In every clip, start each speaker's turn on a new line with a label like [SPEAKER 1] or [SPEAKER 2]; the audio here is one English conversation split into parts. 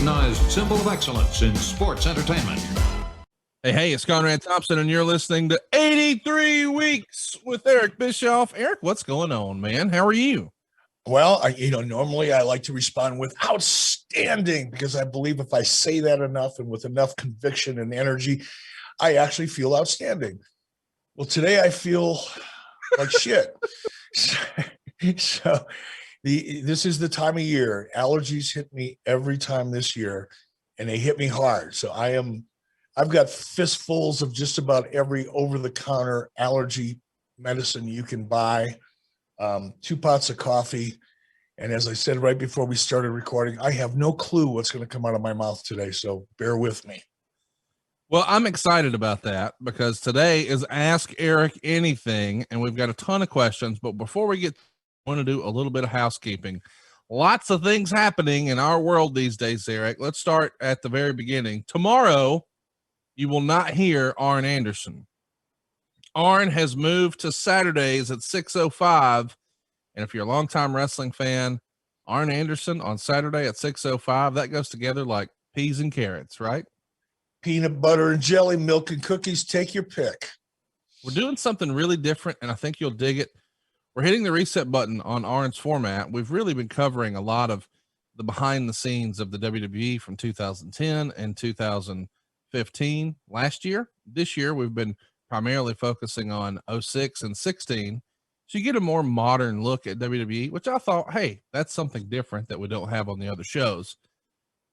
[SPEAKER 1] recognized symbol of excellence in sports entertainment.
[SPEAKER 2] Hey, it's Conrad Thompson, and you're listening to 83 Weeks with Eric Bischoff. Eric, what's going on, man? How are you?
[SPEAKER 3] Well, normally I like to respond with outstanding, because I believe if I say that enough and with enough conviction and energy, I actually feel outstanding. Well, today I feel like shit. So this is the time of year. Allergies hit me every time this year, and they hit me hard. So I've got fistfuls of just about every over-the-counter allergy medicine you can buy, 2 pots of coffee. And as I said right before we started recording, I have no clue what's going to come out of my mouth today, so bear with me.
[SPEAKER 2] Well, I'm excited about that because today is Ask Eric Anything, and we've got a ton of questions. But before we get, I want to do a little bit of housekeeping. Lots of things happening in our world these days, Eric. Let's start at the very beginning. Tomorrow, you will not hear Arn Anderson. Arn has moved to Saturdays at 6:05. And if you're a longtime wrestling fan, Arn Anderson on Saturday at 6:05, that goes together like peas and carrots, right?
[SPEAKER 3] Peanut butter and jelly, milk and cookies, take your pick.
[SPEAKER 2] We're doing something really different, and I think you'll dig it. We're hitting the reset button on Arn's format. We've really been covering a lot of the behind the scenes of the WWE from 2010 and 2015 last year. This year, we've been primarily focusing on 06 and 16. So you get a more modern look at WWE, which I thought, hey, that's something different that we don't have on the other shows.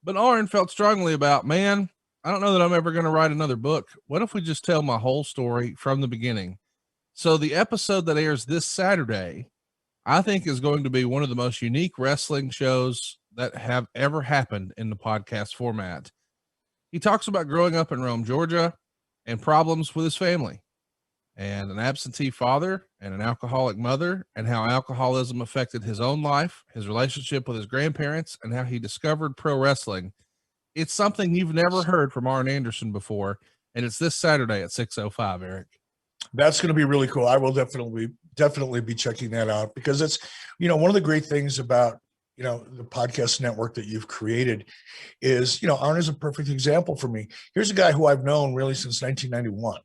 [SPEAKER 2] But Arn felt strongly about, man, I don't know that I'm ever going to write another book. What if we just tell my whole story from the beginning? So the episode that airs this Saturday, I think is going to be one of the most unique wrestling shows that have ever happened in the podcast format. He talks about growing up in Rome, Georgia, and problems with his family, and an absentee father and an alcoholic mother, and how alcoholism affected his own life, his relationship with his grandparents, and how he discovered pro wrestling. It's something you've never heard from Arn Anderson before, and it's this Saturday at 6:05, Eric.
[SPEAKER 3] That's going to be really cool. I will definitely be checking that out, because it's, one of the great things about, the podcast network that you've created is, Arn is a perfect example for me. Here's a guy who I've known really since 1991,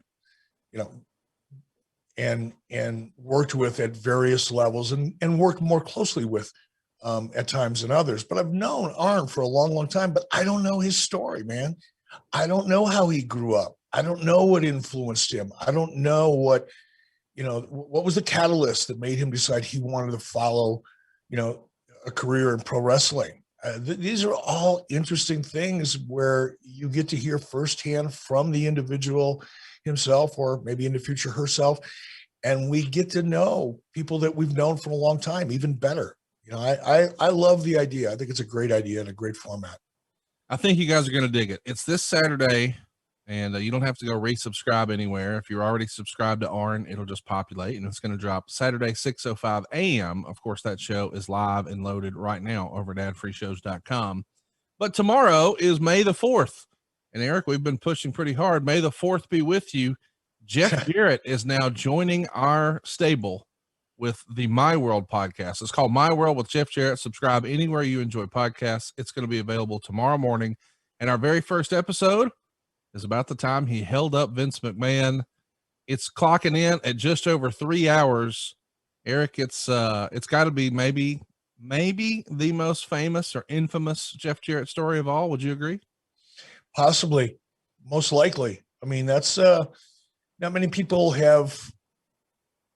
[SPEAKER 3] and worked with at various levels and worked more closely with at times than others. But I've known Arn for a long, long time, but I don't know his story, man. I don't know how he grew up. I don't know what influenced him. I don't know what was the catalyst that made him decide he wanted to follow, a career in pro wrestling. These are all interesting things where you get to hear firsthand from the individual himself, or maybe in the future herself. And we get to know people that we've known for a long time, even better. I love the idea. I think it's a great idea and a great format.
[SPEAKER 2] I think you guys are going to dig it. It's this Saturday, and you don't have to go resubscribe anywhere. If you're already subscribed to Arn, it'll just populate, and it's going to drop Saturday, 6:05 a.m. Of course, that show is live and loaded right now over at adfreeshows.com. But tomorrow is May the 4th. And Eric, we've been pushing pretty hard. May the 4th be with you. Jeff Jarrett is now joining our stable with the My World podcast. It's called My World with Jeff Jarrett. Subscribe anywhere you enjoy podcasts. It's going to be available tomorrow morning. And our very first episode is about the time he held up Vince McMahon. It's clocking in at just over 3 hours. Eric, it's got to be maybe the most famous or infamous Jeff Jarrett story of all. Would you agree?
[SPEAKER 3] Possibly, most likely. I mean, that's not many people have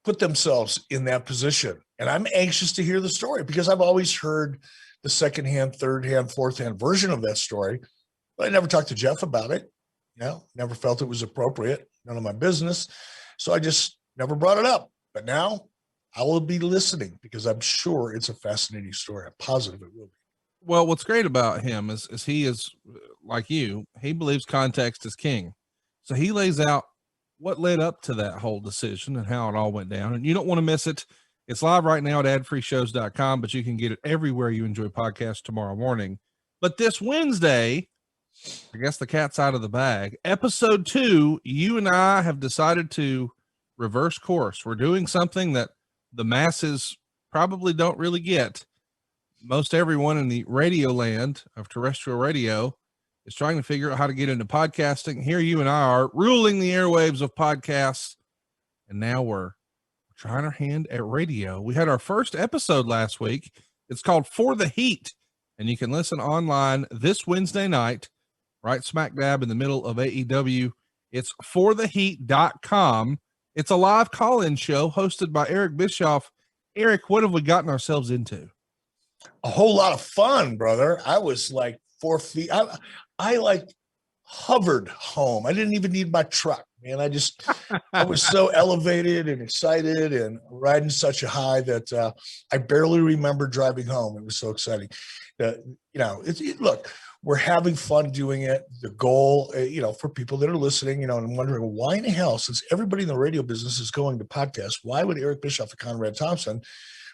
[SPEAKER 3] put themselves in that position. And I'm anxious to hear the story, because I've always heard the secondhand, third-hand, fourth-hand version of that story, but I never talked to Jeff about it. Never felt it was appropriate. None of my business. So I just never brought it up. But now I will be listening, because I'm sure it's a fascinating story. I'm positive it will be.
[SPEAKER 2] Well, what's great about him is he is like you. He believes context is king. So he lays out what led up to that whole decision and how it all went down. And you don't want to miss it. It's live right now at adfreeshows.com, but you can get it everywhere you enjoy podcasts tomorrow morning. But this Wednesday, I guess the cat's out of the bag. Episode 2, you and I have decided to reverse course. We're doing something that the masses probably don't really get. most everyone in the radio land of terrestrial radio is trying to figure out how to get into podcasting. Here you and I are ruling the airwaves of podcasts. And now we're trying our hand at radio. We had our first episode last week. It's called For the Heat. And you can listen online this Wednesday night, right smack dab in the middle of AEW. It's fortheheat.com. It's a live call-in show hosted by Eric Bischoff. Eric, what have we gotten ourselves into?
[SPEAKER 3] A whole lot of fun, brother. I was like 4 feet. I like hovered home. I didn't even need my truck, man. I was so elevated and excited and riding such a high that I barely remember driving home. It was so exciting. Look, we're having fun doing it. The goal, for people that are listening, and wondering why in the hell, since everybody in the radio business is going to podcasts, why would Eric Bischoff and Conrad Thompson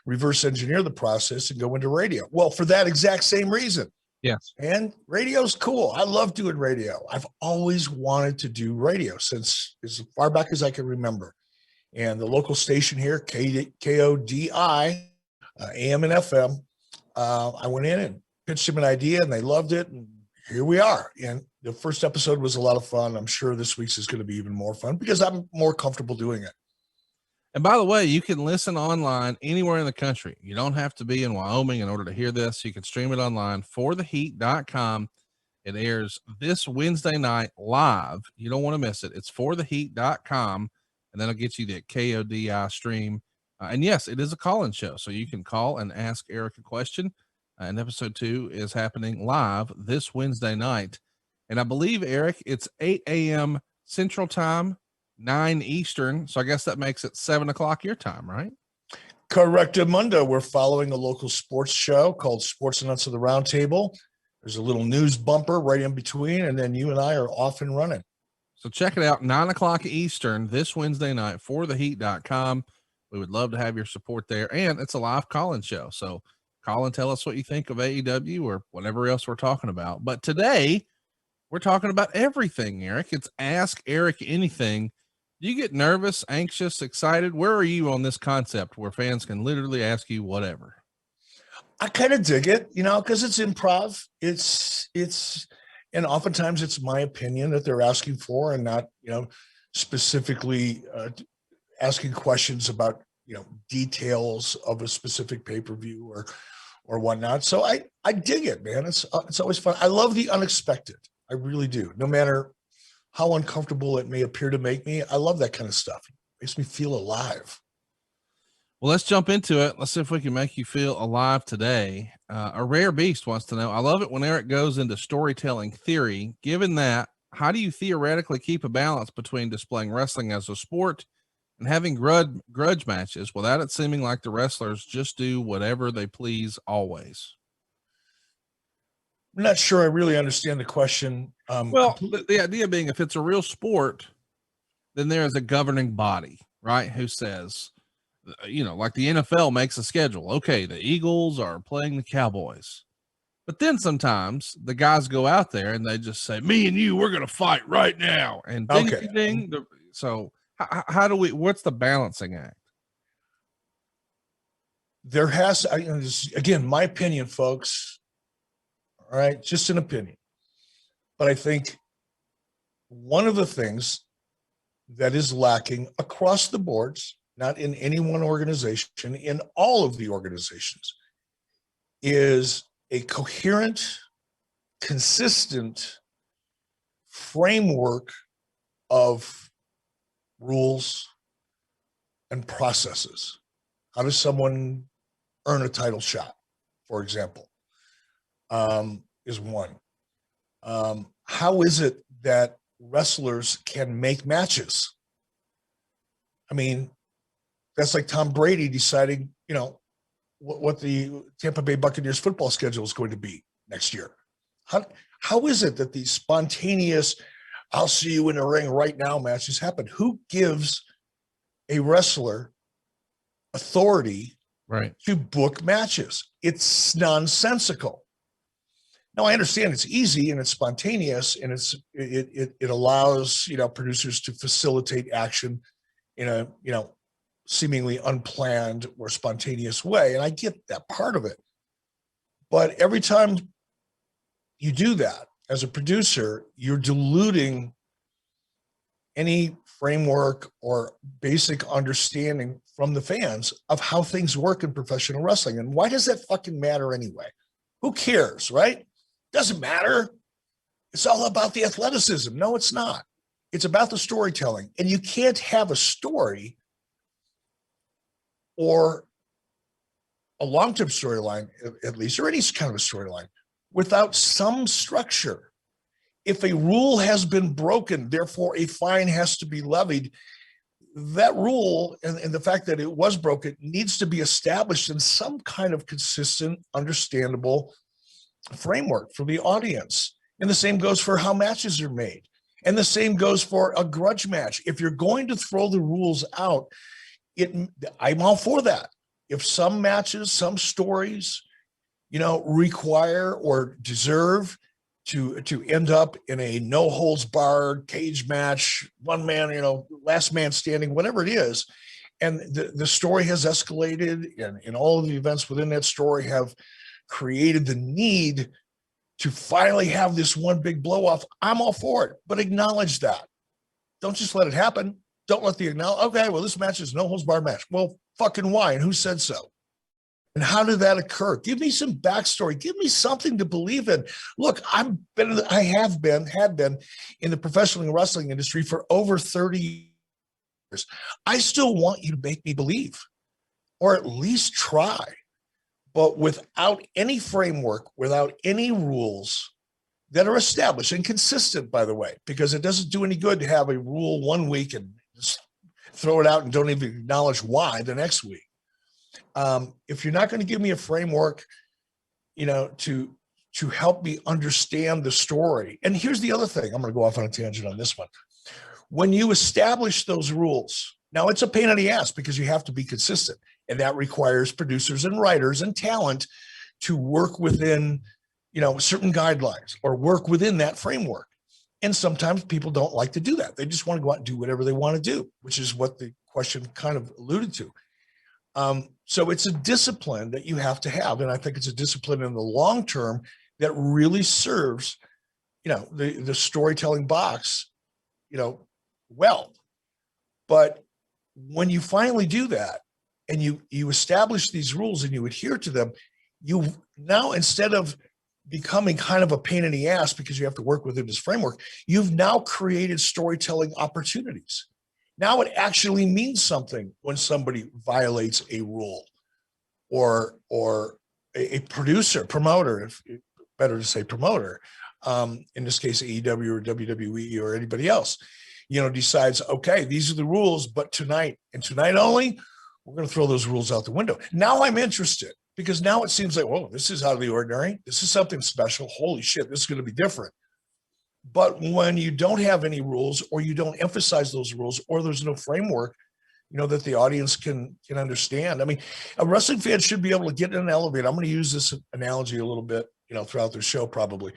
[SPEAKER 3] reverse engineer the process and go into radio? Well, for that exact same reason.
[SPEAKER 2] Yes.
[SPEAKER 3] And radio's cool. I love doing radio. I've always wanted to do radio since as far back as I can remember. And the local station here, KODI, AM and FM, I went in and pitched them an idea and they loved it. And here we are. And the first episode was a lot of fun. I'm sure this week's is going to be even more fun because I'm more comfortable doing it.
[SPEAKER 2] And by the way, you can listen online anywhere in the country. You don't have to be in Wyoming in order to hear this. You can stream it online, fortheheat.com. It airs this Wednesday night live. You don't want to miss it. It's fortheheat.com, and that'll get you the KODI stream. And yes, it is a call-in show, so you can call and ask Eric a question. And episode 2 is happening live this Wednesday night. And I believe, Eric, it's 8 a.m. Central Time, 9 Eastern. So I guess that makes it 7 o'clock your time, right?
[SPEAKER 3] Correctamundo. We're following a local sports show called Sports and Nuts of the Round Table. There's a little news bumper right in between, and then you and I are off and running.
[SPEAKER 2] So check it out, 9 o'clock Eastern this Wednesday night, fortheheat.com. We would love to have your support there. And it's a live call-in show. So call and tell us what you think of AEW or whatever else we're talking about. But today, we're talking about everything, Eric. It's Ask Eric Anything. Do you get nervous, anxious, excited? Where are you on this concept where fans can literally ask you whatever?
[SPEAKER 3] I kind of dig it, because it's improv. And oftentimes it's my opinion that they're asking for and not, specifically asking questions about, details of a specific pay-per-view or whatnot. So I dig it, man. It's always fun. I love the unexpected. I really do. No matter how uncomfortable it may appear to make me, I love that kind of stuff. It makes me feel alive.
[SPEAKER 2] Well, let's jump into it. Let's see if we can make you feel alive today. A Rare Beast wants to know, I love it when Eric goes into storytelling theory. Given that, how do you theoretically keep a balance between displaying wrestling as a sport and having grudge matches without it seeming like the wrestlers just do whatever they please always?
[SPEAKER 3] I'm not sure I really understand the question.
[SPEAKER 2] The idea being, if it's a real sport, then there is a governing body, right? Who says, like the NFL makes a schedule. Okay, the Eagles are playing the Cowboys. But then sometimes the guys go out there and they just say, me and you, we're going to fight right now. And ding, ding, ding. So how do what's the balancing act?
[SPEAKER 3] There has, again, my opinion, folks. All right, just an opinion. But I think one of the things that is lacking across the boards, not in any one organization, in all of the organizations, is a coherent, consistent framework of rules and processes. How does someone earn a title shot, for example? Is one. How is it that wrestlers can make matches? I mean, that's like Tom Brady deciding, what the Tampa Bay Buccaneers football schedule is going to be next year. How is it that these spontaneous, I'll see you in the ring right now matches happen? Who gives a wrestler authority to book matches? It's nonsensical. Now, I understand it's easy and it's spontaneous and it allows, producers to facilitate action in a, seemingly unplanned or spontaneous way. And I get that part of it. But every time you do that as a producer, you're diluting any framework or basic understanding from the fans of how things work in professional wrestling. And why does that fucking matter anyway? Who cares, right? Doesn't matter. It's all about the athleticism. No, it's not. It's about the storytelling. And you can't have a story or a long-term storyline, at least, or any kind of a storyline, without some structure. If a rule has been broken, therefore a fine has to be levied, that rule and the fact that it was broken needs to be established in some kind of consistent, understandable framework for the audience. And the same goes for how matches are made. And the same goes for a grudge match. If you're going to throw the rules out, I'm all for that. If some matches, some stories, require or deserve to end up in a no holds barred cage match, one man, last man standing, whatever it is, and the story has escalated, and all of the events within that story have created the need to finally have this one big blow off, I'm all for it, but acknowledge that. Don't just let it happen. Don't let the acknowledge, okay, well, this match is no holds barred match. Well, fucking why? And who said so? And how did that occur? Give me some backstory. Give me something to believe in. Look, I had been in the professional wrestling industry for over 30 years. I still want you to make me believe, or at least try. But without any framework, without any rules that are established and consistent, by the way, because it doesn't do any good to have a rule one week and just throw it out and don't even acknowledge why the next week. If you're not going to give me a framework, to help me understand the story. And here's the other thing. I'm going to go off on a tangent on this one. When you establish those rules, now it's a pain in the ass because you have to be consistent. And that requires producers and writers and talent to work within, certain guidelines or work within that framework. And sometimes people don't like to do that. They just want to go out and do whatever they want to do, which is what the question kind of alluded to. So it's a discipline that you have to have. And I think it's a discipline in the long term that really serves, the storytelling box, well. But when you finally do that, and you establish these rules and you adhere to them, you now, instead of becoming kind of a pain in the ass because you have to work within this framework, you've now created storytelling opportunities. Now it actually means something when somebody violates a rule, or a producer, promoter, if better to say promoter, in this case, AEW or WWE or anybody else, decides, okay, these are the rules, but tonight and tonight only, we're going to throw those rules out the window. Now I'm interested because now it seems like, whoa, this is out of the ordinary. This is something special. Holy shit, this is going to be different. But when you don't have any rules, or you don't emphasize those rules, or there's no framework, that the audience can understand. I mean, a wrestling fan should be able to get in an elevator. I'm going to use this analogy a little bit, throughout the show probably.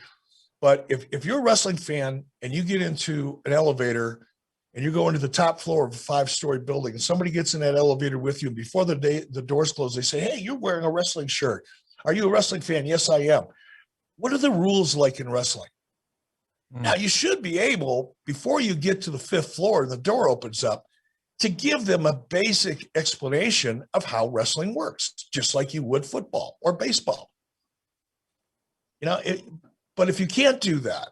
[SPEAKER 3] But if you're a wrestling fan and you get into an elevator and you go into the top floor of a 5-story building, and somebody gets in that elevator with you, and before the doors close, they say, hey, you're wearing a wrestling shirt. Are you a wrestling fan? Yes, I am. What are the rules like in wrestling? Now, you should be able, before you get to the 5th floor and the door opens up, to give them a basic explanation of how wrestling works, just like you would football or baseball. But if you can't do that,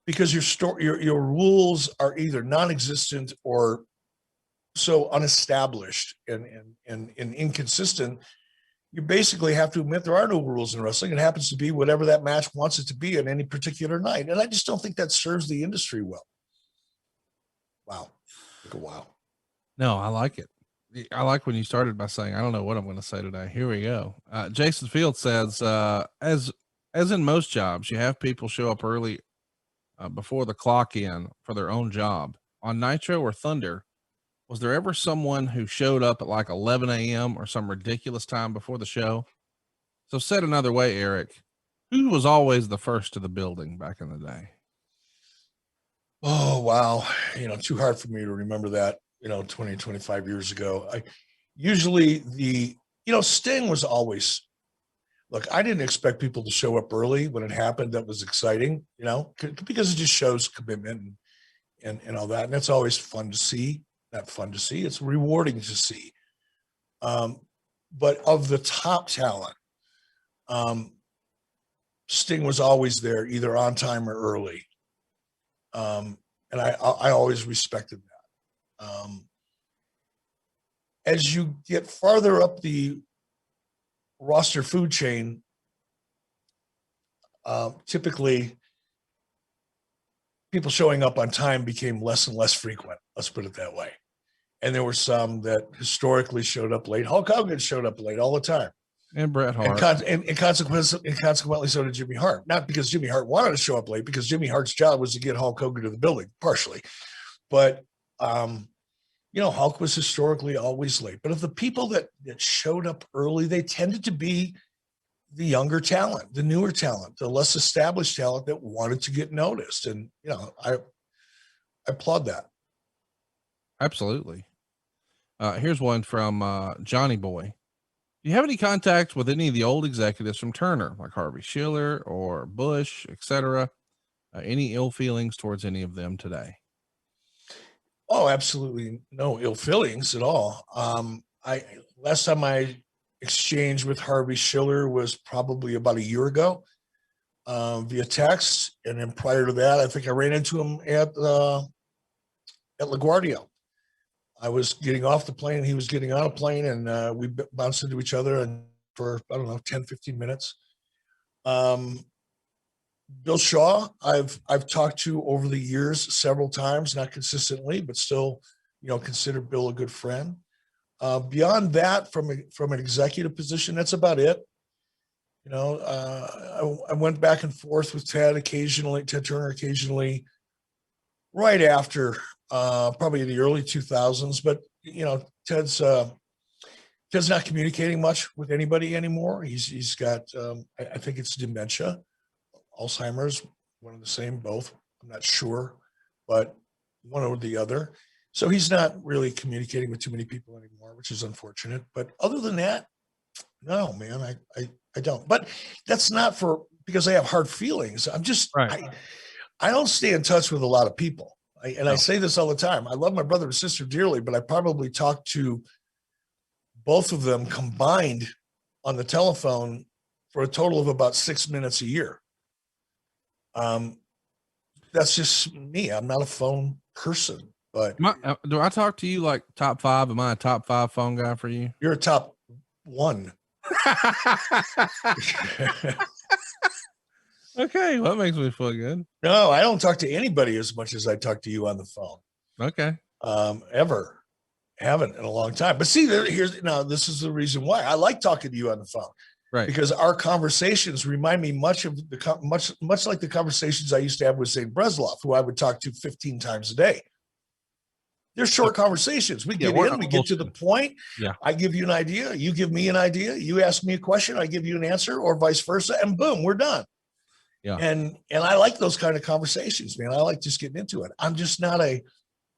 [SPEAKER 3] because your rules are either non-existent or so unestablished and inconsistent, you basically have to admit there are no rules in wrestling. It happens to be whatever that match wants it to be at any particular night. And I just don't think that serves the industry well. Wow. Like a wow.
[SPEAKER 2] No, I like it. I like when you started by saying, I don't know what I'm going to say today. Here we go. Jason Field says, as in most jobs, you have people show up early before the clock in for their own job. On Nitro or Thunder, was there ever someone who showed up at like 11 a.m. or some ridiculous time before the show? So said another way, Eric, who was always the first to the building back in the day?
[SPEAKER 3] Oh, wow. Too hard for me to remember that, 20, 25 years ago. Usually Sting was always, look, I didn't expect people to show up early when it happened. That was exciting, because it just shows commitment and all that. And that's always fun to see. Not fun to see. It's rewarding to see. But of the top talent, Sting was always there, either on time or early. And I always respected that. As you get farther up the roster food chain, typically people showing up on time became less and less frequent. Let's put it that way. And there were some that historically showed up late. Hulk Hogan showed up late all the time.
[SPEAKER 2] And Bret Hart.
[SPEAKER 3] And consequently, so did Jimmy Hart. Not because Jimmy Hart wanted to show up late, because Jimmy Hart's job was to get Hulk Hogan to the building, partially. But, Hulk was historically always late. But of the people that showed up early, they tended to be the younger talent, the newer talent, the less established talent that wanted to get noticed. And, I applaud that.
[SPEAKER 2] Absolutely. Here's one from Johnny Boy. Do you have any contact with any of the old executives from Turner, like Harvey Schiller or Bush, etc.? Any ill feelings towards any of them today?
[SPEAKER 3] Oh, absolutely no ill feelings at all. Last time I exchanged with Harvey Schiller was probably about a year ago, via text, and then prior to that, I think I ran into him at LaGuardia. I was getting off the plane, he was getting on a plane, and we bounced into each other and for, 10, 15 minutes. Bill Shaw, I've talked to over the years several times, not consistently, but still, consider Bill a good friend. Beyond that, from an executive position, that's about it. I went back and forth with Ted Turner occasionally, right after probably the early 2000s, but Ted's not communicating much with anybody anymore. He's got I think it's dementia, Alzheimer's, one and the same, both. I'm not sure, but one or the other. So he's not really communicating with too many people anymore, which is unfortunate. But other than that, no, man, I don't. But that's not because I have hard feelings. I'm just
[SPEAKER 2] right.
[SPEAKER 3] I don't stay in touch with a lot of people. I say this all the time. I love my brother and sister dearly, but I probably talk to both of them combined on the telephone for a total of about 6 minutes a year. That's just me. I'm not a phone person, but
[SPEAKER 2] do I talk to you like top 5? Am I a top 5 phone guy for you?
[SPEAKER 3] You're a top 1.
[SPEAKER 2] Okay, well, that makes me feel good.
[SPEAKER 3] No, I don't talk to anybody as much as I talk to you on the phone.
[SPEAKER 2] Okay.
[SPEAKER 3] Ever. Haven't in a long time. But see, this is the reason why I like talking to you on the phone.
[SPEAKER 2] Right.
[SPEAKER 3] Because our conversations remind me much like the conversations I used to have with Zane Breslov, who I would talk to 15 times a day. They're short conversations. We get to the point.
[SPEAKER 2] Yeah.
[SPEAKER 3] I give you an idea. You give me an idea. You ask me a question. I give you an answer, or vice versa. And boom, we're done.
[SPEAKER 2] Yeah.
[SPEAKER 3] And I like those kind of conversations, man. I like just getting into it. I'm just not a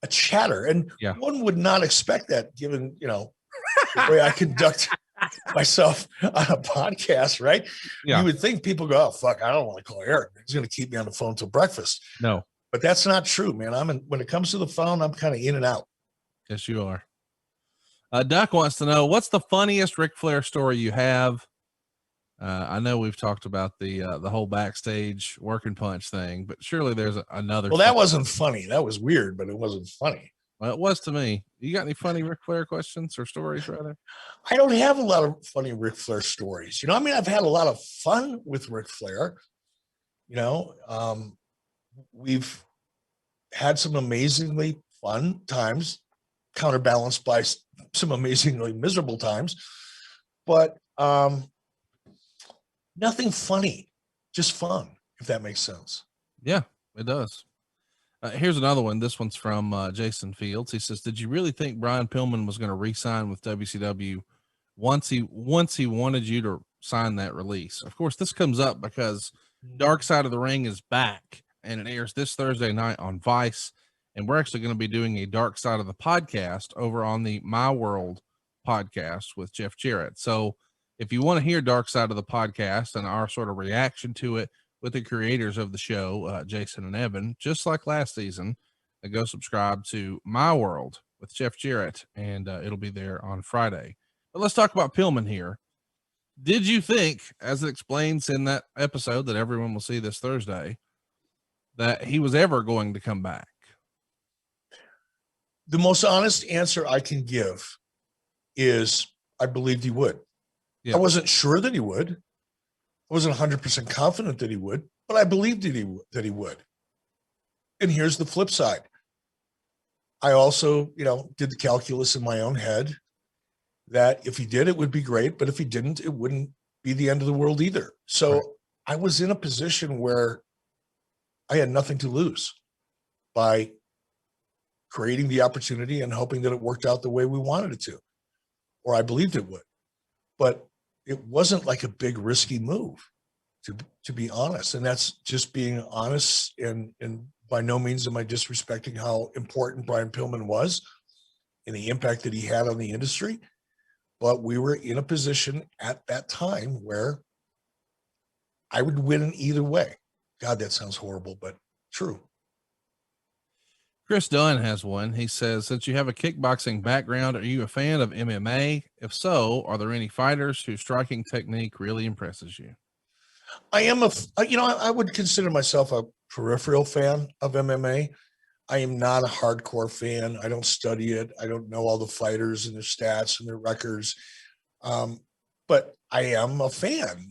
[SPEAKER 3] chatter. And one would not expect that, given, the way I conduct myself on a podcast, right?
[SPEAKER 2] Yeah.
[SPEAKER 3] You would think people go, oh, fuck, I don't want to call Eric. He's going to keep me on the phone till breakfast.
[SPEAKER 2] No.
[SPEAKER 3] But that's not true, man. When it comes to the phone, I'm kind of in and out.
[SPEAKER 2] Yes, you are. Duck wants to know, what's the funniest Ric Flair story you have? I know we've talked about the whole backstage working punch thing, but surely there's another.
[SPEAKER 3] Well, that wasn't funny. That was weird, but it wasn't funny.
[SPEAKER 2] Well, it was to me. You got any funny Ric Flair questions or stories, rather?
[SPEAKER 3] I don't have a lot of funny Ric Flair stories. I've had a lot of fun with Ric Flair. We've had some amazingly fun times, counterbalanced by some amazingly miserable times, but nothing funny, just fun, if that makes sense.
[SPEAKER 2] Yeah, it does. Here's another one. This one's from Jason Fields. He says, did you really think Brian Pillman was going to re-sign with WCW once he wanted you to sign that release? Of course, this comes up because Dark Side of the Ring is back, and it airs this Thursday night on Vice. And we're actually going to be doing a Dark Side of the podcast over on the My World podcast with Jeff Jarrett. So If you want to hear Dark Side of the Podcast and our sort of reaction to it with the creators of the show, Jason and Evan, just like last season, go subscribe to My World with Jeff Jarrett, and it'll be there on Friday. But let's talk about Pillman here. Did you think, as it explains in that episode that everyone will see this Thursday, that he was ever going to come back?
[SPEAKER 3] The most honest answer I can give is I believed he would.
[SPEAKER 2] Yeah.
[SPEAKER 3] I wasn't sure that he would. I wasn't 100% confident that he would, but I believed that he would. And here's the flip side. I also, did the calculus in my own head that if he did, it would be great. But if he didn't, it wouldn't be the end of the world either. So
[SPEAKER 2] right.
[SPEAKER 3] I was in a position where I had nothing to lose by creating the opportunity and hoping that it worked out the way we wanted it to, or I believed it would. But it wasn't like a big risky move, to be honest. And that's just being honest, and by no means am I disrespecting how important Brian Pillman was and the impact that he had on the industry. But we were in a position at that time where I would win either way. God, that sounds horrible, but true.
[SPEAKER 2] Chris Dunn has one. He says, since you have a kickboxing background, are you a fan of MMA? If so, are there any fighters whose striking technique really impresses you?
[SPEAKER 3] I am I would consider myself a peripheral fan of MMA. I am not a hardcore fan. I don't study it. I don't know all the fighters and their stats and their records. But I am a fan.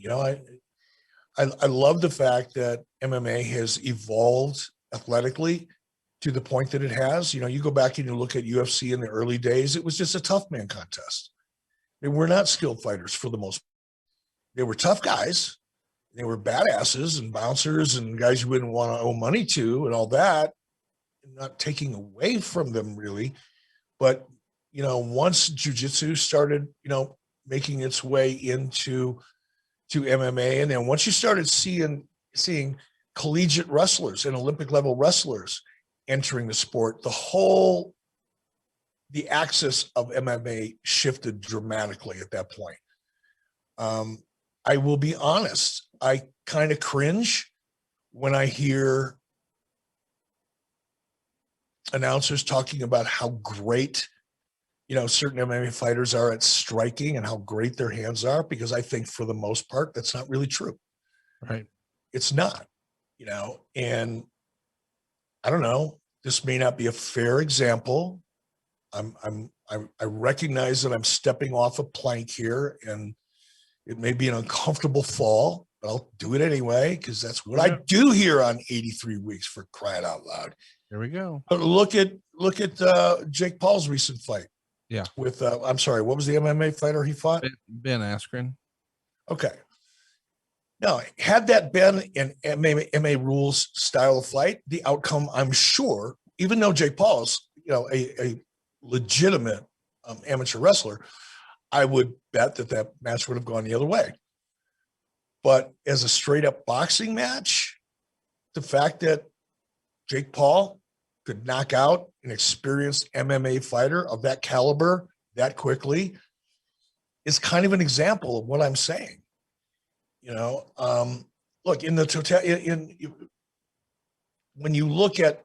[SPEAKER 3] I love the fact that MMA has evolved athletically to the point that it has. You go back and you look at UFC in the early days, it was just a tough man contest. They were not skilled fighters for the most part. They were tough guys. They were badasses and bouncers and guys you wouldn't want to owe money to and all that. Not taking away from them really. But, once jiu-jitsu started, making its way into MMA, and then once you started seeing collegiate wrestlers and Olympic level wrestlers entering the sport, the axis of MMA shifted dramatically at that point. I will be honest, I kind of cringe when I hear announcers talking about how great, certain MMA fighters are at striking and how great their hands are, because I think for the most part, that's not really true.
[SPEAKER 2] Right.
[SPEAKER 3] It's not, and I don't know, this may not be a fair example. I recognize that I'm stepping off a plank here, and it may be an uncomfortable fall, but I'll do it anyway, because that's what I do here on 83 Weeks, for crying out loud.
[SPEAKER 2] Here we go.
[SPEAKER 3] But look at Jake Paul's recent fight.
[SPEAKER 2] Yeah.
[SPEAKER 3] With I'm sorry, what was the MMA fighter he fought?
[SPEAKER 2] Ben Askren.
[SPEAKER 3] Okay. Now, had that been an MMA rules style of fight, the outcome, I'm sure, even though Jake Paul is, a legitimate amateur wrestler, I would bet that match would have gone the other way. But as a straight up boxing match, the fact that Jake Paul could knock out an experienced MMA fighter of that caliber that quickly is kind of an example of what I'm saying. Look, in the when you look at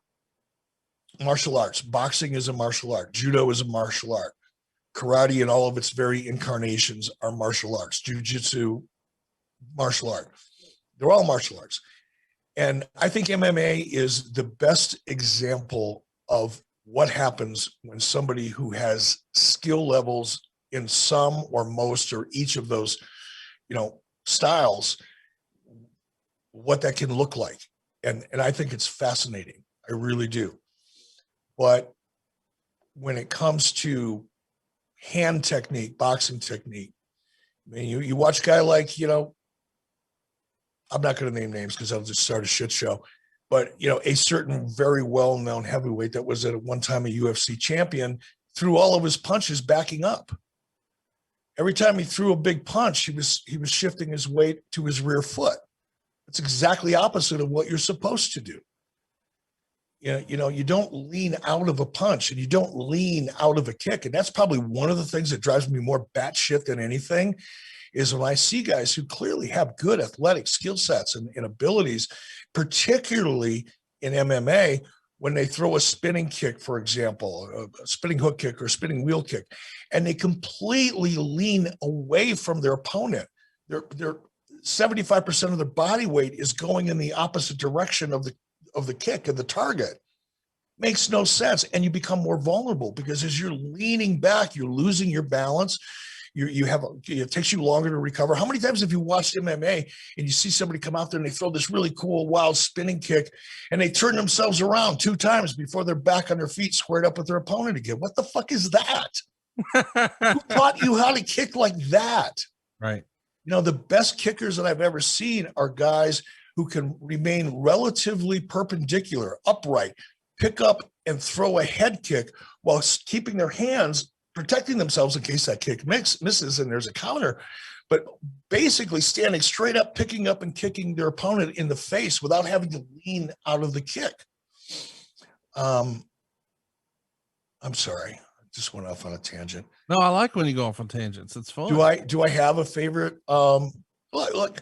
[SPEAKER 3] martial arts, boxing is a martial art, judo is a martial art, karate and all of its very incarnations are martial arts, jiu-jitsu, martial art. They're all martial arts. And I think MMA is the best example of what happens when somebody who has skill levels in some or most or each of those, styles, what that can look like. And I think it's fascinating. I really do. But when it comes to hand technique, boxing technique, I mean, you watch a guy like, I'm not going to name names because I'll just start a shit show, but, a certain very well-known heavyweight that was at one time a UFC champion threw all of his punches backing up. Every time he threw a big punch, he was shifting his weight to his rear foot. It's exactly opposite of what you're supposed to do. You don't lean out of a punch and you don't lean out of a kick. And that's probably one of the things that drives me more batshit than anything is when I see guys who clearly have good athletic skill sets and abilities, particularly in MMA, when they throw a spinning kick, for example, a spinning hook kick or a spinning wheel kick, and they completely lean away from their opponent. They're 75% of their body weight is going in the opposite direction of the kick of the target. Makes no sense. And you become more vulnerable because as you're leaning back, you're losing your balance. It takes you longer to recover. How many times have you watched MMA and you see somebody come out there and they throw this really cool, wild spinning kick and they turn themselves around 2 times before they're back on their feet, squared up with their opponent again? What the fuck is that? Who taught you how to kick like that?
[SPEAKER 2] Right.
[SPEAKER 3] You know, the best kickers that I've ever seen are guys who can remain relatively perpendicular, upright, pick up and throw a head kick while keeping their hands, protecting themselves in case that kick misses and there's a counter, but basically standing straight up, picking up and kicking their opponent in the face without having to lean out of the kick. I'm sorry, I just went off on a tangent.
[SPEAKER 2] No, I like when you go off on tangents. It's fun.
[SPEAKER 3] Do I have a favorite? Look,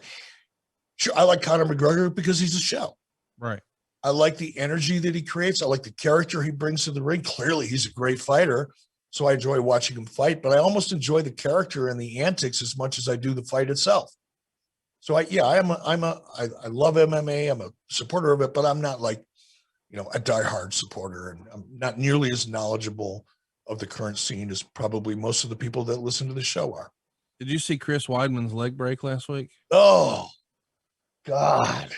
[SPEAKER 3] sure, I like Conor McGregor because he's a show.
[SPEAKER 2] Right.
[SPEAKER 3] I like the energy that he creates. I like the character he brings to the ring. Clearly, he's a great fighter, so I enjoy watching him fight. But I almost enjoy the character and the antics as much as I do the fight itself. So I love MMA. I'm a supporter of it, but I'm not like, you know, a diehard supporter, and I'm not nearly as knowledgeable of the current scene as probably most of the people that listen to the show are.
[SPEAKER 2] Did you see Chris Weidman's leg break last week?
[SPEAKER 3] Oh, God.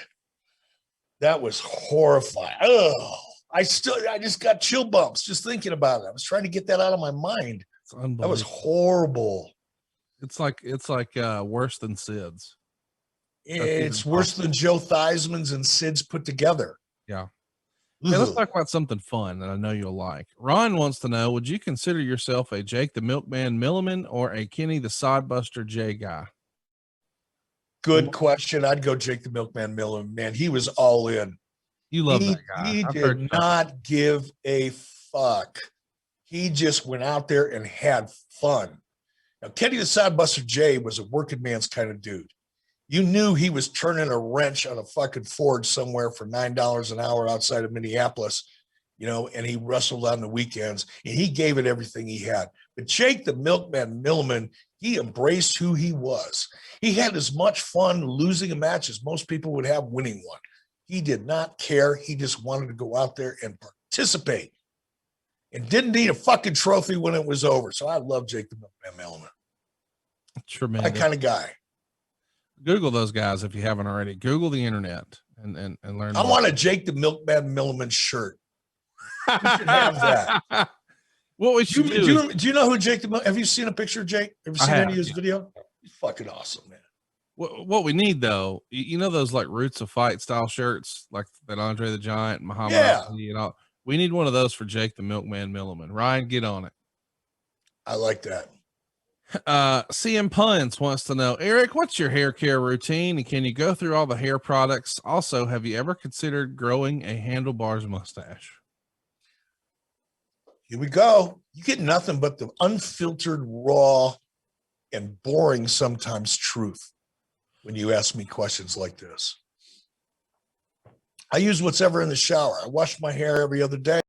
[SPEAKER 3] That was horrifying. Oh, I just got chill bumps just thinking about it. I was trying to get that out of my mind. That was horrible.
[SPEAKER 2] It's like worse than Sid's.
[SPEAKER 3] It's worse than Joe Theismann's and Sid's put together.
[SPEAKER 2] Yeah. Hey, let's talk about something fun that I know you'll like. Ron wants to know, would you consider yourself a Jake the Milkman Milliman or a Kenny the Sodbuster J guy?
[SPEAKER 3] Good question. I'd go Jake the Milkman Milliman. Man, he was all in.
[SPEAKER 2] You love that guy.
[SPEAKER 3] He did not give a fuck. He just went out there and had fun. Now, Kenny the Sodbuster J was a working man's kind of dude. You knew he was turning a wrench on a fucking forge somewhere for $9 an hour outside of Minneapolis, you know, and he wrestled on the weekends and he gave it everything he had. But Jake the Milkman Milliman, he embraced who he was. He had as much fun losing a match as most people would have winning one. He did not care. He just wanted to go out there and participate and didn't need a fucking trophy when it was over. So I love Jake the Milkman Milliman.
[SPEAKER 2] Tremendous.
[SPEAKER 3] That kind of guy.
[SPEAKER 2] Google those guys if you haven't already. Google the internet and learn.
[SPEAKER 3] I want a Jake the Milkman Milliman shirt. We should have that.
[SPEAKER 2] What we should do
[SPEAKER 3] you know who Jake the Have you seen a picture of Jake? Have you seen any of his video? He's fucking awesome, man.
[SPEAKER 2] What we need though, you know those like Roots of Fight style shirts, like that Andre the Giant, Muhammad Ali, and all. We need one of those for Jake the Milkman Milliman. Ryan, get on it.
[SPEAKER 3] I like that.
[SPEAKER 2] CM Puns wants to know, Eric, what's your hair care routine, and can you go through all the hair products? Also, have you ever considered growing a handlebars mustache?
[SPEAKER 3] Here we go. You get nothing but the unfiltered, raw, and boring sometimes truth when you ask me questions like this. I use what's ever in the shower. I wash my hair every other day.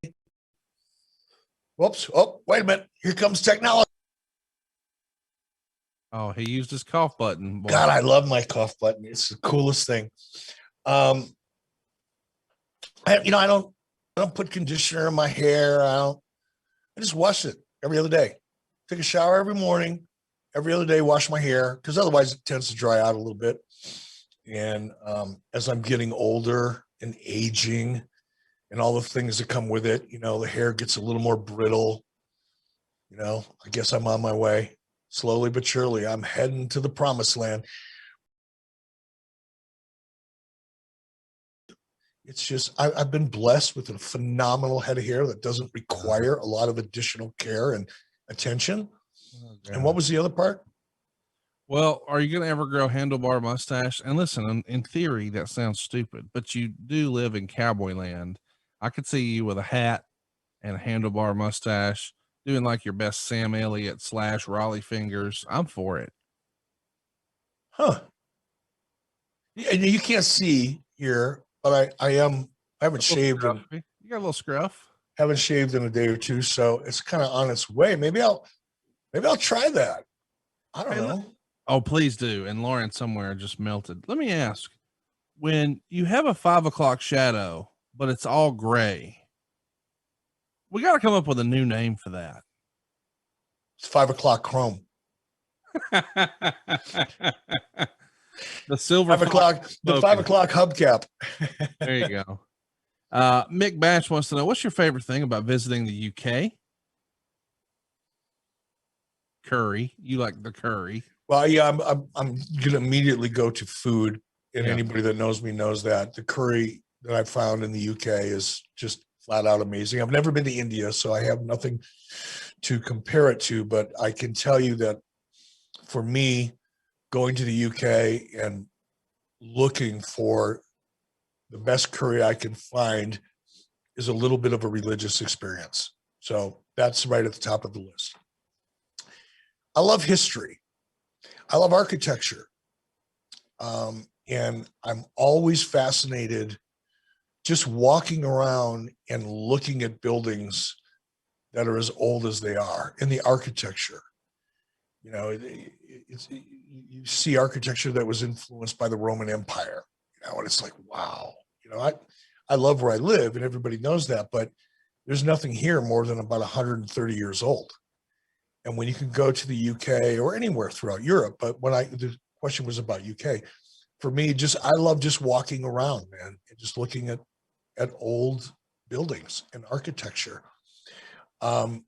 [SPEAKER 3] Whoops. Oh, wait a minute. Here comes technology.
[SPEAKER 2] Oh, he used his cough button. Boy.
[SPEAKER 3] God, I love my cough button. It's the coolest thing. I don't put conditioner in my hair. I just wash it every other day. Take a shower every morning, every other day, wash my hair, because otherwise it tends to dry out a little bit. And as I'm getting older and aging and all the things that come with it, you know, the hair gets a little more brittle. You know, I guess I'm on my way. Slowly but surely, I'm heading to the promised land. It's just, I've been blessed with a phenomenal head of hair that doesn't require a lot of additional care and attention. Oh, and what was the other part?
[SPEAKER 2] Well, are you going to ever grow handlebar mustache? And listen, in theory, that sounds stupid, but you do live in cowboy land. I could see you with a hat and a handlebar mustache, doing like your best Sam Elliott / Raleigh fingers. I'm for it.
[SPEAKER 3] Huh. And you can't see here, but I haven't shaved in
[SPEAKER 2] Scruffy. You got a little scruff.
[SPEAKER 3] haven't shaved in a day or two, so it's kind of on its way. Maybe I'll try that. I don't
[SPEAKER 2] Hey,
[SPEAKER 3] know.
[SPEAKER 2] Oh, please do. And Lauren somewhere just melted. Let me ask, when you have a 5 o'clock shadow, but it's all gray, we got to come up with a new name for that.
[SPEAKER 3] It's 5 o'clock chrome.
[SPEAKER 2] The silver
[SPEAKER 3] 5 o'clock, the
[SPEAKER 2] smoking.
[SPEAKER 3] 5 o'clock hubcap.
[SPEAKER 2] There you go. Mick Batch wants to know, what's your favorite thing about visiting the UK? Curry. You like the curry.
[SPEAKER 3] Well, yeah, I'm gonna immediately go to food, and
[SPEAKER 2] Yeah.
[SPEAKER 3] anybody that knows me knows that the curry that I found in the UK is just flat out amazing. I've never been to India, so I have nothing to compare it to, but I can tell you that for me, going to the UK and looking for the best curry I can find is a little bit of a religious experience. So that's right at the top of the list. I love history. I love architecture. And I'm always fascinated just walking around and looking at buildings that are as old as they are in the architecture. You know, you see architecture that was influenced by the Roman Empire, you know, and it's like, wow, you know, I love where I live and everybody knows that, but there's nothing here more than about 130 years old. And when you can go to the UK or anywhere throughout Europe, but the question was about UK, for me, I love just walking around, man, and just looking at old buildings and architecture. A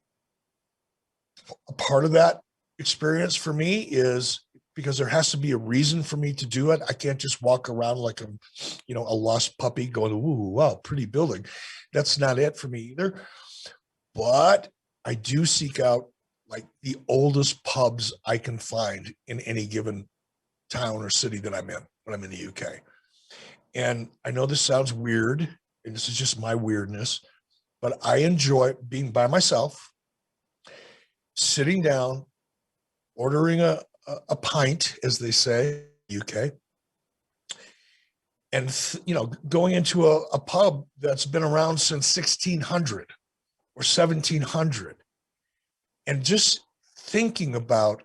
[SPEAKER 3] part of that experience for me is because there has to be a reason for me to do it. I can't just walk around like I'm, you know, a lost puppy going, ooh, wow, pretty building. That's not it for me either. But I do seek out like the oldest pubs I can find in any given town or city that I'm in when I'm in the UK. And I know this sounds weird, and this is just my weirdness, but I enjoy being by myself, sitting down, ordering a pint, as they say, UK, and you know, going into a pub that's been around since 1600 or 1700, and just thinking about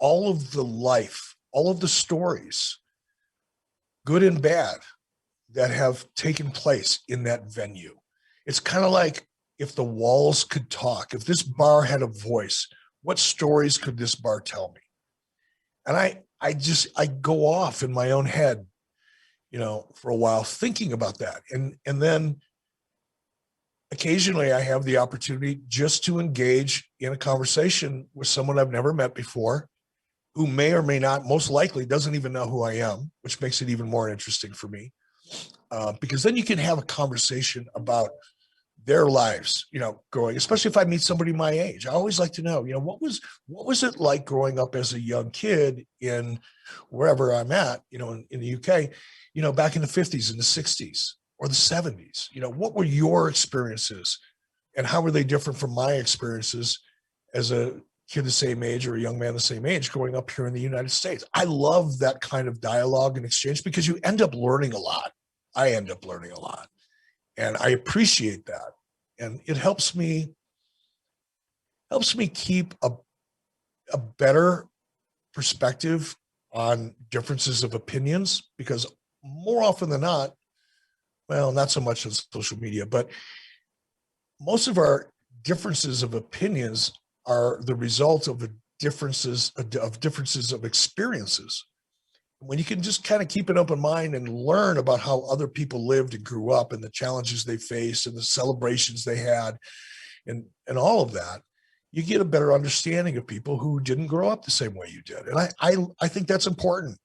[SPEAKER 3] all of the life, all of the stories, good and bad, that have taken place in that venue. It's kind of like if the walls could talk, if this bar had a voice, what stories could this bar tell me? And I go off in my own head, you know, for a while thinking about that. And then occasionally I have the opportunity just to engage in a conversation with someone I've never met before, who may or may not, most likely doesn't even know who I am, which makes it even more interesting for me. Because then you can have a conversation about their lives, you know, growing, especially if I meet somebody my age. I always like to know, you know, what was it like growing up as a young kid in wherever I'm at, you know, in the UK, you know, back in the 50s and the 60s or the 70s, you know, what were your experiences and how were they different from my experiences as a kid the same age or a young man the same age growing up here in the United States? I love that kind of dialogue and exchange because you end up learning a lot. I end up learning a lot, and I appreciate that. And it helps me keep a better perspective on differences of opinions, because more often than not, well, not so much on social media, but most of our differences of opinions are the result of differences of experiences. When you can just kind of keep an open mind and learn about how other people lived and grew up and the challenges they faced and the celebrations they had and all of that, you get a better understanding of people who didn't grow up the same way you did. And I think that's important,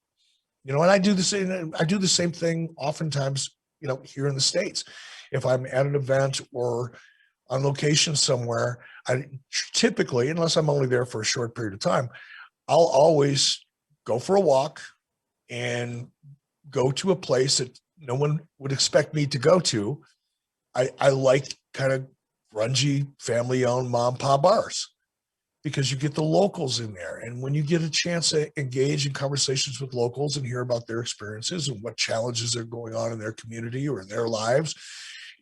[SPEAKER 3] you know, and I do the same thing oftentimes, you know, here in the States. If I'm at an event or on location somewhere, I typically, unless I'm only there for a short period of time, I'll always go for a walk and go to a place that no one would expect me to go to. I like kind of grungy, family-owned mom and pop bars. because you get the locals in there. And when you get a chance to engage in conversations with locals and hear about their experiences and what challenges are going on in their community or in their lives,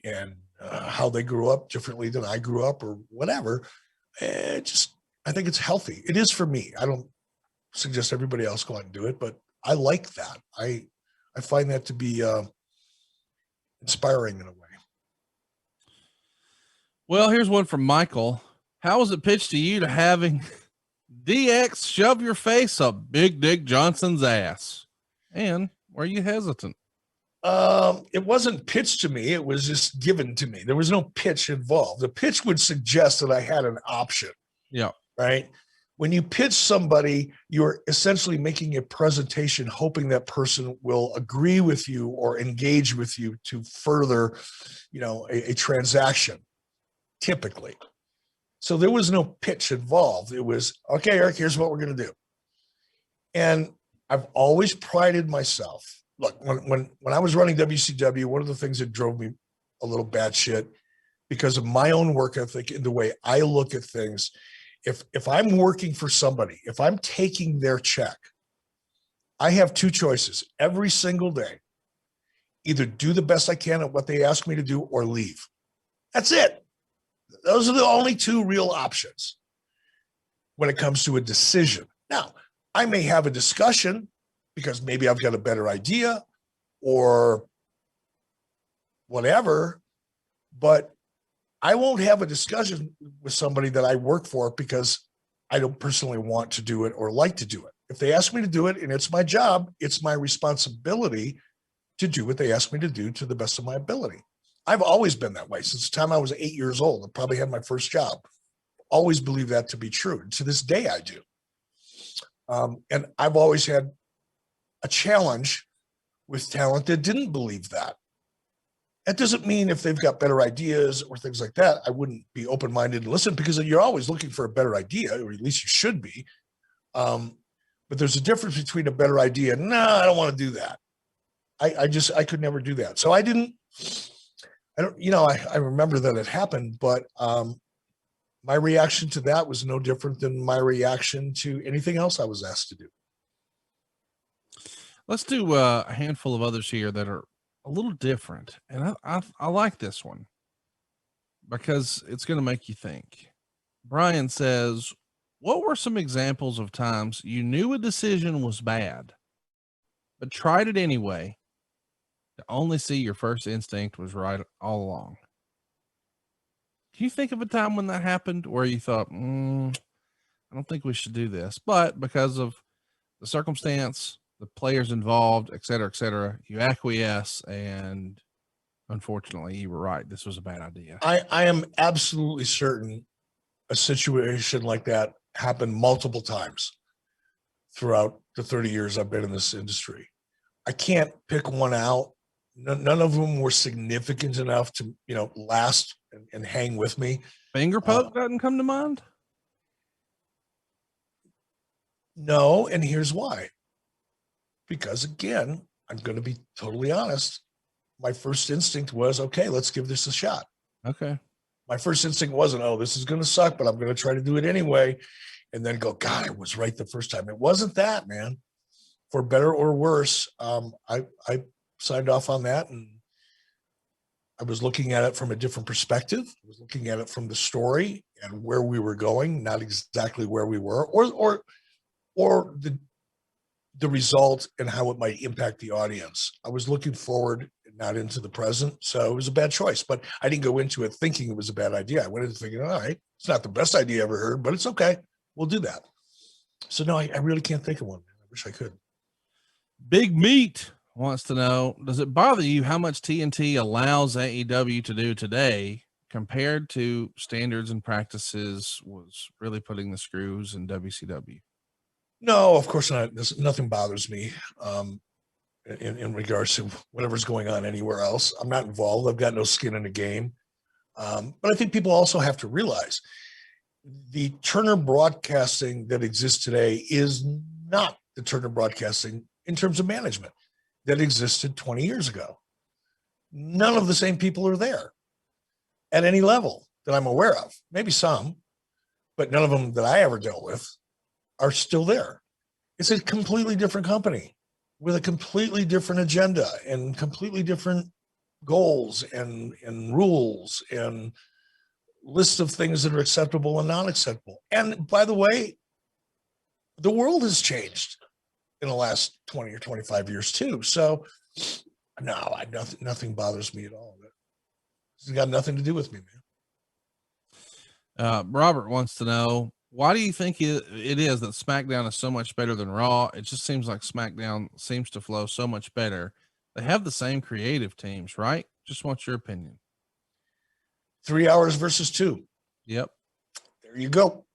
[SPEAKER 3] and how they grew up differently than I grew up or whatever, I think it's healthy. It is for me. I don't suggest everybody else go out and do it, but I like that. I find that to be inspiring in a way.
[SPEAKER 2] Well, here's one from Michael. How was it pitched to you to having DX shove your face up Big Dick Johnson's ass? And were you hesitant?
[SPEAKER 3] It wasn't pitched to me. It was just given to me. There was no pitch involved. The pitch would suggest that I had an option.
[SPEAKER 2] Yeah.
[SPEAKER 3] Right. When you pitch somebody, you're essentially making a presentation, hoping that person will agree with you or engage with you to further, a transaction, typically. So there was no pitch involved. It was, okay, Eric, here's what we're going to do. And I've always prided myself. Look, when I was running WCW, one of the things that drove me a little batshit because of my own work ethic and the way I look at things, if I'm working for somebody, if I'm taking their check, I have two choices every single day. Either do the best I can at what they ask me to do or leave. That's it. Those are the only two real options when it comes to a decision. Now, I may have a discussion because maybe I've got a better idea or whatever, but I won't have a discussion with somebody that I work for because I don't personally want to do it or like to do it. If they ask me to do it and it's my job, it's my responsibility to do what they ask me to do to the best of my ability. I've always been that way since the time I was 8 years old. I probably had my first job. Always believe that to be true. And to this day, I do. And I've always had a challenge with talent that didn't believe that. That doesn't mean if they've got better ideas or things like that, I wouldn't be open-minded and listen because you're always looking for a better idea, or at least you should be. But there's a difference between a better idea and, no, I don't want to do that. I could never do that. So I remember that it happened, but my reaction to that was no different than my reaction to anything else I was asked to do.
[SPEAKER 2] Let's do a handful of others here that are a little different. And I like this one because it's going to make you think. Brian says, what were some examples of times you knew a decision was bad, but tried it anyway to only see your first instinct was right all along? Can you think of a time when that happened where you thought, I don't think we should do this, but because of the circumstance, the players involved, et cetera, you acquiesce, and unfortunately you were right. This was a bad idea.
[SPEAKER 3] I am absolutely certain a situation like that happened multiple times throughout the 30 years I've been in this industry. I can't pick one out. None of them were significant enough to, last and hang with me.
[SPEAKER 2] Finger poke doesn't come to mind?
[SPEAKER 3] No, and here's why. Because again, I'm going to be totally honest. My first instinct was, okay, let's give this a shot.
[SPEAKER 2] Okay.
[SPEAKER 3] My first instinct wasn't, oh, this is going to suck, but I'm going to try to do it anyway. And then go, God, I was right the first time. It wasn't that, man. For better or worse, I signed off on that, and I was looking at it from a different perspective. I was looking at it from the story and where we were going, not exactly where we were, or the result and how it might impact the audience. I was looking forward, not into the present. So it was a bad choice, but I didn't go into it thinking it was a bad idea. I went into thinking, all right, it's not the best idea I ever heard, but it's okay. We'll do that. So no, I really can't think of one. I wish I could.
[SPEAKER 2] Big Meat wants to know, does it bother you how much TNT allows AEW to do today compared to standards and practices was really putting the screws in WCW?
[SPEAKER 3] No, of course not. Nothing bothers me in regards to whatever's going on anywhere else. I'm not involved. I've got no skin in the game. But I think people also have to realize the Turner Broadcasting that exists today is not the Turner Broadcasting in terms of management that existed 20 years ago. None of the same people are there at any level that I'm aware of. Maybe some, but none of them that I ever dealt with are still there. It's a completely different company with a completely different agenda and completely different goals and rules and lists of things that are acceptable and not acceptable. And by the way, the world has changed in the last 20 or 25 years too. So no, nothing bothers me at all. It's got nothing to do with me, man.
[SPEAKER 2] Robert wants to know, why do you think it is that SmackDown is so much better than Raw? It just seems like SmackDown seems to flow so much better. They have the same creative teams, right? Just want your opinion.
[SPEAKER 3] 3 hours versus 2.
[SPEAKER 2] Yep.
[SPEAKER 3] There you go.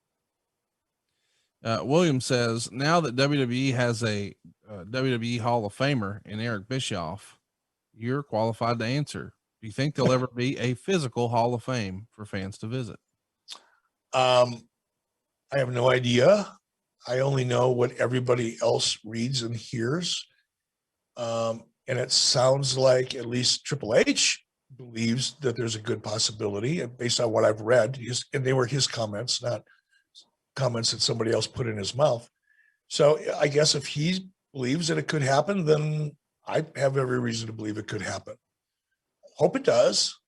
[SPEAKER 2] William says, now that WWE has a WWE Hall of Famer in Eric Bischoff, you're qualified to answer. Do you think there'll ever be a physical Hall of Fame for fans to visit?
[SPEAKER 3] I have no idea. I only know what everybody else reads and hears. And it sounds like at least Triple H believes that there's a good possibility, based on what I've read. And they were his comments, not comments that somebody else put in his mouth. So I guess if he believes that it could happen, then I have every reason to believe it could happen. Hope it does.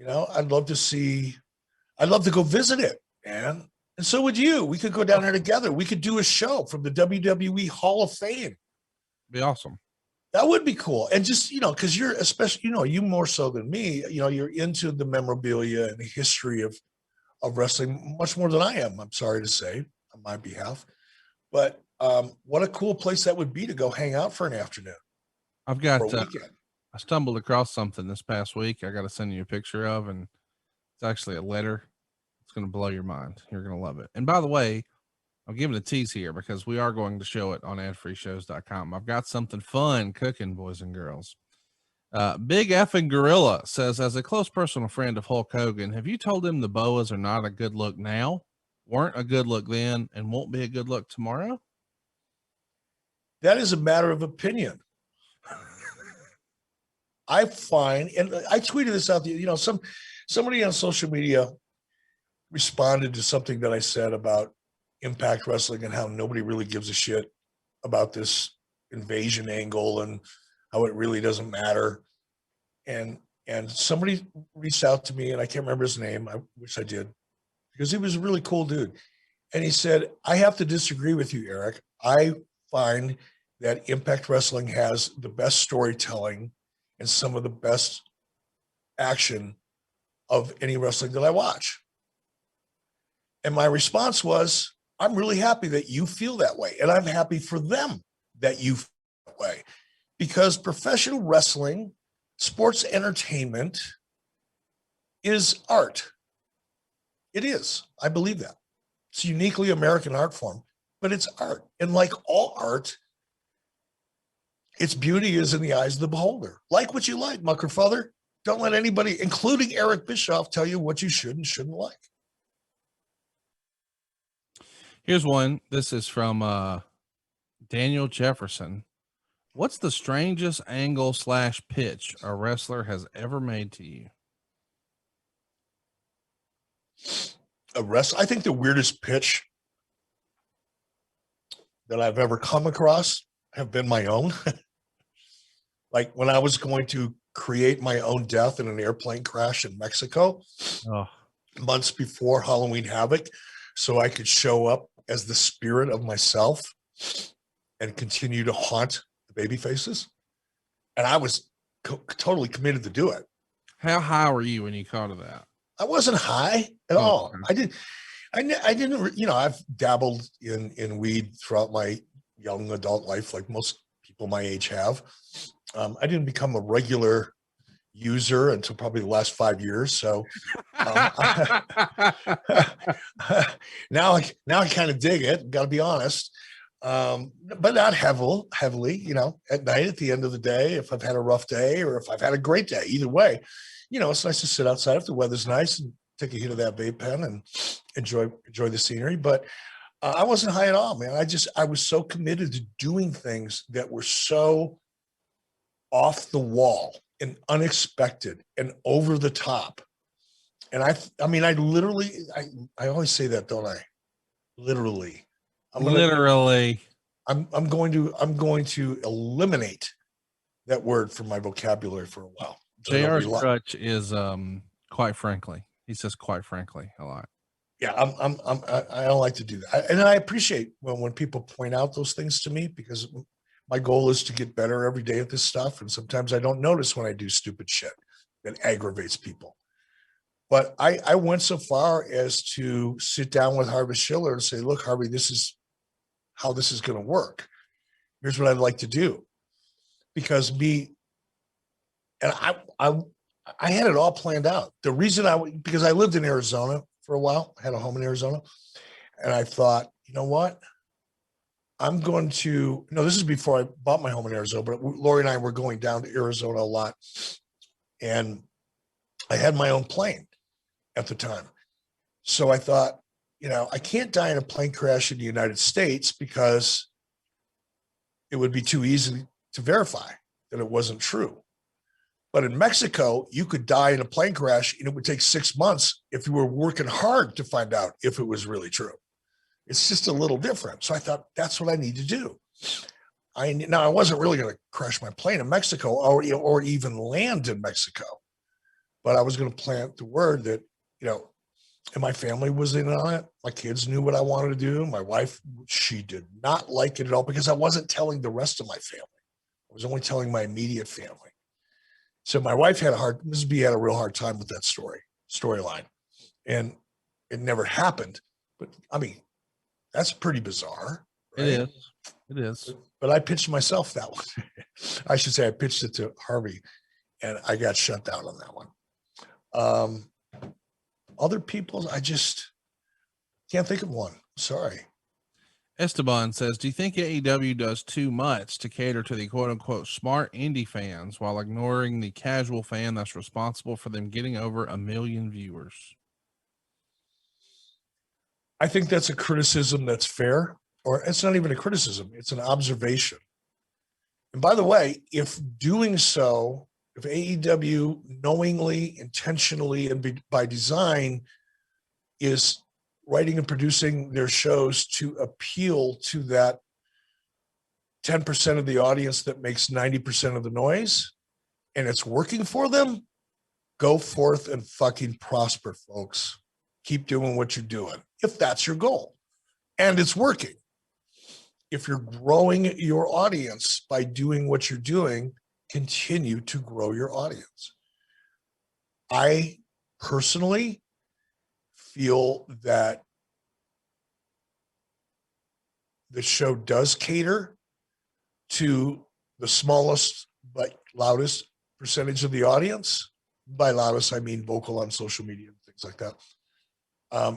[SPEAKER 3] I'd love to go visit it, man. And so would you. We could go down there together. We could do a show from the WWE Hall of Fame.
[SPEAKER 2] Be awesome.
[SPEAKER 3] That would be cool. And just, because you're especially, you more so than me, you're into the memorabilia and the history of wrestling much more than I am, I'm sorry to say, on my behalf. But what a cool place that would be to go hang out for an afternoon.
[SPEAKER 2] I've got,
[SPEAKER 3] or a weekend.
[SPEAKER 2] I stumbled across something this past week. I got to send you a picture of, and it's actually a letter. It's going to blow your mind. You're going to love it. And by the way, I'm giving a tease here because we are going to show it on adfreeshows.com. I've got something fun cooking, boys and girls. Big effing Gorilla says, as a close personal friend of Hulk Hogan, have you told him the boas are not a good look now, weren't a good look then, and won't be a good look tomorrow?
[SPEAKER 3] That is a matter of opinion. I find, and I tweeted this out, somebody on social media responded to something that I said about Impact Wrestling and how nobody really gives a shit about this invasion angle and how it really doesn't matter. And somebody reached out to me, and I can't remember his name. I wish I did, because he was a really cool dude. And he said, I have to disagree with you, Eric. I find that Impact Wrestling has the best storytelling and some of the best action of any wrestling that I watch. And my response was, I'm really happy that you feel that way. And I'm happy for them that you feel that way, because professional wrestling, sports entertainment is art. It is. I believe that. It's a uniquely American art form, but it's art. And like all art, its beauty is in the eyes of the beholder. Like what you like, mucker father. Don't let anybody, including Eric Bischoff, tell you what you should and shouldn't like.
[SPEAKER 2] Here's one. This is from Daniel Jefferson. What's the strangest angle / pitch a wrestler has ever made to you?
[SPEAKER 3] I think the weirdest pitch that I've ever come across have been my own. Like when I was going to create my own death in an airplane crash in Mexico, months before Halloween Havoc, so I could show up as the spirit of myself and continue to haunt the baby faces. And I was totally committed to do it.
[SPEAKER 2] How high were you when you caught of that?
[SPEAKER 3] I wasn't high at all. I didn't, I've dabbled in weed throughout my young adult life, like most people my age have. I didn't become a regular user until probably the last 5 years. So now I kind of dig it, got to be honest. But not heavily, at night, at the end of the day, if I've had a rough day or if I've had a great day, either way, it's nice to sit outside if the weather's nice and take a hit of that vape pen and enjoy the scenery. But I wasn't high at all, man. I was so committed to doing things that were so off the wall and unexpected and over the top And I mean, I literally, I always say that, don't I? Literally.
[SPEAKER 2] Literally.
[SPEAKER 3] I'm going to eliminate that word from my vocabulary for a while. So I don't
[SPEAKER 2] JR's
[SPEAKER 3] rely-
[SPEAKER 2] crutch is quite frankly. He says quite frankly a lot.
[SPEAKER 3] Yeah, I don't like to do that. And I appreciate when people point out those things to me, because my goal is to get better every day at this stuff. And sometimes I don't notice when I do stupid shit that aggravates people. But I went so far as to sit down with Harvey Schiller and say, look, Harvey, this is how this is going to work. Here's what I'd like to do. Because I had it all planned out. The reason because I lived in Arizona for a while, I had a home in Arizona. And I thought, you know what? This is before I bought my home in Arizona, but Lori and I were going down to Arizona a lot. And I had my own plane at the time. So I thought, I can't die in a plane crash in the United States because it would be too easy to verify that it wasn't true. But in Mexico, you could die in a plane crash and it would take 6 months if you were working hard to find out if it was really true. It's just a little different. So I thought, that's what I need to do. I wasn't really going to crash my plane in Mexico or even land in Mexico, but I was going to plant the word that, and my family was in on it. My kids knew what I wanted to do. My wife, she did not like it at all because I wasn't telling the rest of my family. I was only telling my immediate family. So my wife Mrs. B had a real hard time with that storyline, and it never happened. But I mean, that's pretty bizarre. Right?
[SPEAKER 2] It is.
[SPEAKER 3] But I pitched myself that one. I should say I pitched it to Harvey, and I got shut down on that one. Other people's, I just can't think of one. Sorry.
[SPEAKER 2] Esteban says, do you think AEW does too much to cater to the quote unquote smart indie fans while ignoring the casual fan that's responsible for them getting over 1 million viewers?
[SPEAKER 3] I think that's a criticism that's fair, or it's not even a criticism. It's an observation. And by the way, if AEW knowingly, intentionally, and by design is writing and producing their shows to appeal to that 10% of the audience that makes 90% of the noise, and it's working for them, go forth and fucking prosper, folks. Keep doing what you're doing, if that's your goal. And it's working. If you're growing your audience by doing what you're doing, continue to grow your audience. I personally feel that the show does cater to the smallest but loudest percentage of the audience. By loudest, I mean vocal on social media and things like that.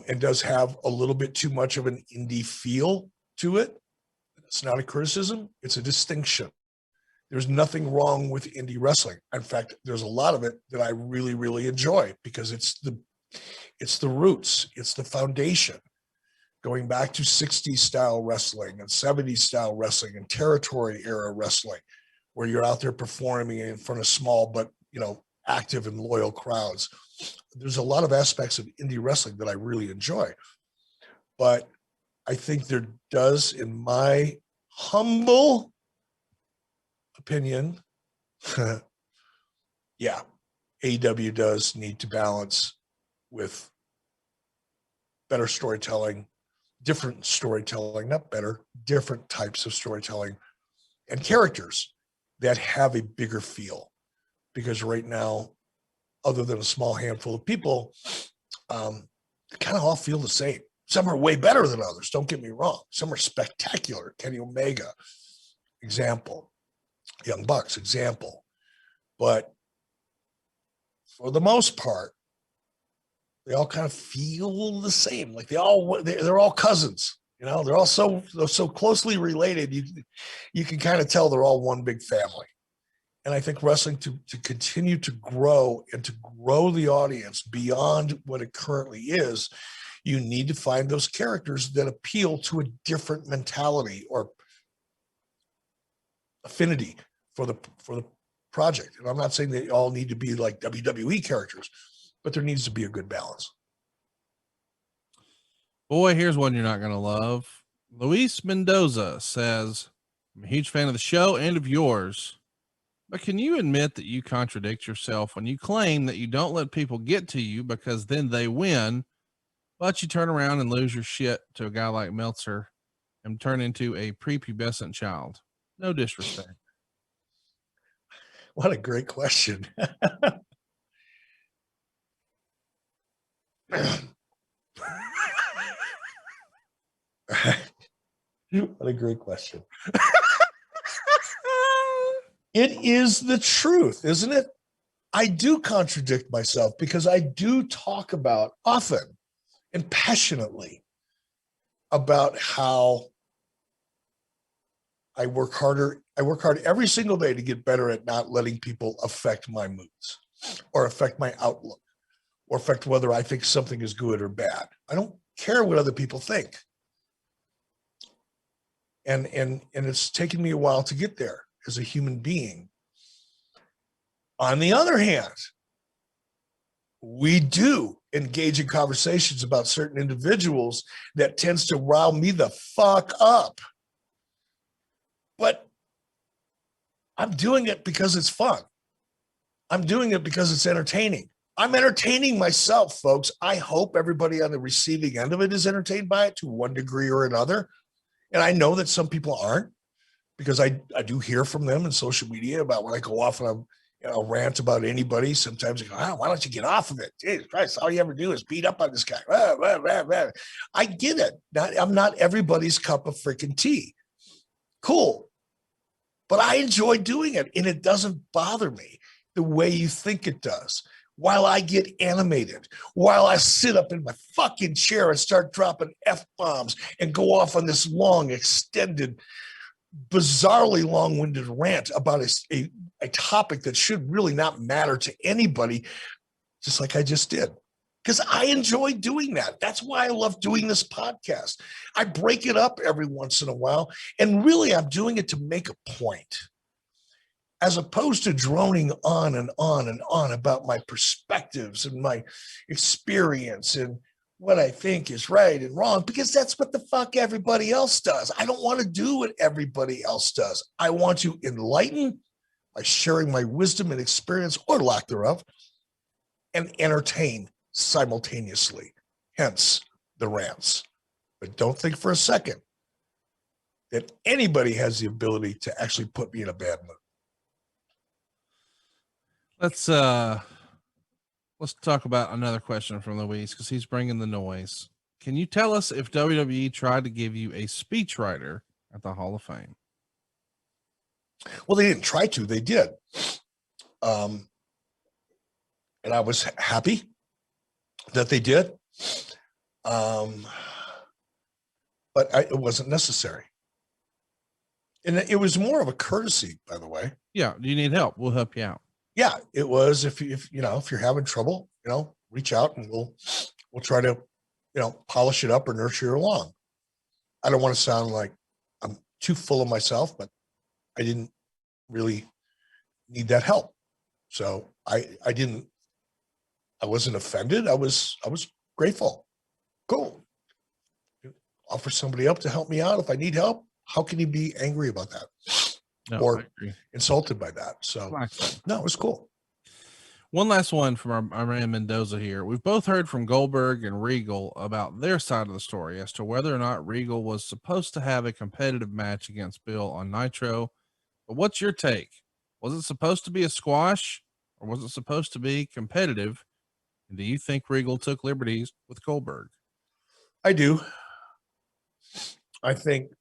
[SPEAKER 3] And does have a little bit too much of an indie feel to it. It's not a criticism, it's a distinction. There's nothing wrong with indie wrestling. In fact, there's a lot of it that I really, really enjoy because it's the roots, it's the foundation. Going back to 60s style wrestling and 70s style wrestling and territory era wrestling, where you're out there performing in front of small but active and loyal crowds. There's a lot of aspects of indie wrestling that I really enjoy. But I think there does, in my humble opinion, AEW does need to balance with better storytelling, different storytelling, not better, different types of storytelling, and characters that have a bigger feel. Because right now, other than a small handful of people, they kind of all feel the same. Some are way better than others, don't get me wrong. Some are spectacular. Kenny Omega, example. Young Bucks, example. But for the most part, they all kind of feel the same. Like they're all cousins. They're all so closely related. You can kind of tell they're all one big family. And I think wrestling to continue to grow and to grow the audience beyond what it currently is, you need to find those characters that appeal to a different mentality or affinity for the project. And I'm not saying they all need to be like WWE characters, but there needs to be a good balance.
[SPEAKER 2] Boy, here's one you're not going to love. Luis Mendoza says, I'm a huge fan of the show and of yours, but can you admit that you contradict yourself when you claim that you don't let people get to you because then they win, but you turn around and lose your shit to a guy like Meltzer and turn into a prepubescent child? No disrespect.
[SPEAKER 3] What a great question. What a great question. It is the truth, isn't it? I do contradict myself because I do talk about often and passionately about how I work hard every single day to get better at not letting people affect my moods or affect my outlook or affect whether I think something is good or bad. I don't care what other people think. And it's taken me a while to get there as a human being. On the other hand, we do engage in conversations about certain individuals that tends to rile me the fuck up. But I'm doing it because it's fun. I'm doing it because it's entertaining. I'm entertaining myself, folks. I hope everybody on the receiving end of it is entertained by it to one degree or another. And I know that some people aren't, because I do hear from them in social media about when I go off and I'm rant about anybody. Sometimes they go, why don't you get off of it? Jesus Christ, all you ever do is beat up on this guy. I get it. I'm not everybody's cup of freaking tea. Cool. But I enjoy doing it, and it doesn't bother me the way you think it does. While I get animated, while I sit up in my fucking chair and start dropping F-bombs and go off on this long, extended, bizarrely long-winded rant about a topic that should really not matter to anybody, just like I just did. Because I enjoy doing that. That's why I love doing this podcast. I break it up every once in a while, and really I'm doing it to make a point, as opposed to droning on and on and on about my perspectives and my experience and what I think is right and wrong, because that's what the fuck everybody else does. I don't want to do what everybody else does. I want to enlighten by sharing my wisdom and experience, or lack thereof, and entertain simultaneously, hence the rants. But don't think for a second that anybody has the ability to actually put me in a bad mood.
[SPEAKER 2] Let's talk about another question from Luis, because he's bringing the noise. Can you tell us if WWE tried to give you a speechwriter at the Hall of Fame?
[SPEAKER 3] Well, they didn't try to, they did. And I was happy that they did. But it wasn't necessary. And it was more of a courtesy, by the way.
[SPEAKER 2] Yeah. Do you need help? We'll help you out.
[SPEAKER 3] Yeah, it was. If you're having trouble, reach out and we'll try to, polish it up or nurture you along. I don't want to sound like I'm too full of myself, but I didn't really need that help. So I wasn't offended. I was grateful. Cool. Offer somebody up to help me out if I need help. How can you be angry about that?
[SPEAKER 2] No,
[SPEAKER 3] or insulted by that? So no, it was cool.
[SPEAKER 2] One last one from our man Mendoza here. We've both heard from Goldberg and Regal about their side of the story as to whether or not Regal was supposed to have a competitive match against Bill on Nitro. But what's your take? Was it supposed to be a squash, or was it supposed to be competitive? And do you think Regal took liberties with Goldberg?
[SPEAKER 3] I do. I think,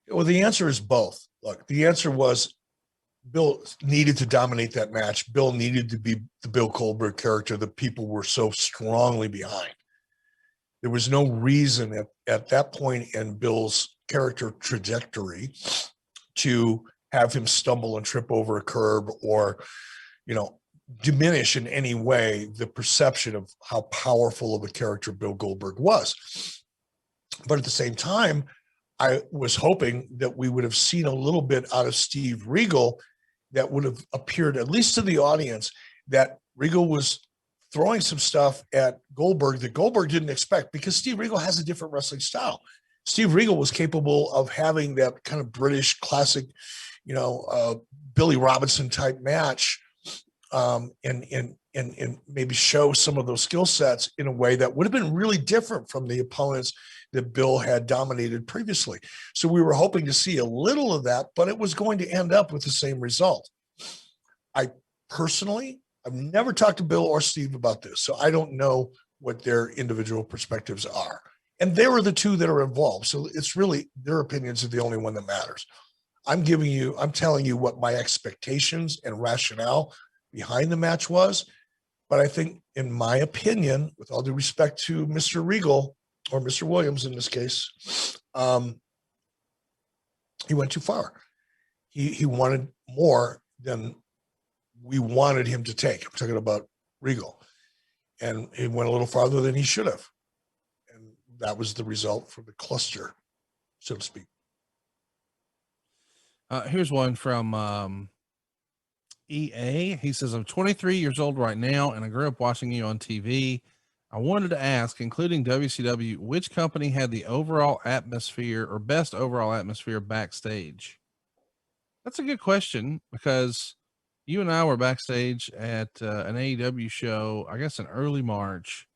[SPEAKER 3] well, the answer is both. Look, the answer was Bill needed to dominate that match. Bill needed to be the Bill Goldberg character that people were so strongly behind. There was no reason at that point in Bill's character trajectory to have him stumble and trip over a curb or, diminish in any way the perception of how powerful of a character Bill Goldberg was. But at the same time, I was hoping that we would have seen a little bit out of Steve Regal that would have appeared, at least to the audience, that Regal was throwing some stuff at Goldberg that Goldberg didn't expect, because Steve Regal has a different wrestling style. Steve Regal was capable of having that kind of British classic, Billy Robinson type match, and maybe show some of those skill sets in a way that would have been really different from the opponents that Bill had dominated previously. So we were hoping to see a little of that, but it was going to end up with the same result. I've never talked to Bill or Steve about this, so I don't know what their individual perspectives are. And they were the two that are involved. So it's really their opinions are the only one that matters. I'm telling you what my expectations and rationale behind the match was. But I think, in my opinion, with all due respect to Mr. Regal, or Mr. Williams in this case, he went too far. He wanted more than we wanted him to take. I'm talking about Regal. And he went a little farther than he should have. And that was the result for the cluster, so to speak.
[SPEAKER 2] Here's one from EA. He says, I'm 23 years old right now, and I grew up watching you on TV. I wanted to ask, including WCW, which company had the overall atmosphere or best overall atmosphere backstage? That's a good question, because you and I were backstage at an AEW show, I guess in early March.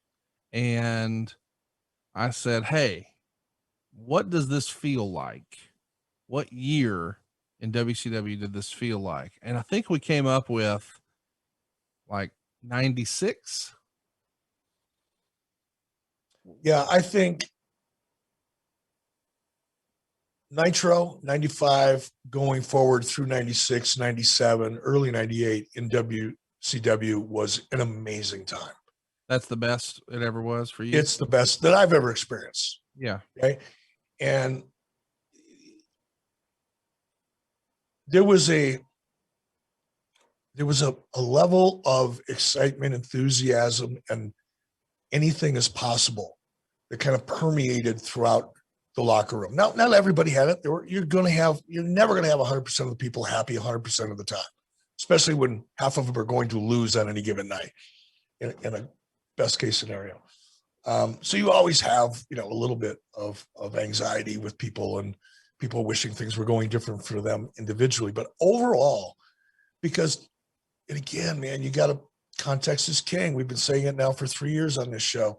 [SPEAKER 2] And I said, hey, what does this feel like? What year in WCW did this feel like? And I think we came up with like 96.
[SPEAKER 3] Yeah, I think Nitro, 95, going forward through 96, 97, early 98 in WCW was an amazing time.
[SPEAKER 2] That's the best it ever was for you?
[SPEAKER 3] It's the best that I've ever experienced.
[SPEAKER 2] Yeah.
[SPEAKER 3] Okay. And there was a level of excitement, enthusiasm, and anything is possible that kind of permeated throughout the locker room. Now, not everybody had it. You're never going to have 100% of the people happy 100% of the time, especially when half of them are going to lose on any given night in a best case scenario. So you always have, a little bit of anxiety with people and people wishing things were going different for them individually. But overall, because, and again, man, you got to, context is king. We've been saying it now for 3 years on this show.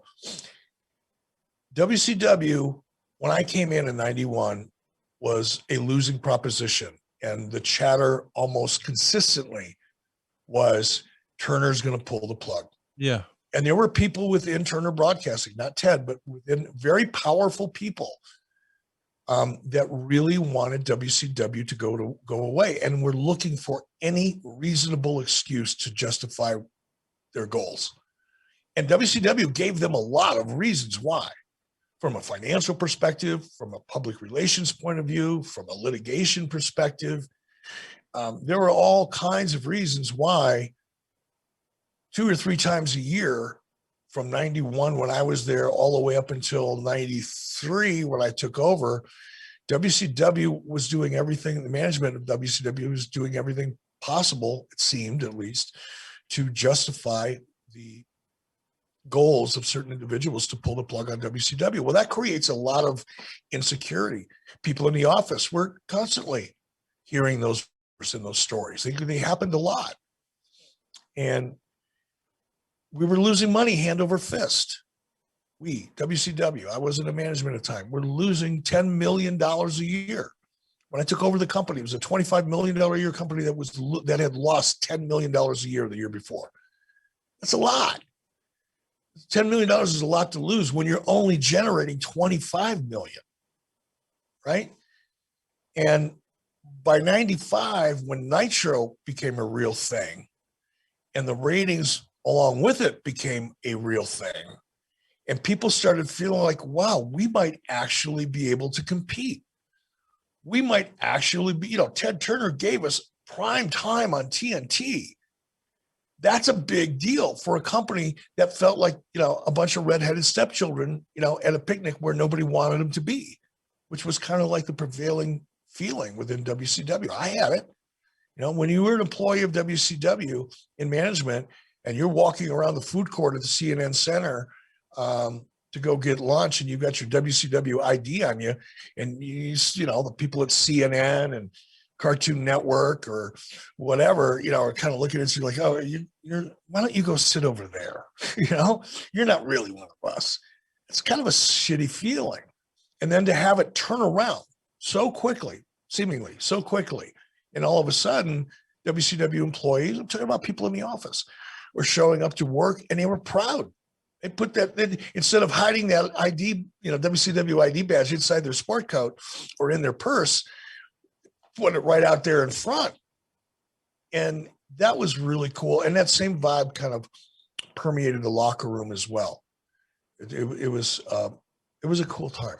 [SPEAKER 3] WCW, when I came in 91, was a losing proposition. And the chatter almost consistently was Turner's going to pull the plug.
[SPEAKER 2] Yeah.
[SPEAKER 3] And there were people within Turner Broadcasting, not Ted, but within very powerful people that really wanted WCW to go away, and were looking for any reasonable excuse to justify their goals. And WCW gave them a lot of reasons why, from a financial perspective, from a public relations point of view, from a litigation perspective. There were all kinds of reasons why 2 or 3 times a year from 91 when I was there all the way up until 93 when I took over, WCW was doing everything, the management of WCW was doing everything possible, it seemed at least, to justify the goals of certain individuals to pull the plug on WCW. Well, that creates a lot of insecurity. People in the office were constantly hearing those in those stories. They happened a lot. And we were losing money hand over fist. WCW, I wasn't in management at the time, we're losing $10 million a year. When I took over the company, it was a $25 million a year company that had lost $10 million a year the year before. That's a lot. $10 million is a lot to lose when you're only generating $25 million, right? And by 95, when Nitro became a real thing and the ratings along with it became a real thing, and people started feeling like, wow, we might actually be able to compete. We might actually be, Ted Turner gave us prime time on TNT. That's a big deal for a company that felt like, a bunch of redheaded stepchildren, at a picnic where nobody wanted them to be, which was kind of like the prevailing feeling within WCW. I had it. When you were an employee of WCW in management, and you're walking around the food court at the CNN Center to go get lunch, and you've got your WCW ID on you, and you know, the people at CNN and Cartoon Network or whatever, you know, are kind of looking at you like, oh, you're why don't you go sit over there? You know, you're not really one of us. It's kind of a shitty feeling. And then to have it turn around so quickly, seemingly so quickly, and all of a sudden, WCW employees, I'm talking about people in the office, were showing up to work, and they were proud. They put that, instead of hiding that ID, you know, WCW ID badge inside their sport coat or in their purse, put it right out there in front. And that was really cool. And that same vibe kind of permeated the locker room as well. It was a cool time.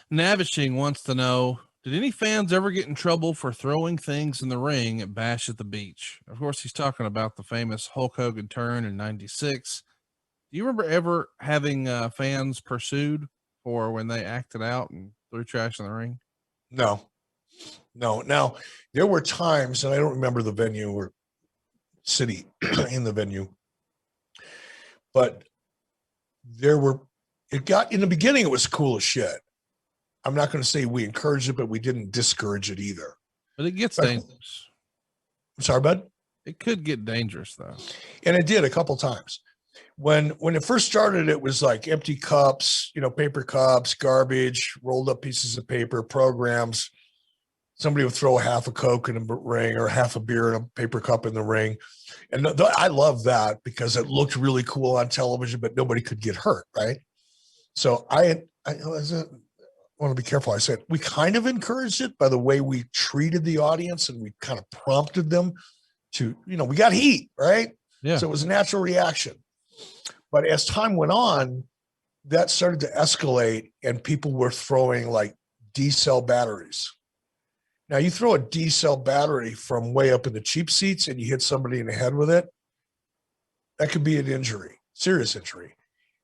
[SPEAKER 2] Navishing wants to know, did any fans ever get in trouble for throwing things in the ring at Bash at the Beach? Of course, he's talking about the famous Hulk Hogan turn in '96. Do you remember ever having fans pursued for when they acted out and threw trash in the ring?
[SPEAKER 3] No. Now, there were times, and I don't remember the venue or city in the venue, but it got, in the beginning, it was cool as shit. I'm not going to say we encouraged it, but we didn't discourage it either.
[SPEAKER 2] But it gets dangerous.
[SPEAKER 3] I'm sorry, bud?
[SPEAKER 2] It could get dangerous, though.
[SPEAKER 3] And it did a couple times. When it first started, it was like empty cups, you know, paper cups, garbage, rolled up pieces of paper, programs. Somebody would throw a half a Coke in a ring or half a beer in a paper cup in the ring. And I love that because it looked really cool on television, but nobody could get hurt, right? So I want to be careful. I said we kind of encouraged it by the way we treated the audience, and we kind of prompted them to, you know, we got heat, right?
[SPEAKER 2] Yeah.
[SPEAKER 3] So it was a natural reaction. But as time went on, that started to escalate, and people were throwing like D-cell batteries. Now, you throw a D-cell battery from way up in the cheap seats and you hit somebody in the head with it, that could be an injury, serious injury.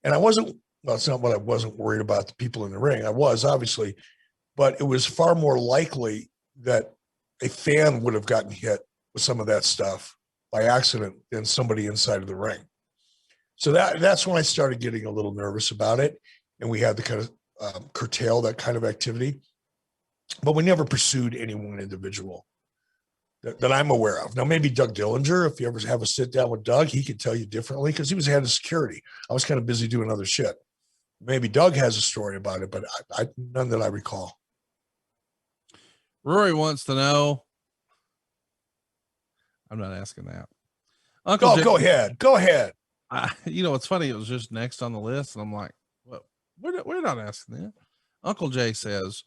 [SPEAKER 3] And it's not what I wasn't worried about, the people in the ring. I was, obviously, but it was far more likely that a fan would have gotten hit with some of that stuff by accident than somebody inside of the ring. So that's when I started getting a little nervous about it. And we had to kind of curtail that kind of activity. But we never pursued any one individual that I'm aware of. Now, maybe Doug Dillinger, if you ever have a sit down with Doug, he could tell you differently because he was head of security. I was kind of busy doing other shit. Maybe Doug has a story about it, but none that I recall.
[SPEAKER 2] Rory wants to know. I'm not asking that.
[SPEAKER 3] Go ahead.
[SPEAKER 2] You know, it's funny. It was just next on the list, and I'm like, well, we're not asking that. Uncle Jay says,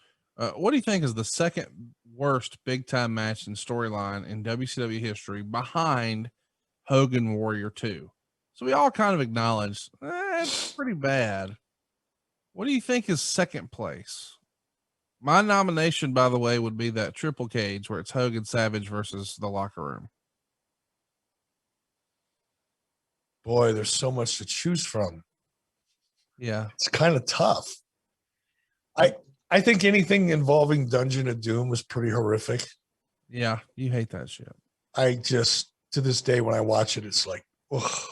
[SPEAKER 2] what do you think is the second worst big time match and storyline in WCW history behind Hogan Warrior 2? So we all kind of acknowledge it's pretty bad. What do you think is second place? My nomination, by the way, would be that triple cage where it's Hogan Savage versus the Locker Room.
[SPEAKER 3] Boy, there's so much to choose from.
[SPEAKER 2] Yeah.
[SPEAKER 3] It's kind of tough. I think anything involving Dungeon of Doom was pretty horrific.
[SPEAKER 2] Yeah, you hate that shit.
[SPEAKER 3] I just, to this day, when I watch it, it's like, oh,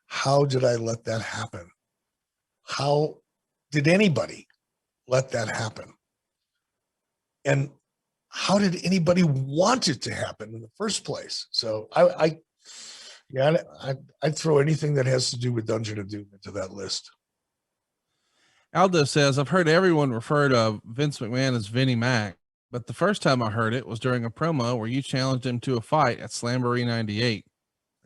[SPEAKER 3] how did I let that happen? How did anybody let that happen? And how did anybody want it to happen in the first place? So I'd throw anything that has to do with Dungeon of Doom into that list.
[SPEAKER 2] Aldo says, I've heard everyone refer to Vince McMahon as Vinnie Mac, but the first time I heard it was during a promo where you challenged him to a fight at Slamboree 98.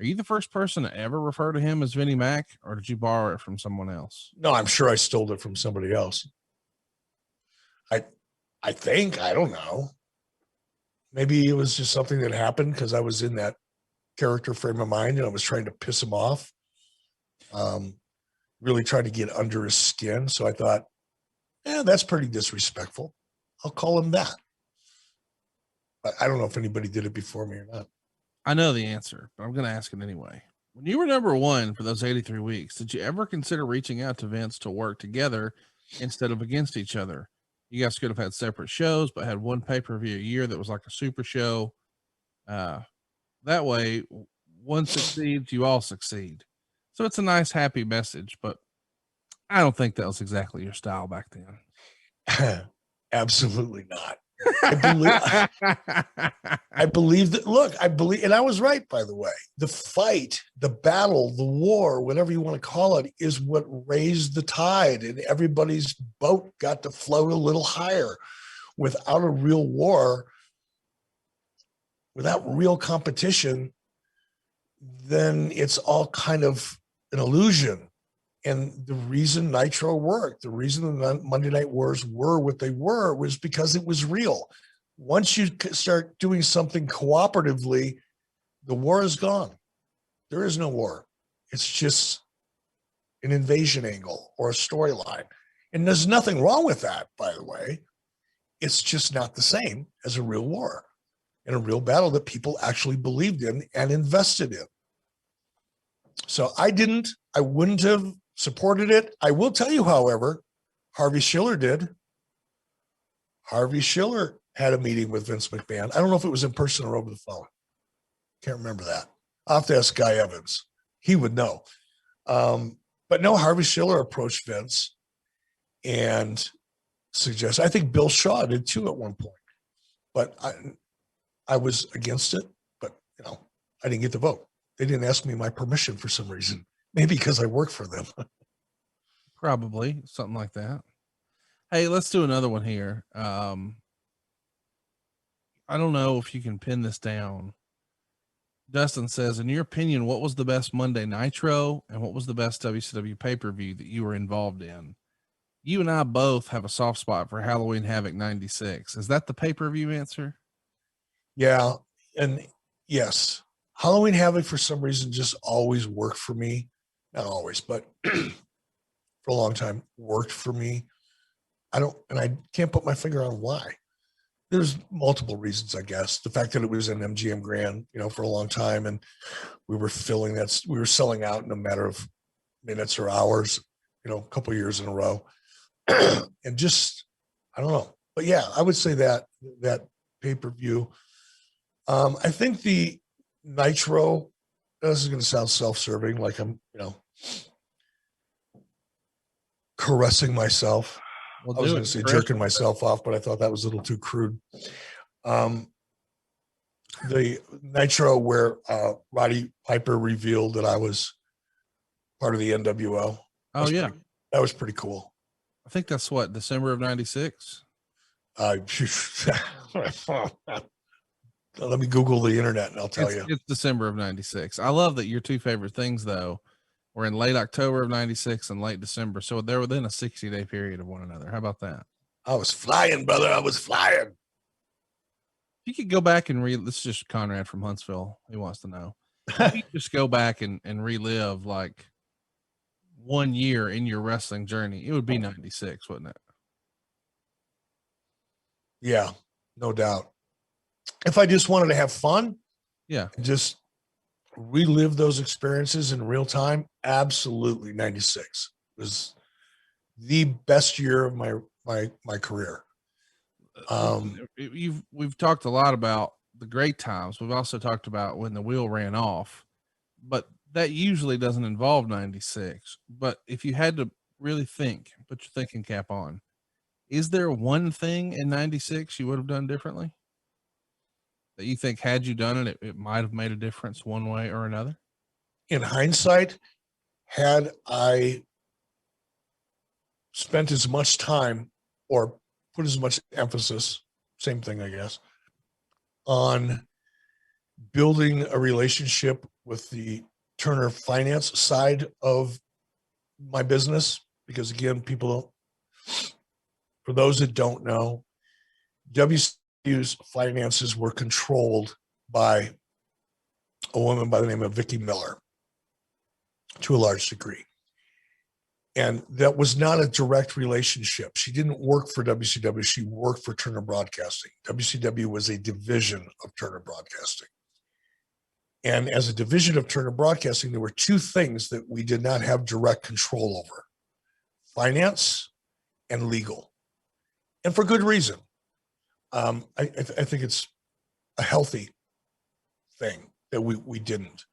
[SPEAKER 2] Are you the first person to ever refer to him as Vinnie Mac, or did you borrow it from someone else?
[SPEAKER 3] No, I'm sure I stole it from somebody else. I think, I don't know. Maybe it was just something that happened because I was in that character frame of mind and I was trying to piss him off. Really trying to get under his skin. So I thought, that's pretty disrespectful. I'll call him that. But I don't know if anybody did it before me or not.
[SPEAKER 2] I know the answer, but I'm going to ask it anyway. When you were number one for those 83 weeks, did you ever consider reaching out to Vince to work together instead of against each other? You guys could have had separate shows, but had one pay-per-view a year that was like a super show. That That way, one succeeds, you all succeed. So it's a nice, happy message, but I don't think that was exactly your style back then.
[SPEAKER 3] Absolutely not. I believe that. Look, I believe, and I was right, by the way. The fight, the battle, the war, whatever you want to call it, is what raised the tide, and everybody's boat got to float a little higher. Without a real war, without real competition, then it's all kind of an illusion. And the reason Nitro worked, the reason the Monday Night Wars were what they were, was because it was real. Once you start doing something cooperatively, the war is gone. There is no war. It's just an invasion angle or a storyline. And there's nothing wrong with that, by the way. It's just not the same as a real war and a real battle that people actually believed in and invested in. So I wouldn't have supported it. I will tell you, however, Harvey Schiller did. Harvey Schiller had a meeting with Vince McMahon. I don't know if it was in person or over the phone. Can't remember that. I'll have to ask Guy Evans. He would know. But no, Harvey Schiller approached Vince and suggested, I think Bill Shaw did too at one point, but I was against it, but I didn't get the vote. They didn't ask me my permission for some reason. Maybe because I work for them.
[SPEAKER 2] Probably something like that. Hey, let's do another one here. I don't know if you can pin this down. Dustin says, in your opinion, what was the best Monday Nitro and what was the best WCW pay-per-view that you were involved in? You and I both have a soft spot for Halloween Havoc 96. Is that the pay-per-view answer?
[SPEAKER 3] Yeah. And yes, Halloween Havoc for some reason just always worked for me. Not always, but for a long time worked for me. I can't put my finger on why. There's multiple reasons, I guess. The fact that it was in MGM Grand, for a long time, and we were selling out in a matter of minutes or hours, a couple of years in a row. And just, I don't know. But yeah, I would say that pay-per-view. I think the Nitro, this is going to sound self-serving, like I'm, caressing myself. I was going to say jerking myself off, but I thought that was a little too crude. The Nitro where Roddy Piper revealed that I was part of the NWO.
[SPEAKER 2] Oh, yeah.
[SPEAKER 3] That was pretty cool.
[SPEAKER 2] I think that's what, December of 96?
[SPEAKER 3] Let me Google the internet and I'll tell you.
[SPEAKER 2] It's December of 96. I love that your two favorite things, though, were in late October of 96 and late December. So they're within a 60-day period of one another. How about that?
[SPEAKER 3] I was flying, brother. I was flying.
[SPEAKER 2] You could go back and this is just Conrad from Huntsville. He wants to know. You could just go back and relive like 1 year in your wrestling journey. It would be 96, wouldn't it?
[SPEAKER 3] Yeah, no doubt. If I just wanted to have fun,
[SPEAKER 2] yeah,
[SPEAKER 3] just relive those experiences in real time, absolutely 96 was the best year of my career.
[SPEAKER 2] We've talked a lot about the great times. We've also talked about when the wheel ran off, but that usually doesn't involve 96. But if you had to really think, put your thinking cap on, is there one thing in 96 you would have done differently that you think had you done it, it might have made a difference one way or another?
[SPEAKER 3] In hindsight, had I spent as much time or put as much emphasis, same thing, I guess, on building a relationship with the Turner finance side of my business, because again, for those that don't know, WCW's finances were controlled by a woman by the name of Vicki Miller to a large degree. And that was not a direct relationship. She didn't work for WCW. She worked for Turner Broadcasting. WCW was a division of Turner Broadcasting. And as a division of Turner Broadcasting, there were two things that we did not have direct control over: finance and legal. And for good reason. I think it's a healthy thing. that we didn't,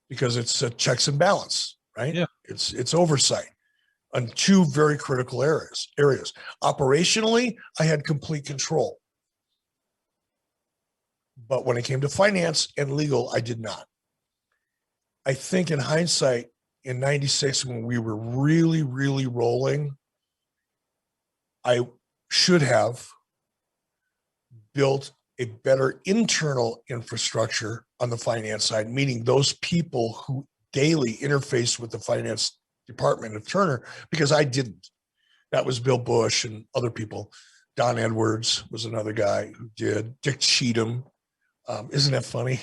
[SPEAKER 3] because it's a checks and balance, right?
[SPEAKER 2] Yeah.
[SPEAKER 3] It's oversight on two very critical areas. Operationally, I had complete control. But when it came to finance and legal, I did not. I think in hindsight, in 96, when we were really, really rolling, I should have built a better internal infrastructure on the finance side, meaning those people who daily interface with the finance department of Turner, because I didn't. That was Bill Bush and other people. Don Edwards was another guy who did. Dick Cheatham. Isn't that funny?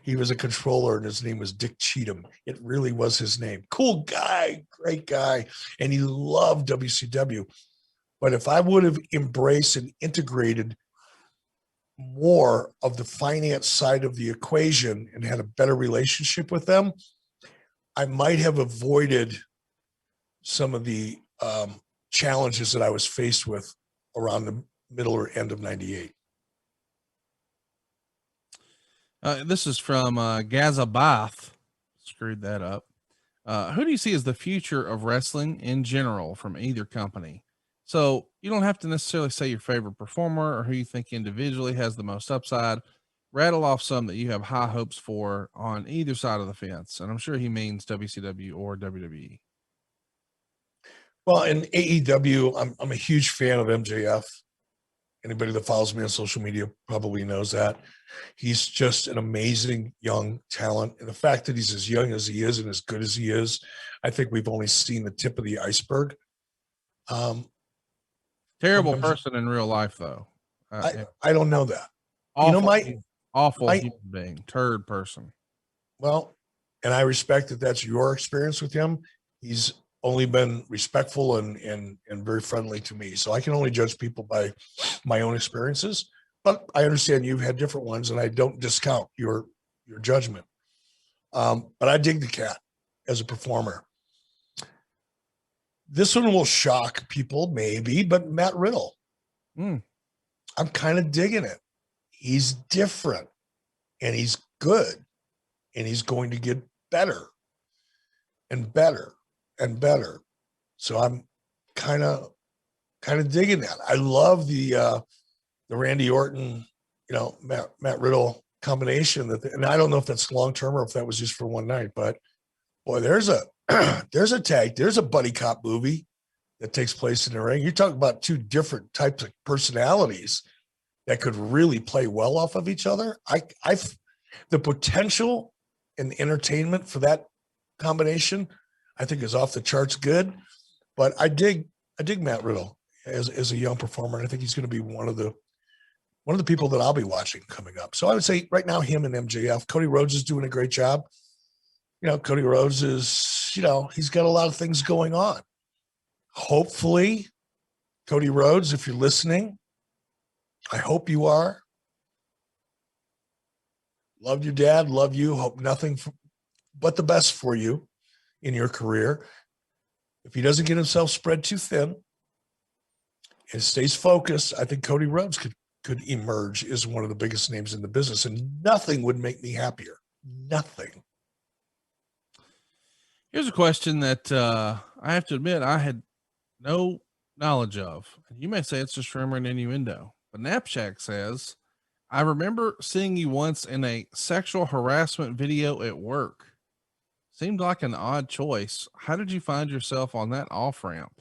[SPEAKER 3] He was a controller and his name was Dick Cheatham. It really was his name. Cool guy, great guy. And he loved WCW. But if I would have embraced and integrated more of the finance side of the equation and had a better relationship with them, I might have avoided some of the challenges that I was faced with around the middle or end of 98.
[SPEAKER 2] This is from Gaza Bath. Screwed that up. Who do you see as the future of wrestling in general from either company? So you don't have to necessarily say your favorite performer or who you think individually has the most upside. Rattle off some that you have high hopes for on either side of the fence. And I'm sure he means WCW or WWE.
[SPEAKER 3] Well, in AEW, I'm a huge fan of MJF. Anybody that follows me on social media probably knows that. He's just an amazing young talent. And the fact that he's as young as he is and as good as he is, I think we've only seen the tip of the iceberg.
[SPEAKER 2] Terrible person in real life, though.
[SPEAKER 3] I don't know that.
[SPEAKER 2] Awful, awful human being, turd person.
[SPEAKER 3] Well, and I respect that that's your experience with him. He's only been respectful and very friendly to me. So I can only judge people by my own experiences, but I understand you've had different ones and I don't discount your judgment. But I dig the cat as a performer. This one will shock people maybe, but Matt Riddle, I'm kind of digging it. He's different and he's good and he's going to get better and better and better. So I'm kind of digging that. I love the Randy Orton, Matt Riddle combination and I don't know if that's long-term or if that was just for one night, but boy, there's a buddy cop movie that takes place in the ring. You're talking about two different types of personalities that could really play well off of each other. The potential and entertainment for that combination, I think, is off the charts good. But I dig Matt Riddle as a young performer, and I think he's going to be one of the people that I'll be watching coming up. So I would say right now him and MJF. Cody Rhodes is doing a great job. Cody Rhodes is, he's got a lot of things going on. Hopefully, Cody Rhodes, if you're listening, I hope you are. Love your dad, love you, hope nothing but the best for you in your career. If he doesn't get himself spread too thin and stays focused, I think Cody Rhodes could emerge as one of the biggest names in the business, and nothing would make me happier. Nothing.
[SPEAKER 2] Here's a question that I have to admit I had no knowledge of. You may say it's just rumor and innuendo, but Knapsack says, I remember seeing you once in a sexual harassment video at work. Seemed like an odd choice. How did you find yourself on that off-ramp?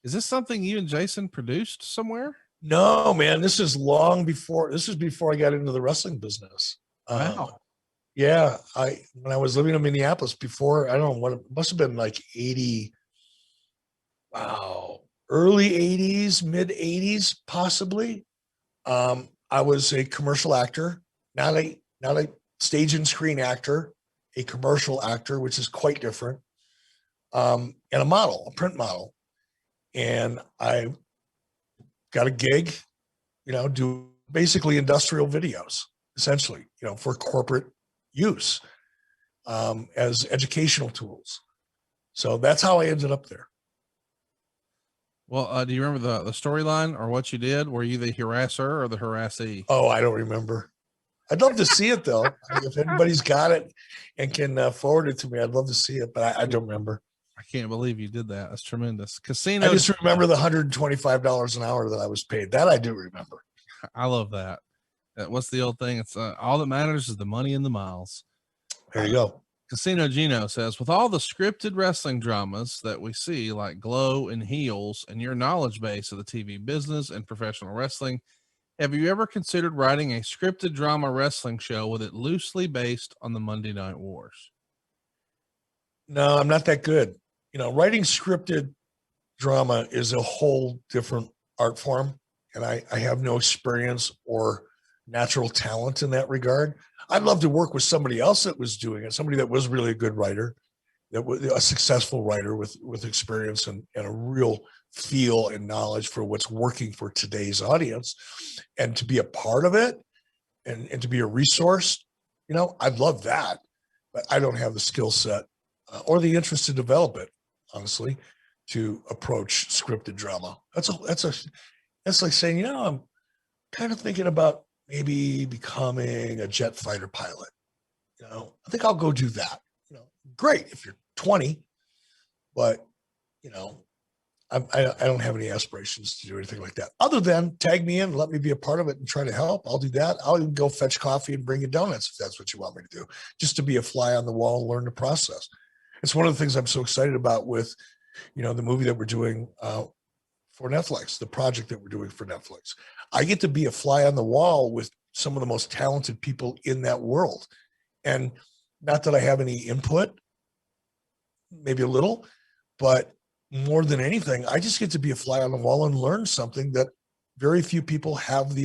[SPEAKER 2] Is this something you and Jason produced somewhere?
[SPEAKER 3] No, man, this is before I got into the wrestling business.
[SPEAKER 2] Wow.
[SPEAKER 3] Yeah, when I was living in Minneapolis before, I don't know what it must have been like 80. Wow, early 80s, mid 80s, possibly. I was a commercial actor, not a stage and screen actor, a commercial actor, which is quite different. And a model, a print model, and I got a gig, do basically industrial videos, essentially, for corporate use as educational tools. So that's how I ended up there.
[SPEAKER 2] Well, do you remember the storyline or what you did? Were you the harasser or the harassee?
[SPEAKER 3] Oh, I don't remember. I'd love to see it though. If anybody's got it and can forward it to me, I'd love to see it, but I don't remember.
[SPEAKER 2] I can't believe you did that. That's tremendous. Casino.
[SPEAKER 3] I just remember the $125 an hour that I was paid. That I do remember.
[SPEAKER 2] I love that. What's the old thing? It's all that matters is the money and the miles.
[SPEAKER 3] There you go.
[SPEAKER 2] Casino Gino says, with all the scripted wrestling dramas that we see, like Glow and Heels, and your knowledge base of the TV business and professional wrestling, have you ever considered writing a scripted drama wrestling show with it loosely based on the Monday Night Wars?
[SPEAKER 3] No, I'm not that good. You know, writing scripted drama is a whole different art form, and I have no experience or natural talent in that regard. I'd love to work with somebody else that was doing it, somebody that was really a good writer, that was a successful writer with experience and a real feel and knowledge for what's working for today's audience, and to be a part of it and to be a resource. You know, I'd love that, but I don't have the skill set or the interest to develop it, honestly, to approach scripted drama. That's like saying, you know, I'm kind of thinking about maybe becoming a jet fighter pilot. You know, I think I'll go do that. You know, great if you're 20, but you know, I don't have any aspirations to do anything like that other than tag me in, let me be a part of it and try to help. I'll do that. I'll even go fetch coffee and bring you donuts if that's what you want me to do, just to be a fly on the wall and learn the process. It's one of the things I'm so excited about with, you know, the movie that we're doing for Netflix, the project that we're doing for Netflix. I get to be a fly on the wall with some of the most talented people in that world. And not that I have any input, maybe a little, but more than anything, I just get to be a fly on the wall and learn something that very few people have the,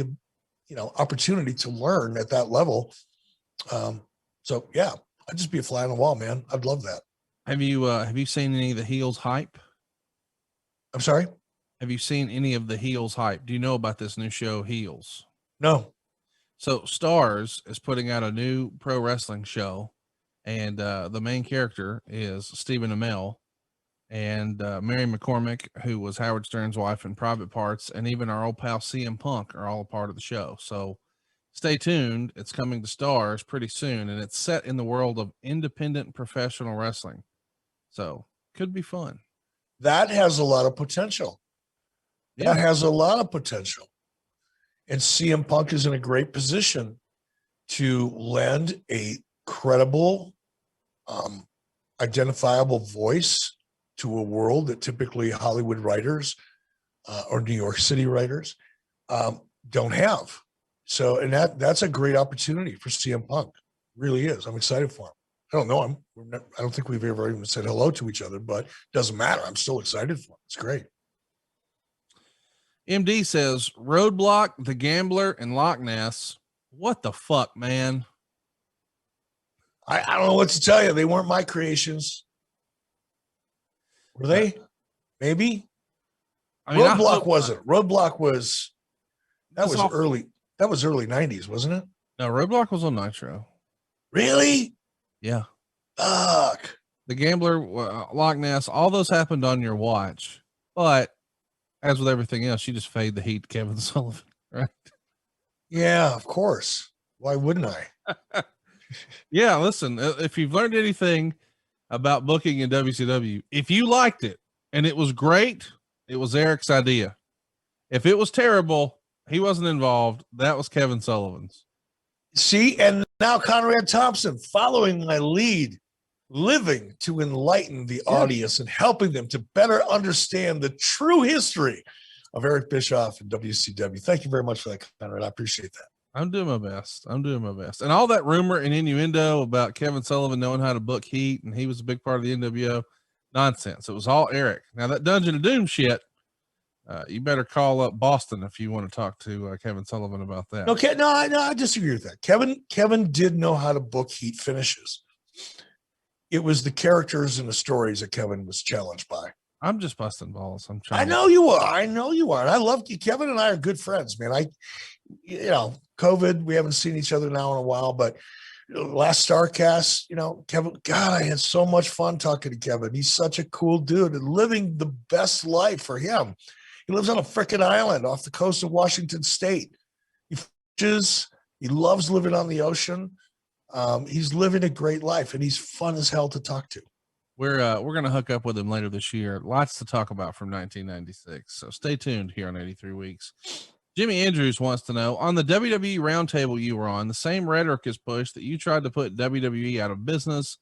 [SPEAKER 3] you know, opportunity to learn at that level. So yeah, I'd just be a fly on the wall, man. I'd love that.
[SPEAKER 2] Have you seen any of the Heels hype?
[SPEAKER 3] I'm sorry?
[SPEAKER 2] Have you seen any of the Heels hype? Do you know about this new show, Heels?
[SPEAKER 3] No.
[SPEAKER 2] So Starz is putting out a new pro wrestling show, and the main character is Stephen Amell, and Mary McCormick, who was Howard Stern's wife in Private Parts, and even our old pal CM Punk are all a part of the show. So stay tuned. It's coming to Starz pretty soon, and it's set in the world of independent professional wrestling. So could be fun.
[SPEAKER 3] That has a lot of potential.
[SPEAKER 2] Yeah.
[SPEAKER 3] That has a lot of potential. And CM Punk is in a great position to lend a credible, identifiable voice to a world that typically Hollywood writers or New York City writers don't have. So, and that's a great opportunity for CM Punk. Really is. I'm excited for him. I don't know him. I don't think we've ever even said hello to each other, but it doesn't matter. I'm still excited for him. It's great.
[SPEAKER 2] MD says Roadblock, The Gambler, and Loch Ness. What the fuck, man?
[SPEAKER 3] I don't know what to tell you. They weren't my creations. Were they? Maybe.
[SPEAKER 2] I mean,
[SPEAKER 3] Roadblock wasn't. Roadblock was
[SPEAKER 2] off-
[SPEAKER 3] early. That was early 90s, wasn't it?
[SPEAKER 2] No, Roadblock was on Nitro.
[SPEAKER 3] Really?
[SPEAKER 2] Yeah.
[SPEAKER 3] Fuck.
[SPEAKER 2] The Gambler, Loch Ness, all those happened on your watch. But as with everything else, you just fade the heat to Kevin Sullivan, right?
[SPEAKER 3] Yeah, of course. Why wouldn't I?
[SPEAKER 2] Yeah, listen, if you've learned anything about booking in WCW, if you liked it and it was great, it was Eric's idea. If it was terrible, he wasn't involved. That was Kevin Sullivan's.
[SPEAKER 3] See, and now Conrad Thompson, following my lead, living to enlighten the audience and helping them to better understand the true history of Eric Bischoff and WCW. Thank you very much for that, Conrad. I appreciate that.
[SPEAKER 2] I'm doing my best. And all that rumor and innuendo about Kevin Sullivan knowing how to book heat and he was a big part of the NWO, nonsense. It was all Eric. Now that Dungeon of Doom shit, you better call up Boston if you want to talk to Kevin Sullivan about that.
[SPEAKER 3] Okay, no, I disagree with that. Kevin did know how to book heat finishes. It was the characters and the stories that Kevin was challenged by.
[SPEAKER 2] I'm just busting balls. I'm trying.
[SPEAKER 3] I know you are. And I love you. Kevin and I are good friends, man. COVID, we haven't seen each other now in a while, but last Starcast, Kevin, God, I had so much fun talking to Kevin. He's such a cool dude and living the best life for him. He lives on a freaking island off the coast of Washington State. He fishes, He loves living on the ocean. He's living a great life, and he's fun as hell to talk to.
[SPEAKER 2] We're going to hook up with him later this year. Lots to talk about from 1996. So stay tuned here on 83 Weeks. Jimmy Andrews wants to know, on the WWE roundtable you were on, the same rhetoric is pushed that you tried to put WWE out of business,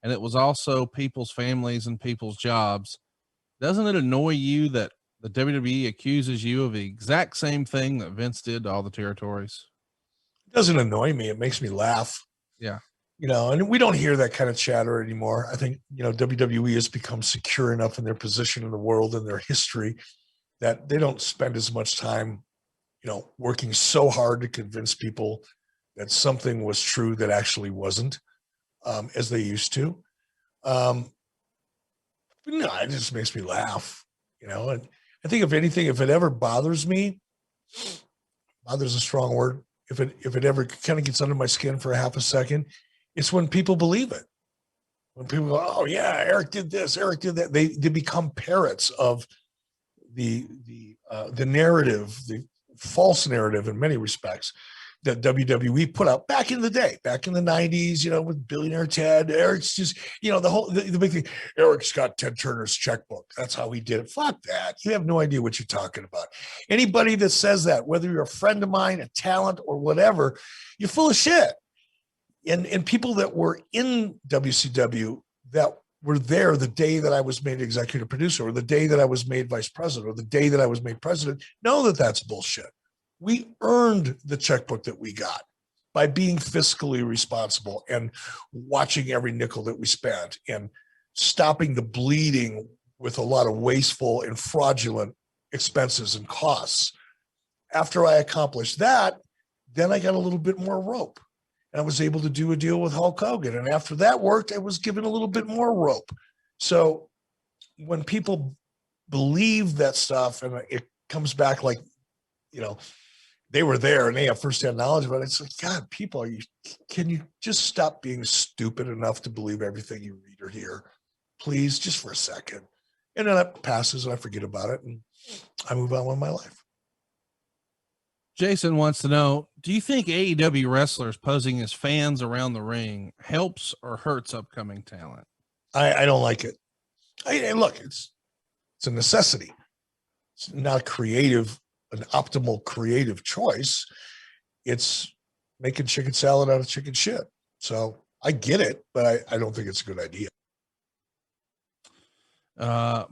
[SPEAKER 2] and it was also people's families and people's jobs. Doesn't it annoy you that the WWE accuses you of the exact same thing that Vince did to all the territories?
[SPEAKER 3] It doesn't annoy me. It makes me laugh.
[SPEAKER 2] Yeah.
[SPEAKER 3] And we don't hear that kind of chatter anymore. I think, WWE has become secure enough in their position in the world and their history that they don't spend as much time, working so hard to convince people that something was true that actually wasn't, as they used to. No, it just makes me laugh, and I think if anything, if it ever bothers me, bothers a strong word. If it ever kind of gets under my skin for a half a second, it's when people believe it. When people go, oh yeah, Eric did this, Eric did that. They become parrots of the narrative, the false narrative in many respects that WWE put out back in the day, back in the 90s, with Billionaire Ted. Eric's just, the big thing, Eric's got Ted Turner's checkbook. That's how he did it. Fuck that. You have no idea what you're talking about. Anybody that says that, whether you're a friend of mine, a talent, or whatever, you're full of shit. And people that were in WCW that were there the day that I was made executive producer, or the day that I was made vice president, or the day that I was made president, know that that's bullshit. We earned the checkbook that we got by being fiscally responsible and watching every nickel that we spent and stopping the bleeding with a lot of wasteful and fraudulent expenses and costs. After I accomplished that, then I got a little bit more rope. And I was able to do a deal with Hulk Hogan. And after that worked, I was given a little bit more rope. So when people believe that stuff and it comes back like, they were there and they have firsthand knowledge about it, it's like, God, people, can you just stop being stupid enough to believe everything you read or hear? Please, just for a second. And then it passes and I forget about it and I move on with my life.
[SPEAKER 2] Jason wants to know, do you think AEW wrestlers posing as fans around the ring helps or hurts upcoming talent?
[SPEAKER 3] I don't like it. Look, it's a necessity. It's not an optimal creative choice. It's making chicken salad out of chicken shit. So I get it, but I don't think it's a good idea.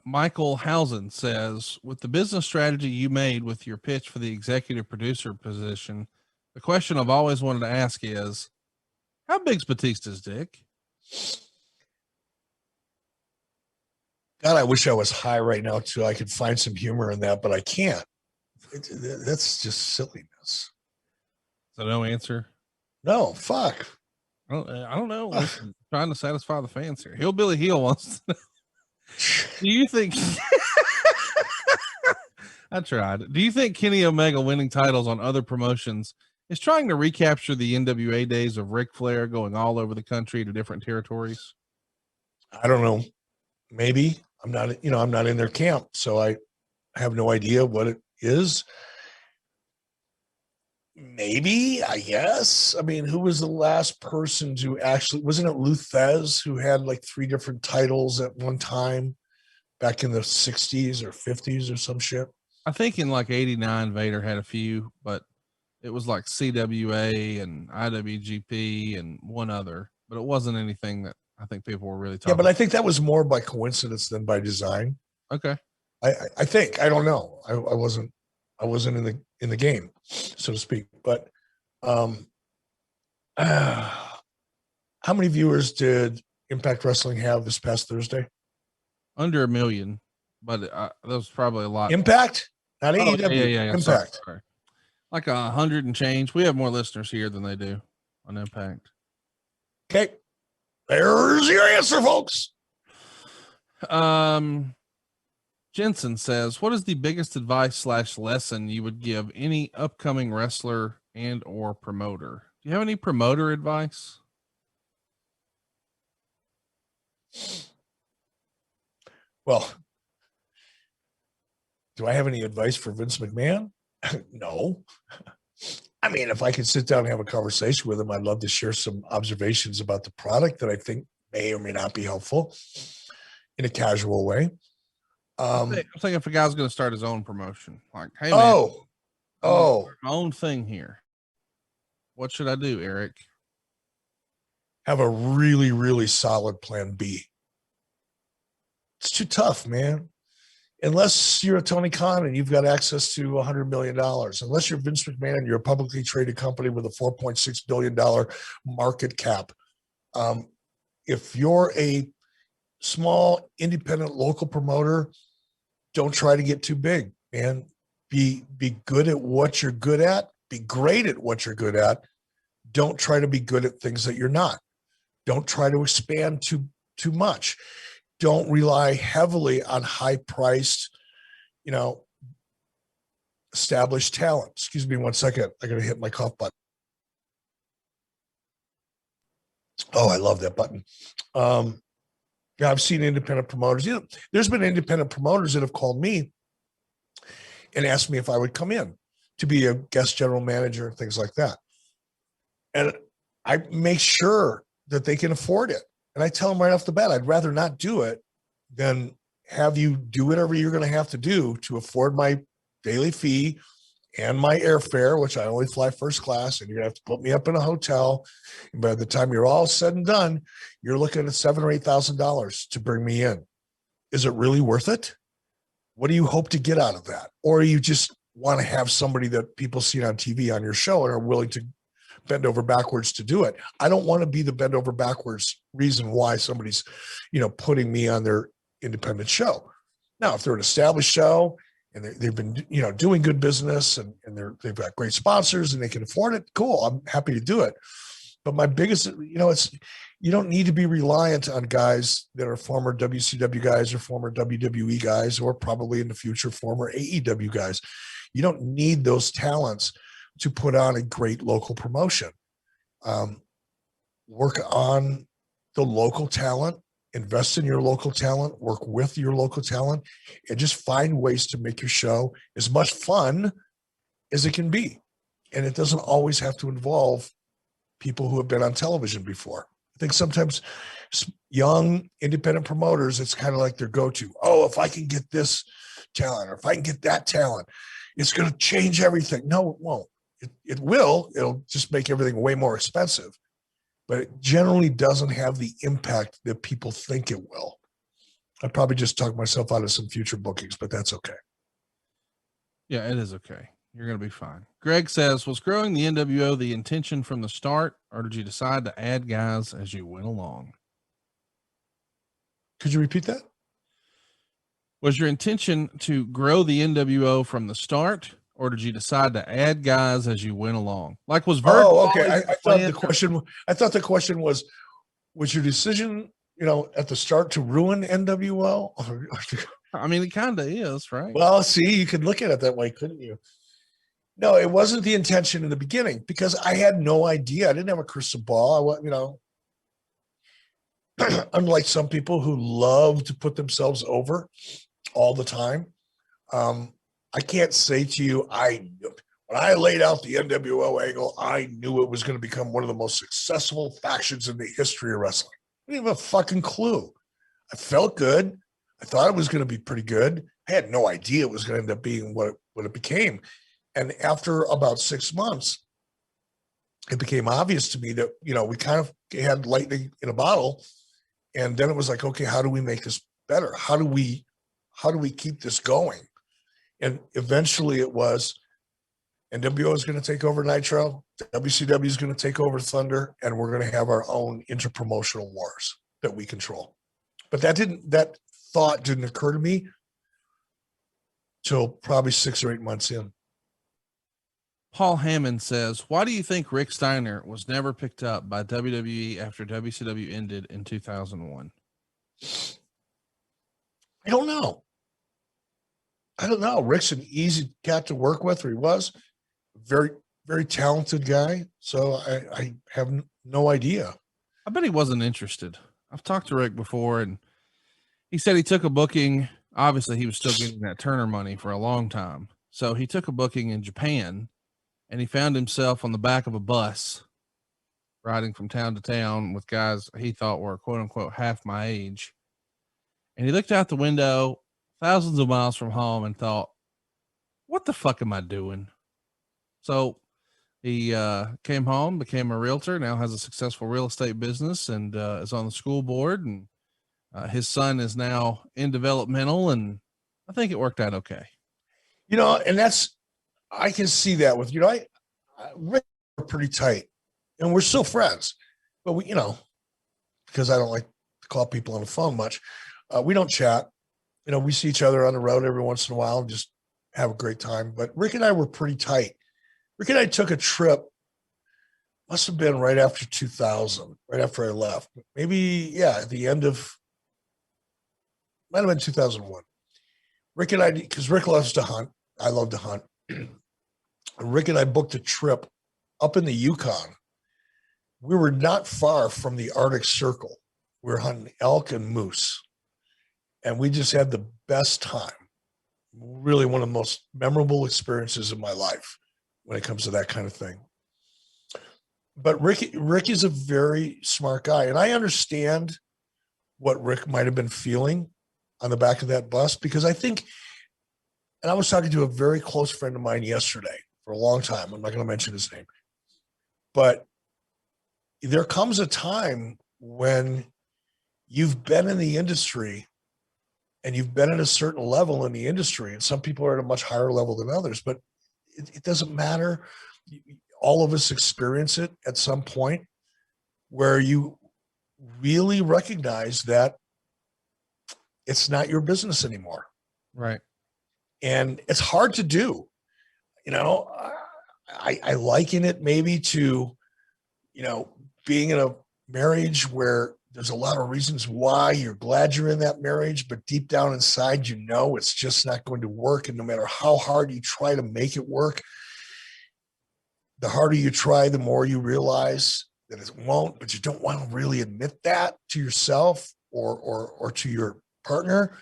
[SPEAKER 2] Michael Housen says, with the business strategy you made with your pitch for the executive producer position, the question I've always wanted to ask is, how big's Batista's dick?
[SPEAKER 3] God, I wish I was high right now too. I could find some humor in that, but I can't. That's just silliness.
[SPEAKER 2] So no answer?
[SPEAKER 3] No, fuck.
[SPEAKER 2] I don't know. Listen, trying to satisfy the fans here. Hillbilly Heel wants to know, do you think I tried. Do you think Kenny Omega winning titles on other promotions is trying to recapture the NWA days of Ric Flair going all over the country to different territories?
[SPEAKER 3] I don't know. Maybe. I'm not in their camp, so I have no idea what it is. Maybe, I guess. I mean, who was the last person to actually, wasn't it Lou Thez who had like 3 different titles at one time back in the 60s or 50s or some shit?
[SPEAKER 2] I think in like 89, Vader had a few, but it was like CWA and IWGP and one other, but it wasn't anything that I think people were really talking about.
[SPEAKER 3] Yeah, but I think that was more by coincidence than by design.
[SPEAKER 2] Okay.
[SPEAKER 3] I think, I don't know. I wasn't in the game, so to speak. But how many viewers did Impact Wrestling have this past Thursday?
[SPEAKER 2] Under 1 million, but that was probably a lot.
[SPEAKER 3] Impact, not AEW.
[SPEAKER 2] Yeah.
[SPEAKER 3] Impact.
[SPEAKER 2] Sorry. Like 100 and change. We have more listeners here than they do on Impact.
[SPEAKER 3] Okay, there's your answer, folks.
[SPEAKER 2] Jensen says, what is the biggest advice / lesson you would give any upcoming wrestler and or promoter? Do you have any promoter advice?
[SPEAKER 3] Well, do I have any advice for Vince McMahon? No. I mean, if I could sit down and have a conversation with him, I'd love to share some observations about the product that I think may or may not be helpful in a casual way.
[SPEAKER 2] I'm thinking if a guy's going to start his own promotion, like, hey man,
[SPEAKER 3] Oh,
[SPEAKER 2] I'm gonna
[SPEAKER 3] oh,
[SPEAKER 2] start my own thing here. What should I do, Eric?
[SPEAKER 3] have a really, really solid plan B. It's too tough, man. Unless you're a Tony Khan and you've got access to $100 million, unless you're Vince McMahon, you're a publicly traded company with a $4.6 billion market cap. If you're a small, independent, local promoter, don't try to get too big, man. Be good at what you're good at. Be great at what you're good at. Don't try to be good at things that you're not. Don't try to expand too much. Don't rely heavily on high-priced, established talent. Excuse me 1 second. I got to hit my cough button. Oh, I love that button. Yeah, I've seen independent promoters. There's been independent promoters that have called me and asked me if I would come in to be a guest general manager and things like that. And I make sure that they can afford it. And I tell them right off the bat, I'd rather not do it than have you do whatever you're going to have to do to afford my daily fee and my airfare, which I only fly first class, and you're going to have to put me up in a hotel. And by the time you're all said and done, you're looking at $7,000 or $8,000 to bring me in. Is it really worth it? What do you hope to get out of that? Or you just want to have somebody that people see on TV on your show and are willing to bend over backwards to do it? I don't want to be the bend over backwards reason why somebody's, putting me on their independent show. Now, if they're an established show and they've been, doing good business and they've got great sponsors and they can afford it, cool. I'm happy to do it. But my biggest, you don't need to be reliant on guys that are former WCW guys or former WWE guys, or probably in the future, former AEW guys. You don't need those talents to put on a great local promotion. Work on the local talent, invest in your local talent, work with your local talent, and just find ways to make your show as much fun as it can be. And it doesn't always have to involve people who have been on television before. I think sometimes young independent promoters, it's kind of like their go-to. Oh, if I can get this talent or if I can get that talent, it's going to change everything. No, it won't. It will. It'll just make everything way more expensive. But it generally doesn't have the impact that people think it will. I probably just talked myself out of some future bookings, but that's okay.
[SPEAKER 2] Yeah, it is okay. You're going to be fine. Greg says, was growing the NWO the intention from the start, or did you decide to add guys as you went along?
[SPEAKER 3] Could you repeat that?
[SPEAKER 2] Was your intention to grow the NWO from the start, or did you decide to add guys as you went along? Like, was Virgil?
[SPEAKER 3] Oh, okay. I thought the question was your decision, at the start to ruin NWO?
[SPEAKER 2] I mean, it kind of is, right?
[SPEAKER 3] Well, see, you could look at it that way, couldn't you? No, it wasn't the intention in the beginning because I had no idea. I didn't have a crystal ball. Unlike some people who love to put themselves over all the time, I can't say to you, when I laid out the NWO angle, I knew it was going to become one of the most successful factions in the history of wrestling. I didn't have a fucking clue. I felt good. I thought it was going to be pretty good. I had no idea it was going to end up being what it became. And after about 6 months, it became obvious to me that, we kind of had lightning in a bottle. And then it was like, okay, how do we make this better? How do we keep this going? And eventually it was NWO is going to take over Nitro, WCW is going to take over Thunder, and we're going to have our own interpromotional wars that we control. But that thought didn't occur to me till probably 6 or 8 months in.
[SPEAKER 2] Paul Hammond says, why do you think Rick Steiner was never picked up by WWE after WCW ended in 2001?
[SPEAKER 3] I don't know. Rick's an easy cat to work with, or he was. Very, very talented guy. So I have no idea.
[SPEAKER 2] I bet he wasn't interested. I've talked to Rick before, and he said he took a booking. Obviously, he was still getting that Turner money for a long time. So he took a booking in Japan, and he found himself on the back of a bus riding from town to town with guys he thought were quote unquote half my age. And he looked out the window thousands of miles from home and thought, what the fuck am I doing? So he came home, became a realtor, now has a successful real estate business, and is on the school board. And his son is now in developmental, and I think it worked out okay.
[SPEAKER 3] You know, and that's, I can see that with, you know, Rick, we're pretty tight and we're still friends, but we, you know, because I don't like to call people on the phone much. We don't chat, you know, we see each other on the road every once in a while and just have a great time. But Rick and I were pretty tight. Rick and I took a trip, must have been right after 2000, right after I left, maybe, yeah, at the end of, might have been 2001. Rick and I, because Rick loves to hunt. I love to hunt. Rick and I booked a trip up in the Yukon. We were not far from the Arctic Circle. We were hunting elk and moose. And we just had the best time. Really one of the most memorable experiences of my life when it comes to that kind of thing. But Rick is a very smart guy. And I understand what Rick might have been feeling on the back of that bus, because I think, and I was talking to a very close friend of mine yesterday for a long time. I'm not going to mention his name, but there comes a time when you've been in the industry and you've been at a certain level in the industry, and some people are at a much higher level than others, but it doesn't matter. All of us experience it at some point where you really recognize that it's not your business anymore.
[SPEAKER 2] Right.
[SPEAKER 3] And it's hard to do. You know, I liken it maybe to, you know, being in a marriage where there's a lot of reasons why you're glad you're in that marriage, but deep down inside, you know, it's just not going to work. And no matter how hard you try to make it work, the harder you try, the more you realize that it won't, but you don't want to really admit that to yourself or to your partner.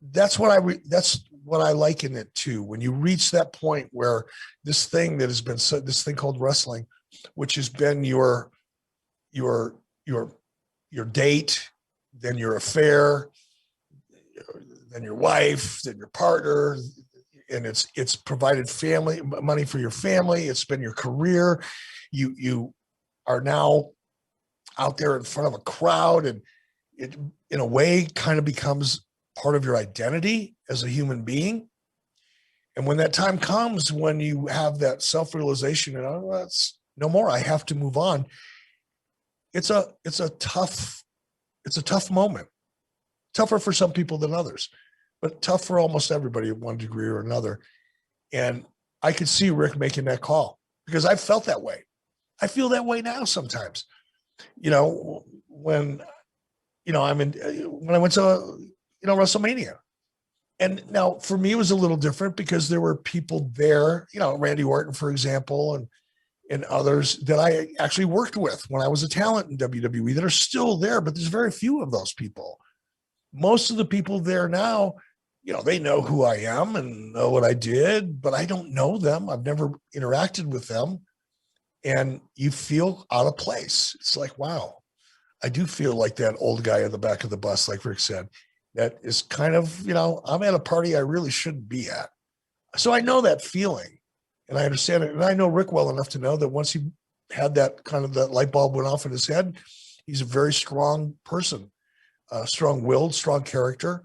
[SPEAKER 3] That's what I liken it to. When you reach that point where this thing that has been this thing called wrestling, which has been your date, then your affair, then your wife, then your partner, and it's provided family money for your family. It's been your career. You are now out there in front of a crowd, and it, in a way, kind of becomes part of your identity as a human being. And when that time comes, when you have that self-realization and, oh, that's no more, I have to move on. It's a tough moment. Tougher for some people than others, but tough for almost everybody at one degree or another. And I could see Rick making that call, because I felt that way. I feel that way now sometimes. You know, when, you know, when I went to, you know, WrestleMania. And now for me, it was a little different because there were people there, you know, Randy Orton, for example, and others that I actually worked with when I was a talent in WWE that are still there, but there's very few of those people. Most of the people there now, you know, they know who I am and know what I did, but I don't know them. I've never interacted with them. And you feel out of place. It's like, wow, I do feel like that old guy in the back of the bus, like Rick said, that is kind of, you know, I'm at a party I really shouldn't be at. So I know that feeling and I understand it. And I know Rick well enough to know that once he had that kind of, that light bulb went off in his head, he's a very strong person, strong-willed, strong character.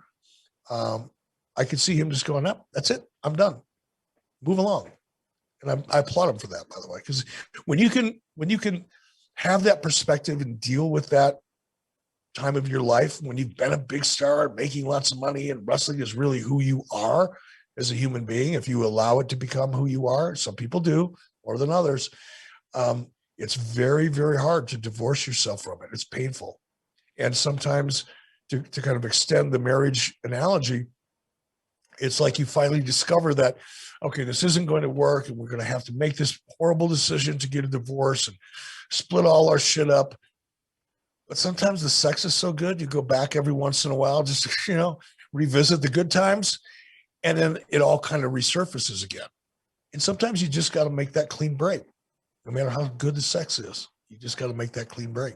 [SPEAKER 3] I could see him just going, up, that's it, I'm done, move along. And I applaud him for that, by the way, because when you can have that perspective and deal with that time of your life, when you've been a big star, making lots of money, and wrestling is really who you are as a human being, if you allow it to become who you are, some people do more than others, it's very, very hard to divorce yourself from it. It's painful. And sometimes to kind of extend the marriage analogy, it's like you finally discover that, okay, this isn't going to work, and we're going to have to make this horrible decision to get a divorce and split all our shit up. But sometimes the sex is so good, you go back every once in a while just to, you know, revisit the good times, and then it all kind of resurfaces again. And sometimes you just got to make that clean break. No matter how good the sex is, you just got to make that clean break.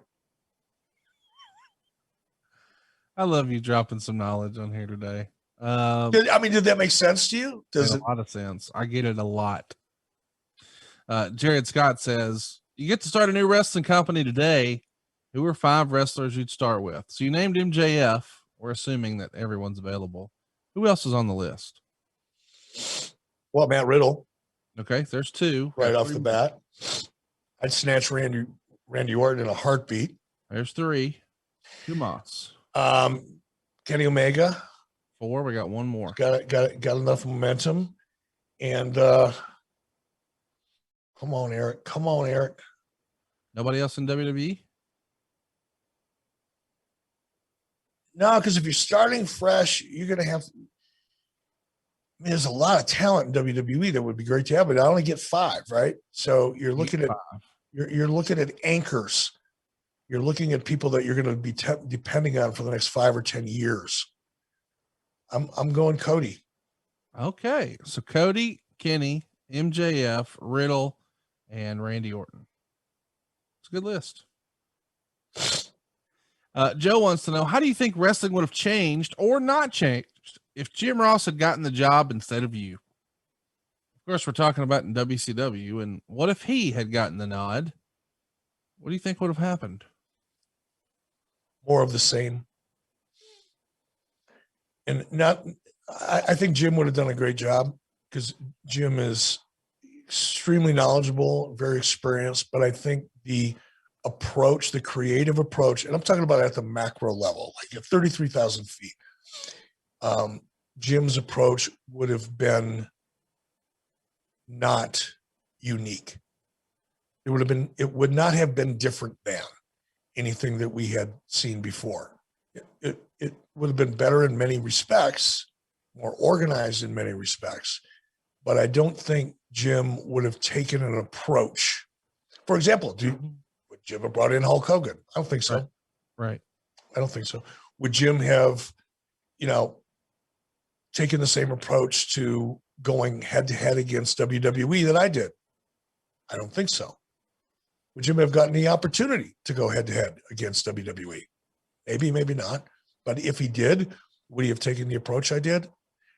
[SPEAKER 2] I love you dropping some knowledge on here today.
[SPEAKER 3] Did that make sense to you? Does
[SPEAKER 2] Made
[SPEAKER 3] it?
[SPEAKER 2] a lot of sense. I get it a lot. Jared Scott says, you get to start a new wrestling company today. Who are 5 wrestlers you'd start with? So you named MJF. We're assuming that everyone's available. Who else is on the list?
[SPEAKER 3] Well, Matt Riddle.
[SPEAKER 2] Okay, there's 2
[SPEAKER 3] right off the bat. I'd snatch Randy Orton in a heartbeat.
[SPEAKER 2] There's 3. Tomas.
[SPEAKER 3] Kenny Omega.
[SPEAKER 2] 4. We got 1 more.
[SPEAKER 3] Got enough momentum. And come on, Eric.
[SPEAKER 2] Nobody else in WWE?
[SPEAKER 3] No, because if you're starting fresh, you're going to have. There's a lot of talent in WWE that would be great to have, but I only get 5, right? So you're looking at you're looking at anchors. You're looking at people that you're going to be depending on for the next 5 or 10 years. I'm going Cody.
[SPEAKER 2] Okay, so Cody, Kenny, MJF, Riddle, and Randy Orton. It's a good list. Joe wants to know, how do you think wrestling would have changed or not changed if Jim Ross had gotten the job instead of you? Of course, we're talking about in WCW, and what if he had gotten the nod? What do you think would have happened?
[SPEAKER 3] More of the same. And I think Jim would have done a great job because Jim is extremely knowledgeable, very experienced, but I think the approach, the creative approach, and I'm talking about at the macro level, like at 33,000 feet, Jim's approach would have been not unique. It would not have been different than anything that we had seen before. It would have been better in many respects, more organized in many respects, but I don't think Jim would have taken an approach. For example, would Jim have brought in Hulk Hogan? I don't think so.
[SPEAKER 2] Right.
[SPEAKER 3] I don't think so. Would Jim have, taken the same approach to going head to head against WWE that I did? I don't think so. Would Jim have gotten the opportunity to go head to head against WWE? Maybe, maybe not. But if he did, would he have taken the approach I did?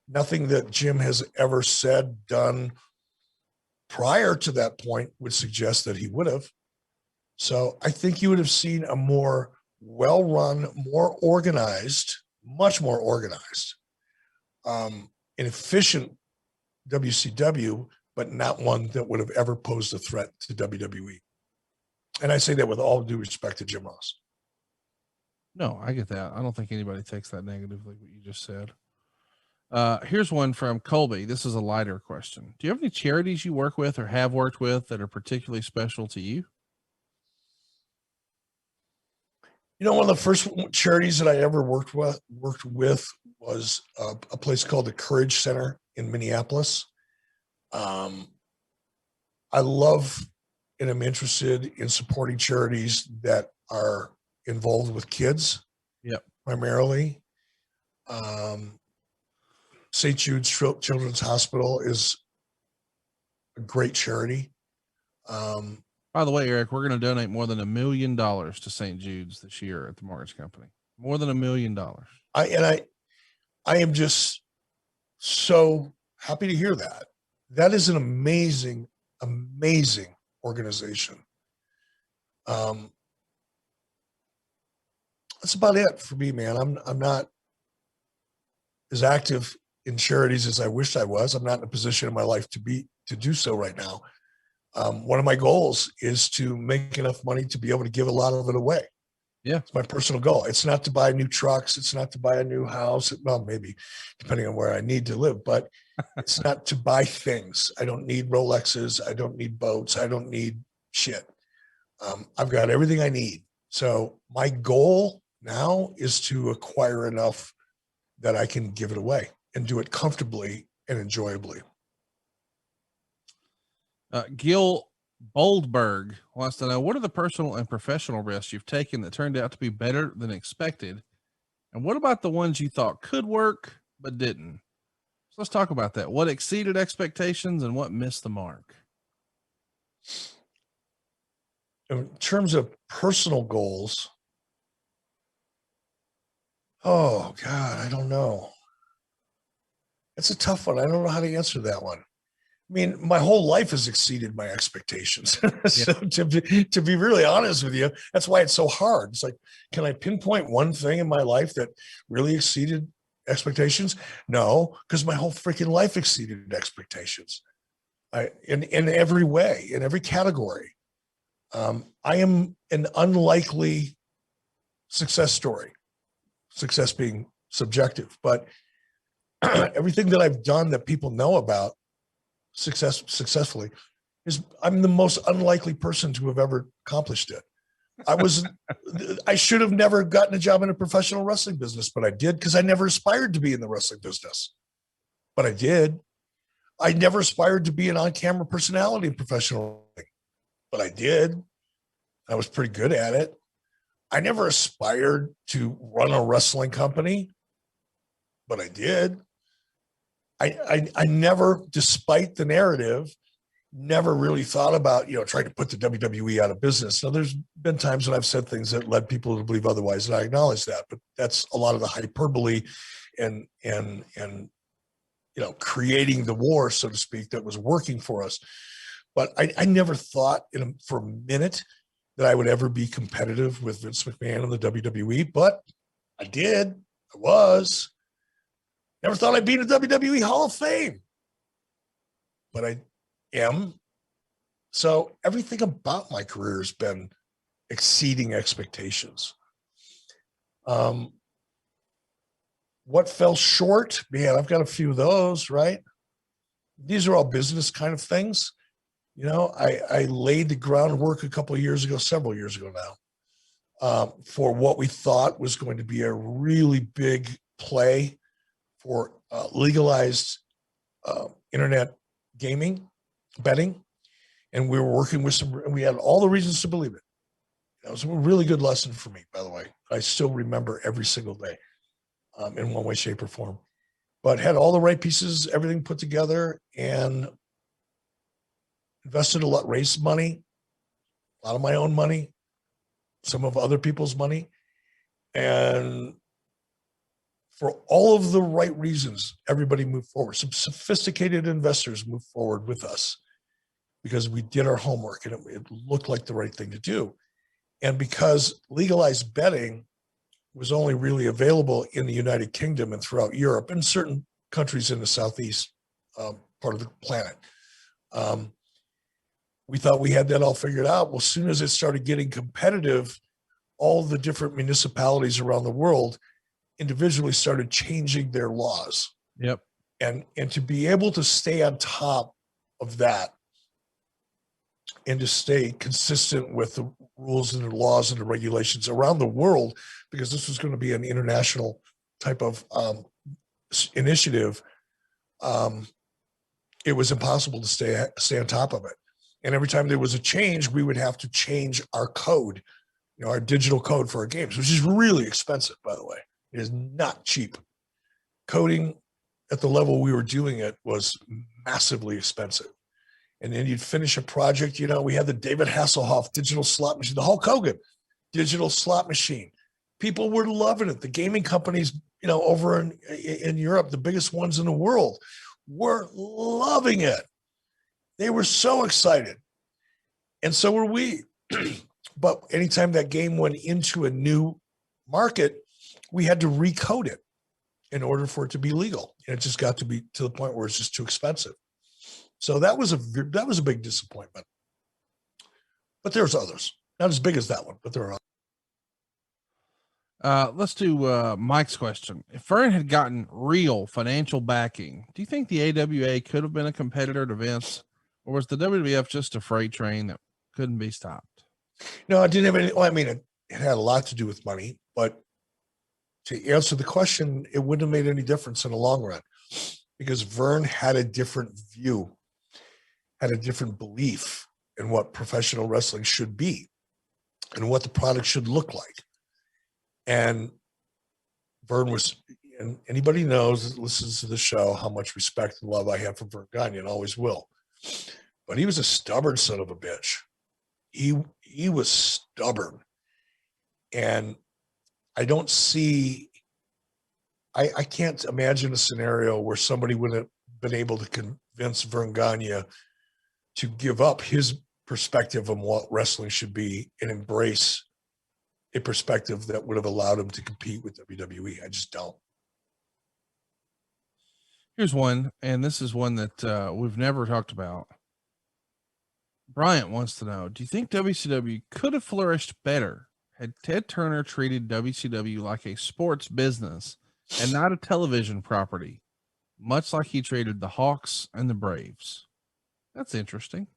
[SPEAKER 3] Nothing that Jim has ever said, done prior to that point would suggest that he would have. So I think you would have seen a more well-run, more organized, much more organized, an efficient WCW, but not one that would have ever posed a threat to WWE. And I say that with all due respect to Jim Ross.
[SPEAKER 2] No, I get that. I don't think anybody takes that negatively, what you just said. Here's one from Colby. This is a lighter question. Do you have any charities you work with or have worked with that are particularly special to you?
[SPEAKER 3] One of the first charities that I ever worked with was a place called the Courage Center in Minneapolis. I love and am interested in supporting charities that are involved with kids.
[SPEAKER 2] Yep.
[SPEAKER 3] Primarily. St. Jude's Children's Hospital is a great charity.
[SPEAKER 2] By the way, Eric, we're going to donate more than $1 million to St. Jude's this year at the Mortgage Company. More than $1 million.
[SPEAKER 3] I am just so happy to hear that. That is an amazing, amazing organization. That's about it for me, man. I'm not as active in charities as I wish I was. I'm not in a position in my life to do so right now. One of my goals is to make enough money to be able to give a lot of it away.
[SPEAKER 2] Yeah.
[SPEAKER 3] It's my personal goal. It's not to buy new trucks. It's not to buy a new house. Well, maybe depending on where I need to live, but it's not to buy things. I don't need Rolexes. I don't need boats. I don't need shit. I've got everything I need. So my goal now is to acquire enough that I can give it away and do it comfortably and enjoyably.
[SPEAKER 2] Gil Boldberg wants to know, what are the personal and professional risks you've taken that turned out to be better than expected? And what about the ones you thought could work, but didn't? let's talk about that. What exceeded expectations and what missed the mark?
[SPEAKER 3] In terms of personal goals, oh God, I don't know. It's a tough one. I don't know how to answer that one. I mean, my whole life has exceeded my expectations. So to be really honest with you, that's why it's so hard. It's like, can I pinpoint one thing in my life that really exceeded expectations? No, because my whole freaking life exceeded expectations. In every way, in every category. I am an unlikely success story, success being subjective, but everything that I've done that people know about successfully is I'm the most unlikely person to have ever accomplished it. I should have never gotten a job in a professional wrestling business, but I did because I never aspired to be in the wrestling business, but I did. I never aspired to be an on-camera personality in professional wrestling, but I did. I was pretty good at it. I never aspired to run a wrestling company, but I did. I never, despite the narrative, never really thought about, trying to put the WWE out of business. Now, there's been times when I've said things that led people to believe otherwise, and I acknowledge that, but that's a lot of the hyperbole and creating the war, so to speak, that was working for us. But I never thought for a minute that I would ever be competitive with Vince McMahon and the WWE, but I did. I was. Never thought I'd be in the WWE Hall of Fame, but I am. So everything about my career has been exceeding expectations. What fell short? Man, I've got a few of those, right? These are all business kind of things. I laid the groundwork a couple of years ago, several years ago now, for what we thought was going to be a really big play for legalized internet gaming, betting. And we were working with we had all the reasons to believe it. It was a really good lesson for me, by the way. I still remember every single day in one way, shape, or form. But had all the right pieces, everything put together, and invested a lot, raised money, a lot of my own money, some of other people's money. And for all of the right reasons, everybody moved forward. Some sophisticated investors moved forward with us because we did our homework and it looked like the right thing to do. And because legalized betting was only really available in the United Kingdom and throughout Europe and certain countries in the Southeast part of the planet, we thought we had that all figured out. Well, as soon as it started getting competitive, all the different municipalities around the world individually started changing their laws.
[SPEAKER 2] Yep.
[SPEAKER 3] And to be able to stay on top of that and to stay consistent with the rules and the laws and the regulations around the world, because this was going to be an international type of initiative, it was impossible to stay on top of it. And every time there was a change, we would have to change our code, our digital code for our games, which is really expensive, by the way. It is not cheap. Coding at the level we were doing it was massively expensive. And then you'd finish a project, we had the David Hasselhoff digital slot machine, the Hulk Hogan digital slot machine. People were loving it. The gaming companies, over in Europe, the biggest ones in the world, were loving it. They were so excited. And so were we. But anytime that game went into a new market, we had to recode it in order for it to be legal. And it just got to be to the point where it's just too expensive. So that was a big disappointment. But there's others, not as big as that one, but there are others.
[SPEAKER 2] Let's do Mike's question. If Vern had gotten real financial backing, do you think the AWA could have been a competitor to Vince, or was the WWF just a freight train that couldn't be stopped?
[SPEAKER 3] No, it didn't have any. Well, I mean, it had a lot to do with money, but to answer the question, it wouldn't have made any difference in the long run because Vern had a different view, had a different belief in what professional wrestling should be and what the product should look like. And Vern was, and anybody knows that listens to the show how much respect and love I have for Vern Gagne and always will. But he was a stubborn son of a bitch. He was stubborn. And I don't see, I can't imagine a scenario where somebody would have been able to convince Vern Gagne to give up his perspective on what wrestling should be and embrace a perspective that would have allowed him to compete with WWE. I just don't.
[SPEAKER 2] Here's one, and this is one that we've never talked about. Bryant wants to know, do you think WCW could have flourished better had Ted Turner treated WCW like a sports business and not a television property, much like he treated the Hawks and the Braves? That's interesting.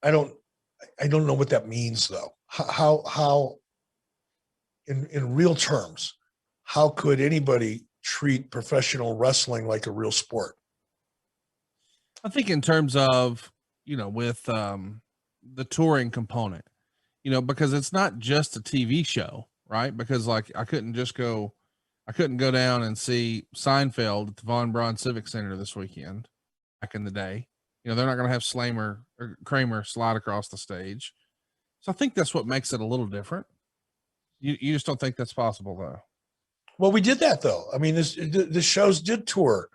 [SPEAKER 3] I don't know what that means though. How in real terms, how could anybody treat professional wrestling like a real sport?
[SPEAKER 2] I think in terms of, with the touring component, because it's not just a TV show, right? Because like I couldn't go down and see Seinfeld at the Von Braun Civic Center this weekend back in the day. They're not going to have Slamer or Kramer slide across the stage. So I think that's what makes it a little different. You just don't think that's possible though.
[SPEAKER 3] Well, we did that though. I mean, the shows did tour,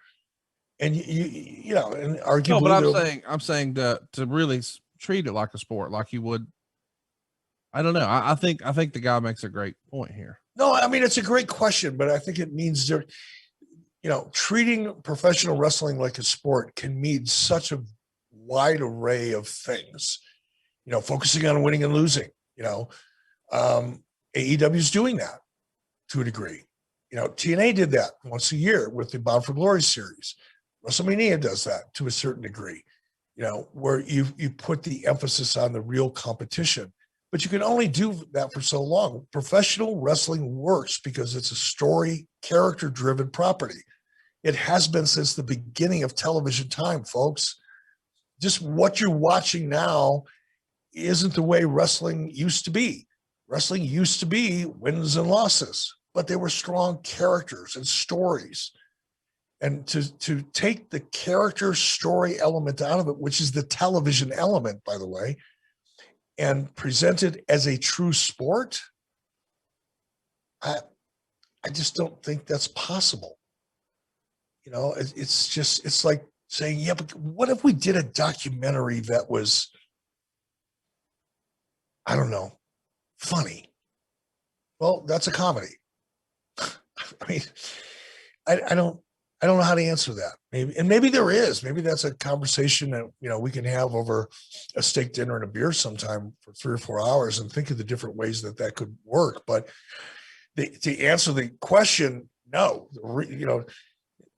[SPEAKER 3] and and arguably.
[SPEAKER 2] No, but I'm saying to really treat it like a sport, like you would. I don't know. I think the guy makes a great point here.
[SPEAKER 3] No, I mean it's a great question, but I think it means there. Treating professional wrestling like a sport can mean such a wide array of things. Focusing on winning and losing. AEW's doing that to a degree. TNA did that once a year with the Bound for Glory series. WrestleMania does that to a certain degree, where you put the emphasis on the real competition, but you can only do that for so long. Professional wrestling works because it's a story, character-driven property. It has been since the beginning of television time, folks. Just what you're watching now isn't the way wrestling used to be. Wrestling used to be wins and losses, but they were strong characters and stories. And to take the character story element out of it, which is the television element, by the way, and present it as a true sport, I just don't think that's possible. It's like saying, yeah, but what if we did a documentary that was, I don't know, funny? Well, that's a comedy. I mean, I don't know how to answer that. Maybe there is. Maybe that's a conversation that we can have over a steak dinner and a beer sometime for 3 or 4 hours and think of the different ways that could work. But to answer the question, no.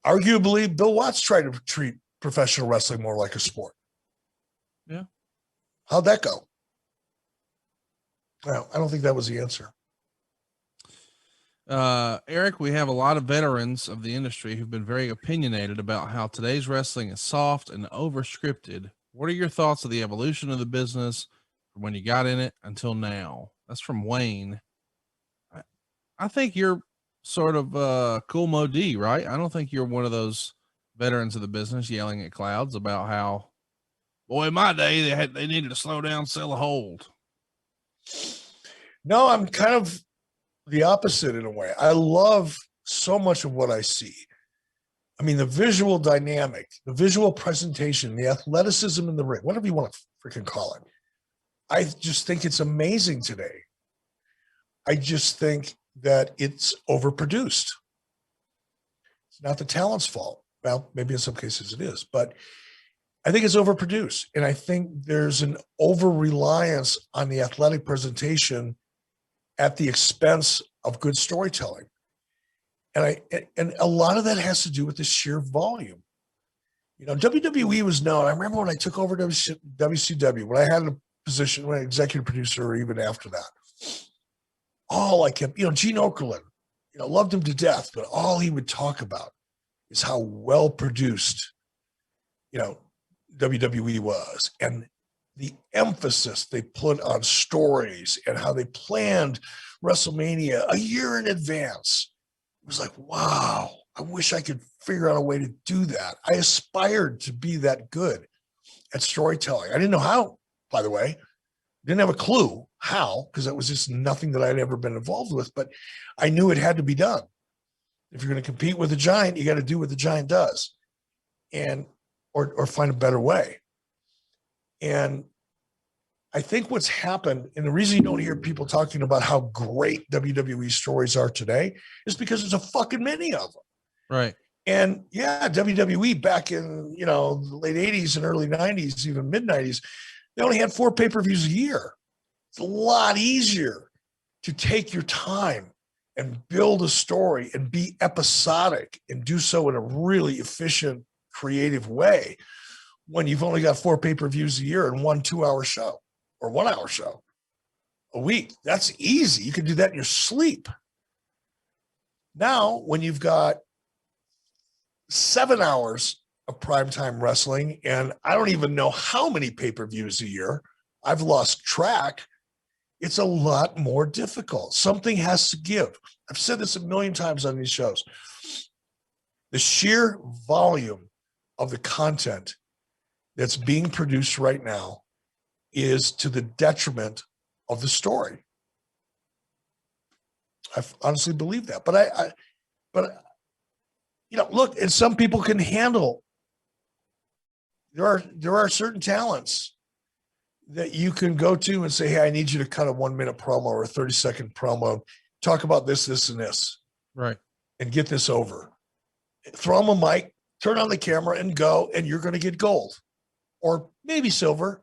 [SPEAKER 3] Arguably, Bill Watts tried to treat professional wrestling more like a sport.
[SPEAKER 2] Yeah.
[SPEAKER 3] How'd that go? Well, I don't think that was the answer.
[SPEAKER 2] Eric, we have a lot of veterans of the industry who've been very opinionated about how today's wrestling is soft and over-scripted. What are your thoughts of the evolution of the business from when you got in it until now? That's from Wayne. I think you're sort of cool Mo D, right? I don't think you're one of those veterans of the business yelling at clouds about how, boy, in my day they needed to slow down, sell a hold.
[SPEAKER 3] No, I'm kind of the opposite in a way. I love so much of what I see. I mean, the visual dynamic, the visual presentation, the athleticism in the ring, whatever you want to freaking call it. I just think it's amazing today. I just think that it's overproduced. It's not the talent's fault. Well, maybe in some cases it is, but I think it's overproduced. And I think there's an over-reliance on the athletic presentation at the expense of good storytelling. And a lot of that has to do with the sheer volume. WWE was known. I remember when I took over WCW, when I had a position, when executive producer, or even after that, all I kept, Gene Okerlund, loved him to death, but all he would talk about is how well produced, WWE was. And the emphasis they put on stories and how they planned WrestleMania a year in advance. It was like, wow, I wish I could figure out a way to do that. I aspired to be that good at storytelling. I didn't know how, by the way, didn't have a clue how, because that was just nothing that I'd ever been involved with, but I knew it had to be done. If you're going to compete with a giant, you got to do what the giant does, and or find a better way. And I think what's happened, and the reason you don't hear people talking about how great WWE stories are today is because there's a fucking many of them.
[SPEAKER 2] Right.
[SPEAKER 3] And yeah, WWE back in, the late 80s and early 90s, even mid 90s, they only had 4 pay-per-views a year. It's a lot easier to take your time and build a story and be episodic and do so in a really efficient, creative way when you've only got 4 pay-per-views a year and 1 2-hour show or 1-hour show a week. That's easy. You can do that in your sleep. Now, when you've got 7 hours of primetime wrestling, and I don't even know how many pay-per-views a year, I've lost track, it's a lot more difficult. Something has to give. I've said this a million times on these shows. The sheer volume of the content that's being produced right now is to the detriment of the story. I honestly believe that. But look, and some people can handle. There are certain talents that you can go to and say, hey, I need you to cut a 1-minute promo or a 30-second promo, talk about this, this, and this.
[SPEAKER 2] Right.
[SPEAKER 3] And get this over. Throw them a mic, turn on the camera and go, and you're going to get gold or maybe silver,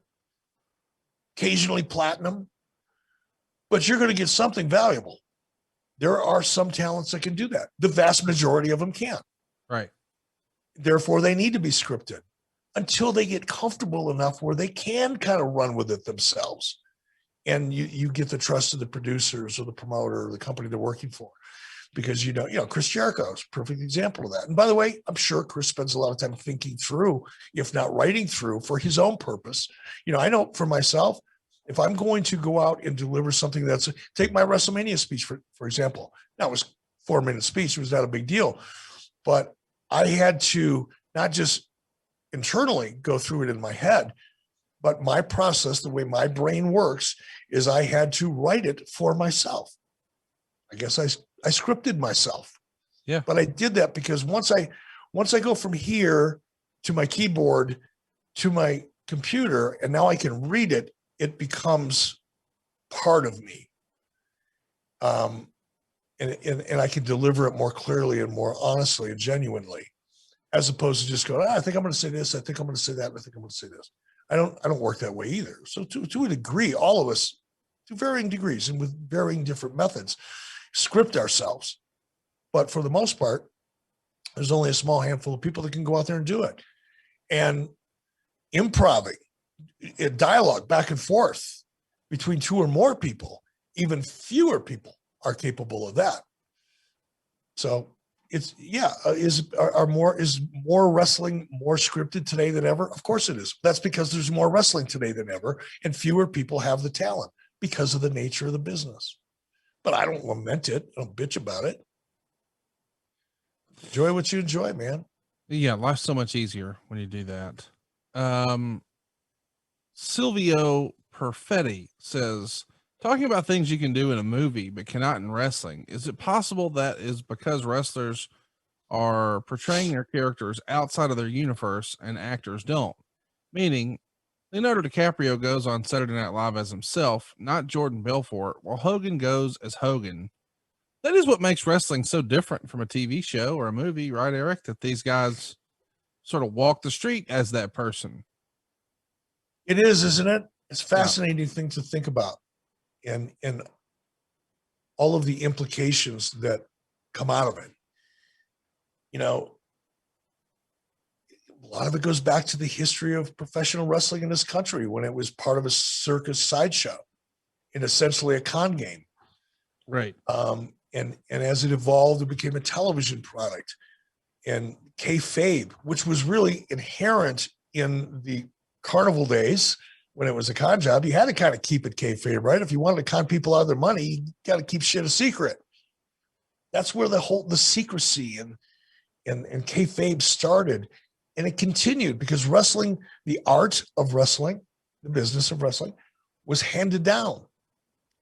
[SPEAKER 3] occasionally platinum, but you're going to get something valuable. There are some talents that can do that. The vast majority of them can't.
[SPEAKER 2] Right.
[SPEAKER 3] Therefore, they need to be scripted until they get comfortable enough where they can kind of run with it themselves. And you get the trust of the producers or the promoter or the company they're working for. Because, Chris Jericho is a perfect example of that. And by the way, I'm sure Chris spends a lot of time thinking through, if not writing through, for his own purpose. I know for myself, if I'm going to go out and deliver something take my WrestleMania speech, for example. Now, it was a 4-minute speech. It was not a big deal. But I had to not just internally go through it in my head, but my process, the way my brain works, is I had to write it for myself. I guess I scripted myself.
[SPEAKER 2] Yeah.
[SPEAKER 3] But I did that because once I go from here to my keyboard to my computer, and now I can read it, it becomes part of me. And I can deliver it more clearly and more honestly and genuinely, as opposed to just going, I think I'm going to say this, I think I'm going to say that, I think I'm going to say this. I don't work that way either. So to a degree, all of us, to varying degrees and with varying different methods, script ourselves. But for the most part, there's only a small handful of people that can go out there and do it. And improving, dialogue back and forth between 2 or more people, even fewer people are capable of that. So it's, is more wrestling more scripted today than ever? Of course it is. That's because there's more wrestling today than ever, and fewer people have the talent because of the nature of the business. But I don't lament it. I don't bitch about it. Enjoy what you enjoy, man.
[SPEAKER 2] Yeah, life's so much easier when you do that. Silvio Perfetti says, talking about things you can do in a movie but cannot in wrestling, is it possible that is because wrestlers are portraying their characters outside of their universe and actors don't? Meaning, Leonardo DiCaprio goes on Saturday Night Live as himself, not Jordan Belfort, while Hogan goes as Hogan. That is what makes wrestling so different from a TV show or a movie, right, Eric? That these guys sort of walk the street as that person.
[SPEAKER 3] It is, isn't it? It's a fascinating thing to think about. And all of the implications that come out of it. A lot of it goes back to the history of professional wrestling in this country when it was part of a circus sideshow and essentially a con game.
[SPEAKER 2] Right.
[SPEAKER 3] And as it evolved, it became a television product. And kayfabe, which was really inherent in the carnival days when it was a con job, you had to kind of keep it kayfabe, right? If you wanted to con people out of their money, you got to keep shit a secret. That's where the secrecy and kayfabe started. And it continued because wrestling, the art of wrestling, the business of wrestling, was handed down,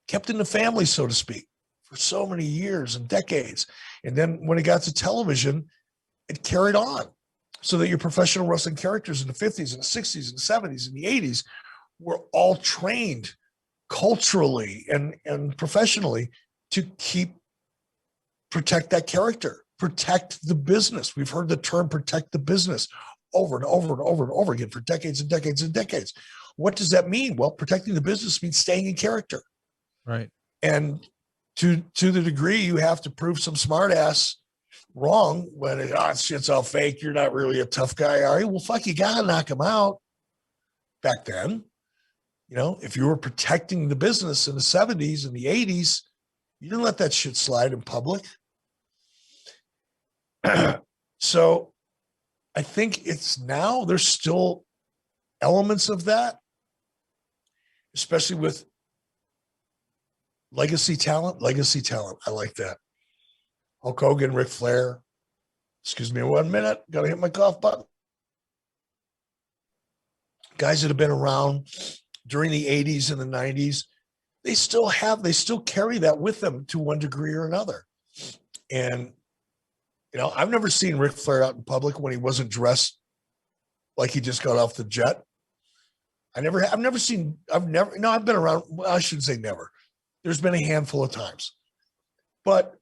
[SPEAKER 3] kept in the family, so to speak, for so many years and decades. And then when it got to television, it carried on so that your professional wrestling characters in the 50s and the 60s and the 70s and the 80s were all trained culturally and professionally to protect that character, protect the business. We've heard the term protect the business over and over and over and over again for decades and decades and decades. What does that mean? Well, protecting the business means staying in character.
[SPEAKER 2] Right.
[SPEAKER 3] And to the degree you have to prove some smart ass wrong when shit's all fake, you're not really a tough guy, are you? Well, fuck, you gotta knock him out. Back then, if you were protecting the business in the 70s and the 80s, you didn't let that shit slide in public. So I think there's still elements of that, especially with legacy talent. I like that. Hulk Hogan, Ric Flair. Excuse me 1 minute. Got to hit my cough button. Guys that have been around during the 80s and the 90s, they still carry that with them to one degree or another. And, I've never seen Ric Flair out in public when he wasn't dressed like he just got off the jet. I've been around. Well, I shouldn't say never. There's been a handful of times, but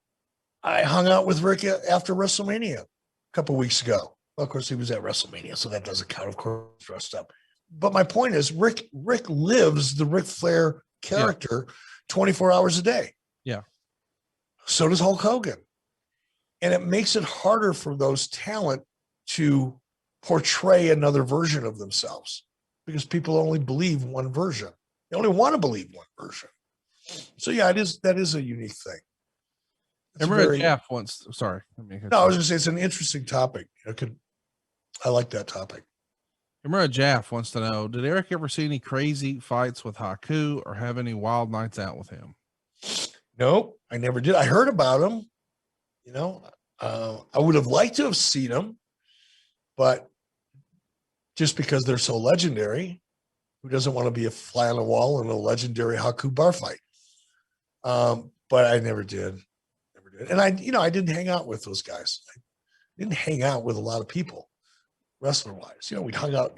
[SPEAKER 3] I hung out with Rick after WrestleMania a couple of weeks ago. Well, of course, he was at WrestleMania, so that doesn't count. Of course, dressed up. But my point is, Rick lives the Ric Flair character 24 hours a day.
[SPEAKER 2] Yeah.
[SPEAKER 3] So does Hulk Hogan. And it makes it harder for those talent to portray another version of themselves because people only believe one version. They only want to believe one version. So yeah, that is a unique thing.
[SPEAKER 2] Remember Jeff once. Sorry.
[SPEAKER 3] No, I was going to say it's an interesting topic. I like that topic.
[SPEAKER 2] Remember Jeff wants to know, did Eric ever see any crazy fights with Haku or have any wild nights out with him?
[SPEAKER 3] No, I never did. I heard about him. I would have liked to have seen them, but just because they're so legendary, who doesn't want to be a fly on the wall in a legendary Haku bar fight? But I never did. And I didn't hang out with those guys. I didn't hang out with a lot of people, wrestler wise. We'd hung out,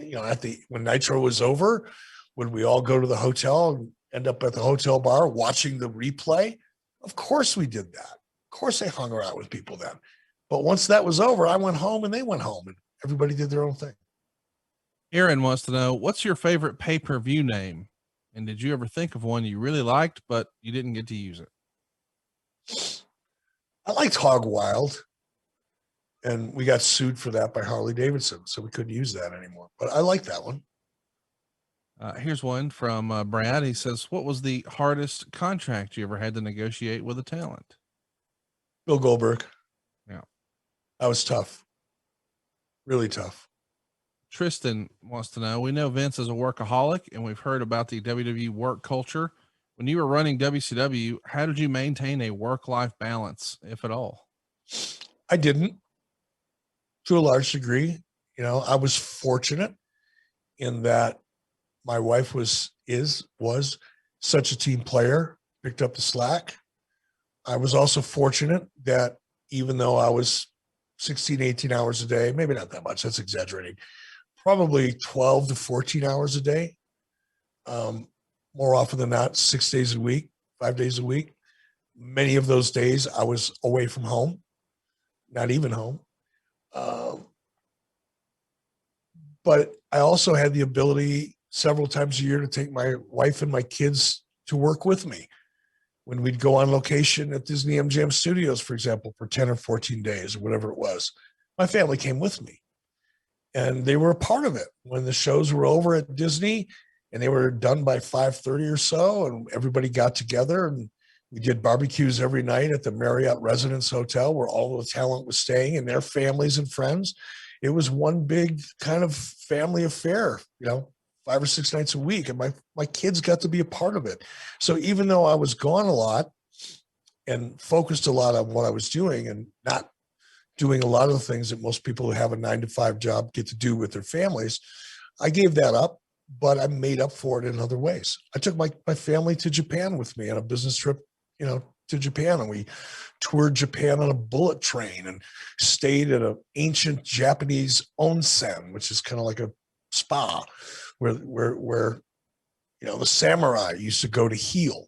[SPEAKER 3] when Nitro was over, would we all go to the hotel and end up at the hotel bar watching the replay? Of course we did that. Of course I hung around with people then. But once that was over, I went home and they went home and everybody did their own thing.
[SPEAKER 2] Aaron wants to know, what's your favorite pay-per-view name? And did you ever think of one you really liked, but you didn't get to use it?
[SPEAKER 3] I liked Hog Wild, and we got sued for that by Harley Davidson, so we couldn't use that anymore. But I like that one.
[SPEAKER 2] Here's one from Brad. He says, what was the hardest contract you ever had to negotiate with a talent?
[SPEAKER 3] Bill Goldberg.
[SPEAKER 2] Yeah.
[SPEAKER 3] That was tough. Really tough.
[SPEAKER 2] Tristan wants to know, we know Vince is a workaholic and we've heard about the WWE work culture. When you were running WCW, how did you maintain a work-life balance, if at all?
[SPEAKER 3] I didn't, to a large degree. I was fortunate in that my wife was such a team player, picked up the slack. I was also fortunate that even though I was 16, 18 hours a day, maybe not that much, that's exaggerating, probably 12 to 14 hours a day, more often than not, 6 days a week, 5 days a week. Many of those days I was away from home, not even home. But I also had the ability several times a year to take my wife and my kids to work with me. When we'd go on location at Disney MGM Studios, for example, for 10 or 14 days or whatever it was, my family came with me and they were a part of it. When the shows were over at Disney and they were done by 5:30 or so, and everybody got together and we did barbecues every night at the Marriott Residence Hotel where all the talent was staying and their families and friends. It was one big kind of family affair, 5 or 6 nights a week, and my kids got to be a part of it. So even though I was gone a lot and focused a lot on what I was doing and not doing a lot of the things that most people who have a 9-to-5 job get to do with their families, I gave that up, but I made up for it in other ways. I took my family to Japan with me on a business trip, to Japan, and we toured Japan on a bullet train and stayed at an ancient Japanese onsen, which is kind of like a spa where the samurai used to go to heal.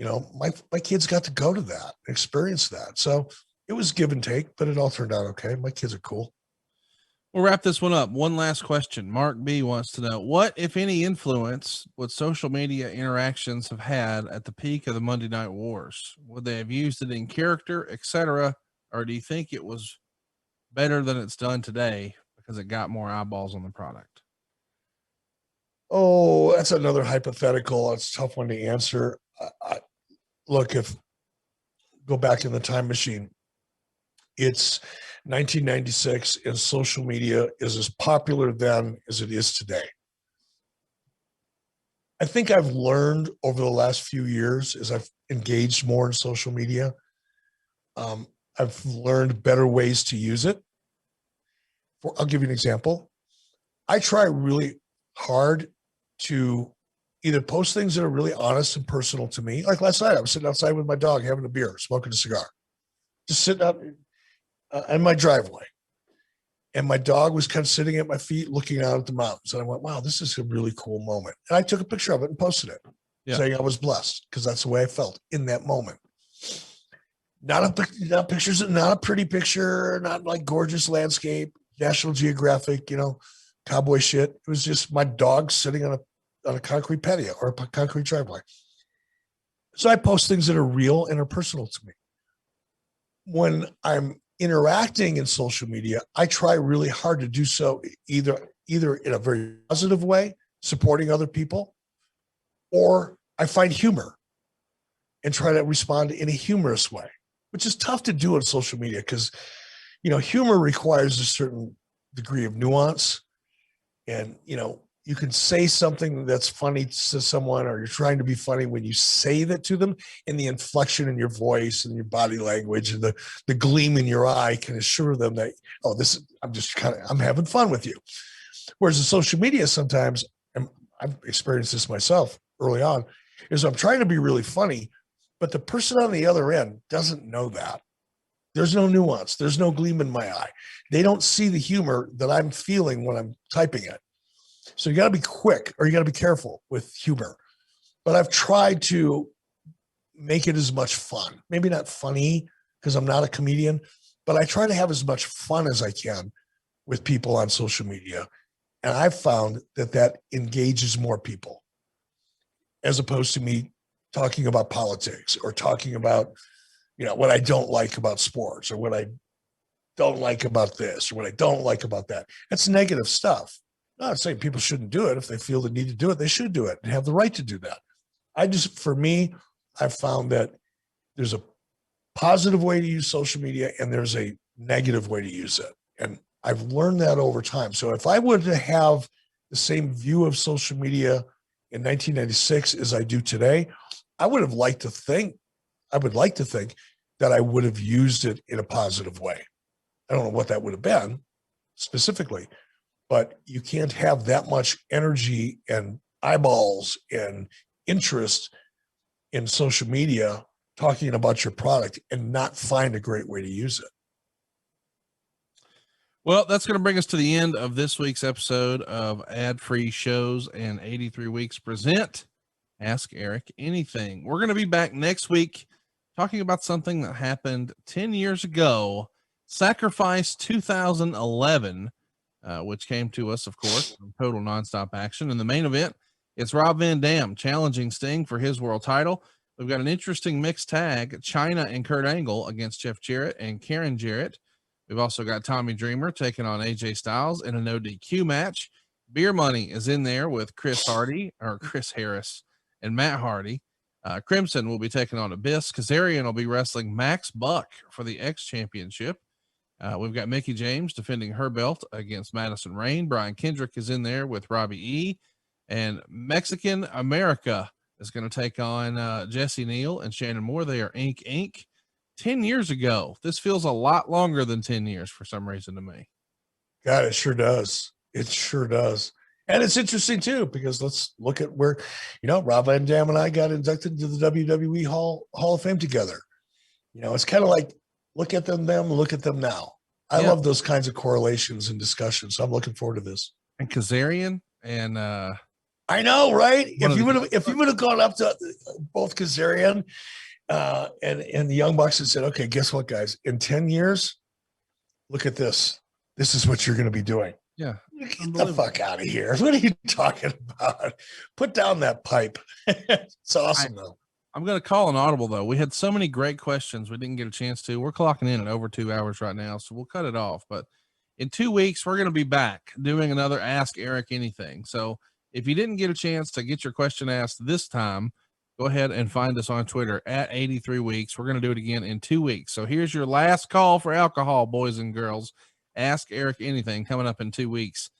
[SPEAKER 3] My kids got to go to that, experience that. So it was give and take, but it all turned out okay. My kids are cool.
[SPEAKER 2] We'll wrap this one up. One last question. Mark B wants to know, what, if any, influence would social media interactions have had at the peak of the Monday Night Wars? Would they have used it in character, etc.? Or do you think it was better than it's done today because it got more eyeballs on the product?
[SPEAKER 3] Oh, that's another hypothetical. It's a tough one to answer. Look, if go back in the time machine, it's 1996 and social media is as popular then as it is today. I think I've learned over the last few years as I've engaged more in social media, I've learned better ways to use it. I'll give you an example. I try really hard to either post things that are really honest and personal to me. Like last night, I was sitting outside with my dog, having a beer, smoking a cigar, just sitting out in my driveway. And my dog was kind of sitting at my feet, looking out at the mountains. And I went, wow, this is a really cool moment. And I took a picture of it and posted it, saying I was blessed because that's the way I felt in that moment. Not pictures, not a pretty picture, not like gorgeous landscape, National Geographic, cowboy shit. It was just my dog sitting on a concrete patio or a concrete driveway. So I post things that are real and are personal to me. When I'm interacting in social media, I try really hard to do so either in a very positive way, supporting other people, or I find humor and try to respond in a humorous way, which is tough to do on social media because, humor requires a certain degree of nuance. And, you can say something that's funny to someone, or you're trying to be funny when you say that to them, and the inflection in your voice and your body language and the gleam in your eye can assure them that, I'm having fun with you. Whereas in social media, sometimes, and I've experienced this myself early on, is I'm trying to be really funny, but the person on the other end doesn't know that. There's no nuance. There's no gleam in my eye. They don't see the humor that I'm feeling when I'm typing it. So you got to be quick, or you got to be careful with humor. But I've tried to make it as much fun. Maybe not funny because I'm not a comedian, but I try to have as much fun as I can with people on social media. And I've found that engages more people as opposed to me talking about politics or talking about, what I don't like about sports, or what I don't like about this, or what I don't like about that. That's negative stuff. I'm not saying people shouldn't do it. If they feel the need to do it, they should do it and have the right to do that. For me, I've found that there's a positive way to use social media and there's a negative way to use it. And I've learned that over time. So if I were to have the same view of social media in 1996 as I do today, I would like to think that I would have used it in a positive way. I don't know what that would have been specifically, but you can't have that much energy and eyeballs and interest in social media talking about your product and not find a great way to use it.
[SPEAKER 2] Well, that's going to bring us to the end of this week's episode of Ad-Free Shows and 83 Weeks present Ask Eric Anything. We're going to be back next week talking about something that happened 10 years ago, Sacrifice 2011, which came to us, of course, from Total Nonstop Action. In the main event, it's Rob Van Dam challenging Sting for his world title. We've got an interesting mixed tag, China and Kurt Angle against Jeff Jarrett and Karen Jarrett. We've also got Tommy Dreamer taking on AJ Styles in a no DQ match. Beer Money is in there with Chris Harris and Matt Hardy. Crimson will be taking on Abyss. Kazarian will be wrestling Max Buck for the X Championship. We've got Mickie James defending her belt against Madison Rayne. Brian Kendrick is in there with Robbie E. And Mexican America is going to take on Jesse Neal and Shannon Moore. They are Inc. 10 years ago. This feels a lot longer than 10 years for some reason to me.
[SPEAKER 3] God, it sure does. It sure does. And it's interesting too, because let's look at where, Rob Van Dam and I got inducted into the WWE Hall of Fame together. It's kind of like, look at them, look at them now. I love those kinds of correlations and discussions. So I'm looking forward to this.
[SPEAKER 2] And Kazarian and
[SPEAKER 3] I know, right? If you would have gone up to both Kazarian and the Young Bucks and said, okay, guess what, guys? In 10 years, look at this. This is what you're going to be doing.
[SPEAKER 2] Yeah.
[SPEAKER 3] Get the fuck out of here. What are you talking about? Put down that pipe. It's awesome, though.
[SPEAKER 2] I'm going to call an audible, though. We had so many great questions we didn't get a chance to. We're clocking in at over 2 hours right now, so we'll cut it off. But in 2 weeks, we're going to be back doing another Ask Eric Anything. So if you didn't get a chance to get your question asked this time, go ahead and find us on Twitter at 83 weeks. We're going to do it again in 2 weeks. So here's your last call for alcohol, boys and girls. Ask Eric Anything coming up in 2 weeks.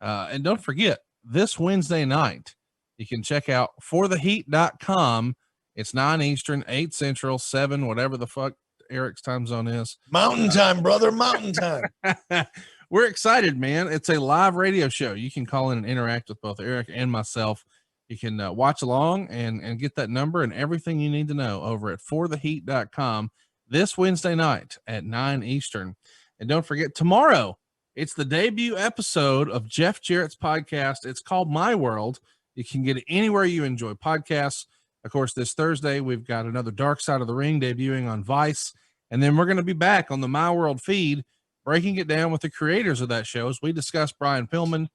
[SPEAKER 2] And don't forget, this Wednesday night, you can check out fortheheat.com. It's 9 Eastern, 8 Central, 7, whatever the fuck Eric's time zone is.
[SPEAKER 3] Mountain time, brother. Mountain time.
[SPEAKER 2] We're excited, man. It's a live radio show. You can call in and interact with both Eric and myself. You can watch along and get that number and everything you need to know over at fortheheat.com this Wednesday night at 9 Eastern. And don't forget, tomorrow, it's the debut episode of Jeff Jarrett's podcast. It's called My World. You can get it anywhere you enjoy podcasts. Of course, this Thursday, we've got another Dark Side of the Ring debuting on Vice. And then we're going to be back on the My World feed, breaking it down with the creators of that show as we discuss Brian Pillman.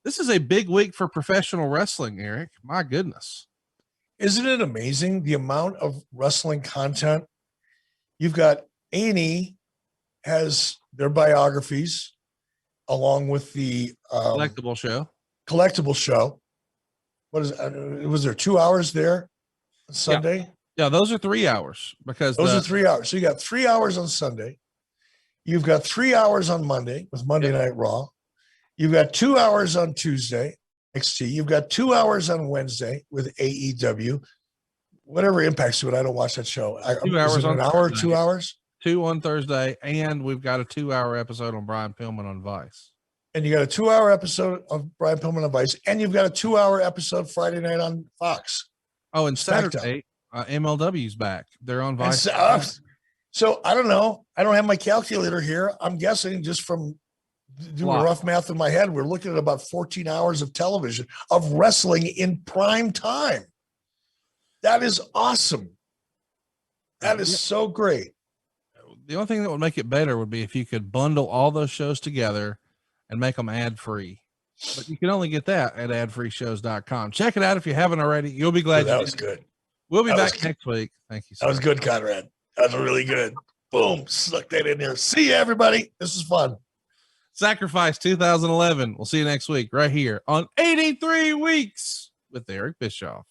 [SPEAKER 2] This is a big week for professional wrestling, Eric. My goodness.
[SPEAKER 3] Isn't it amazing the amount of wrestling content? You've got A&E has their biographies along with the
[SPEAKER 2] Collectible
[SPEAKER 3] show. What is it? Was there 2 hours there on Sunday?
[SPEAKER 2] Yeah, those are 3 hours because
[SPEAKER 3] those are 3 hours. So you got 3 hours on Sunday. You've got 3 hours on Monday with Monday Night Raw. You've got 2 hours on Tuesday, NXT. You've got 2 hours on Wednesday with AEW. Whatever impacts to it, I don't watch that show.
[SPEAKER 2] 2 hours on
[SPEAKER 3] an hour,
[SPEAKER 2] Thursday.
[SPEAKER 3] 2 hours?
[SPEAKER 2] 2 on Thursday, and we've got a 2 hour episode on Brian Pillman on Vice.
[SPEAKER 3] And you got a 2 hour episode of Brian Pillman on Vice, and you've got a 2 hour episode Friday night on Fox.
[SPEAKER 2] Oh, and Saturday, MLW's back. They're on Vice.
[SPEAKER 3] So I don't know. I don't have my calculator here. I'm guessing just from doing rough math in my head, we're looking at about 14 hours of television of wrestling in prime time. That is awesome. That is so great.
[SPEAKER 2] The only thing that would make it better would be if you could bundle all those shows together and make them ad-free. But you can only get that at adfreeshows.com. Check it out if you haven't already. You'll be glad.
[SPEAKER 3] That was good.
[SPEAKER 2] We'll be back next week. Thank you.
[SPEAKER 3] That was good, Conrad. That was really good. Boom. Stuck that in there. See you, everybody. This is fun.
[SPEAKER 2] Sacrifice 2011. We'll see you next week right here on 83 Weeks with Eric Bischoff.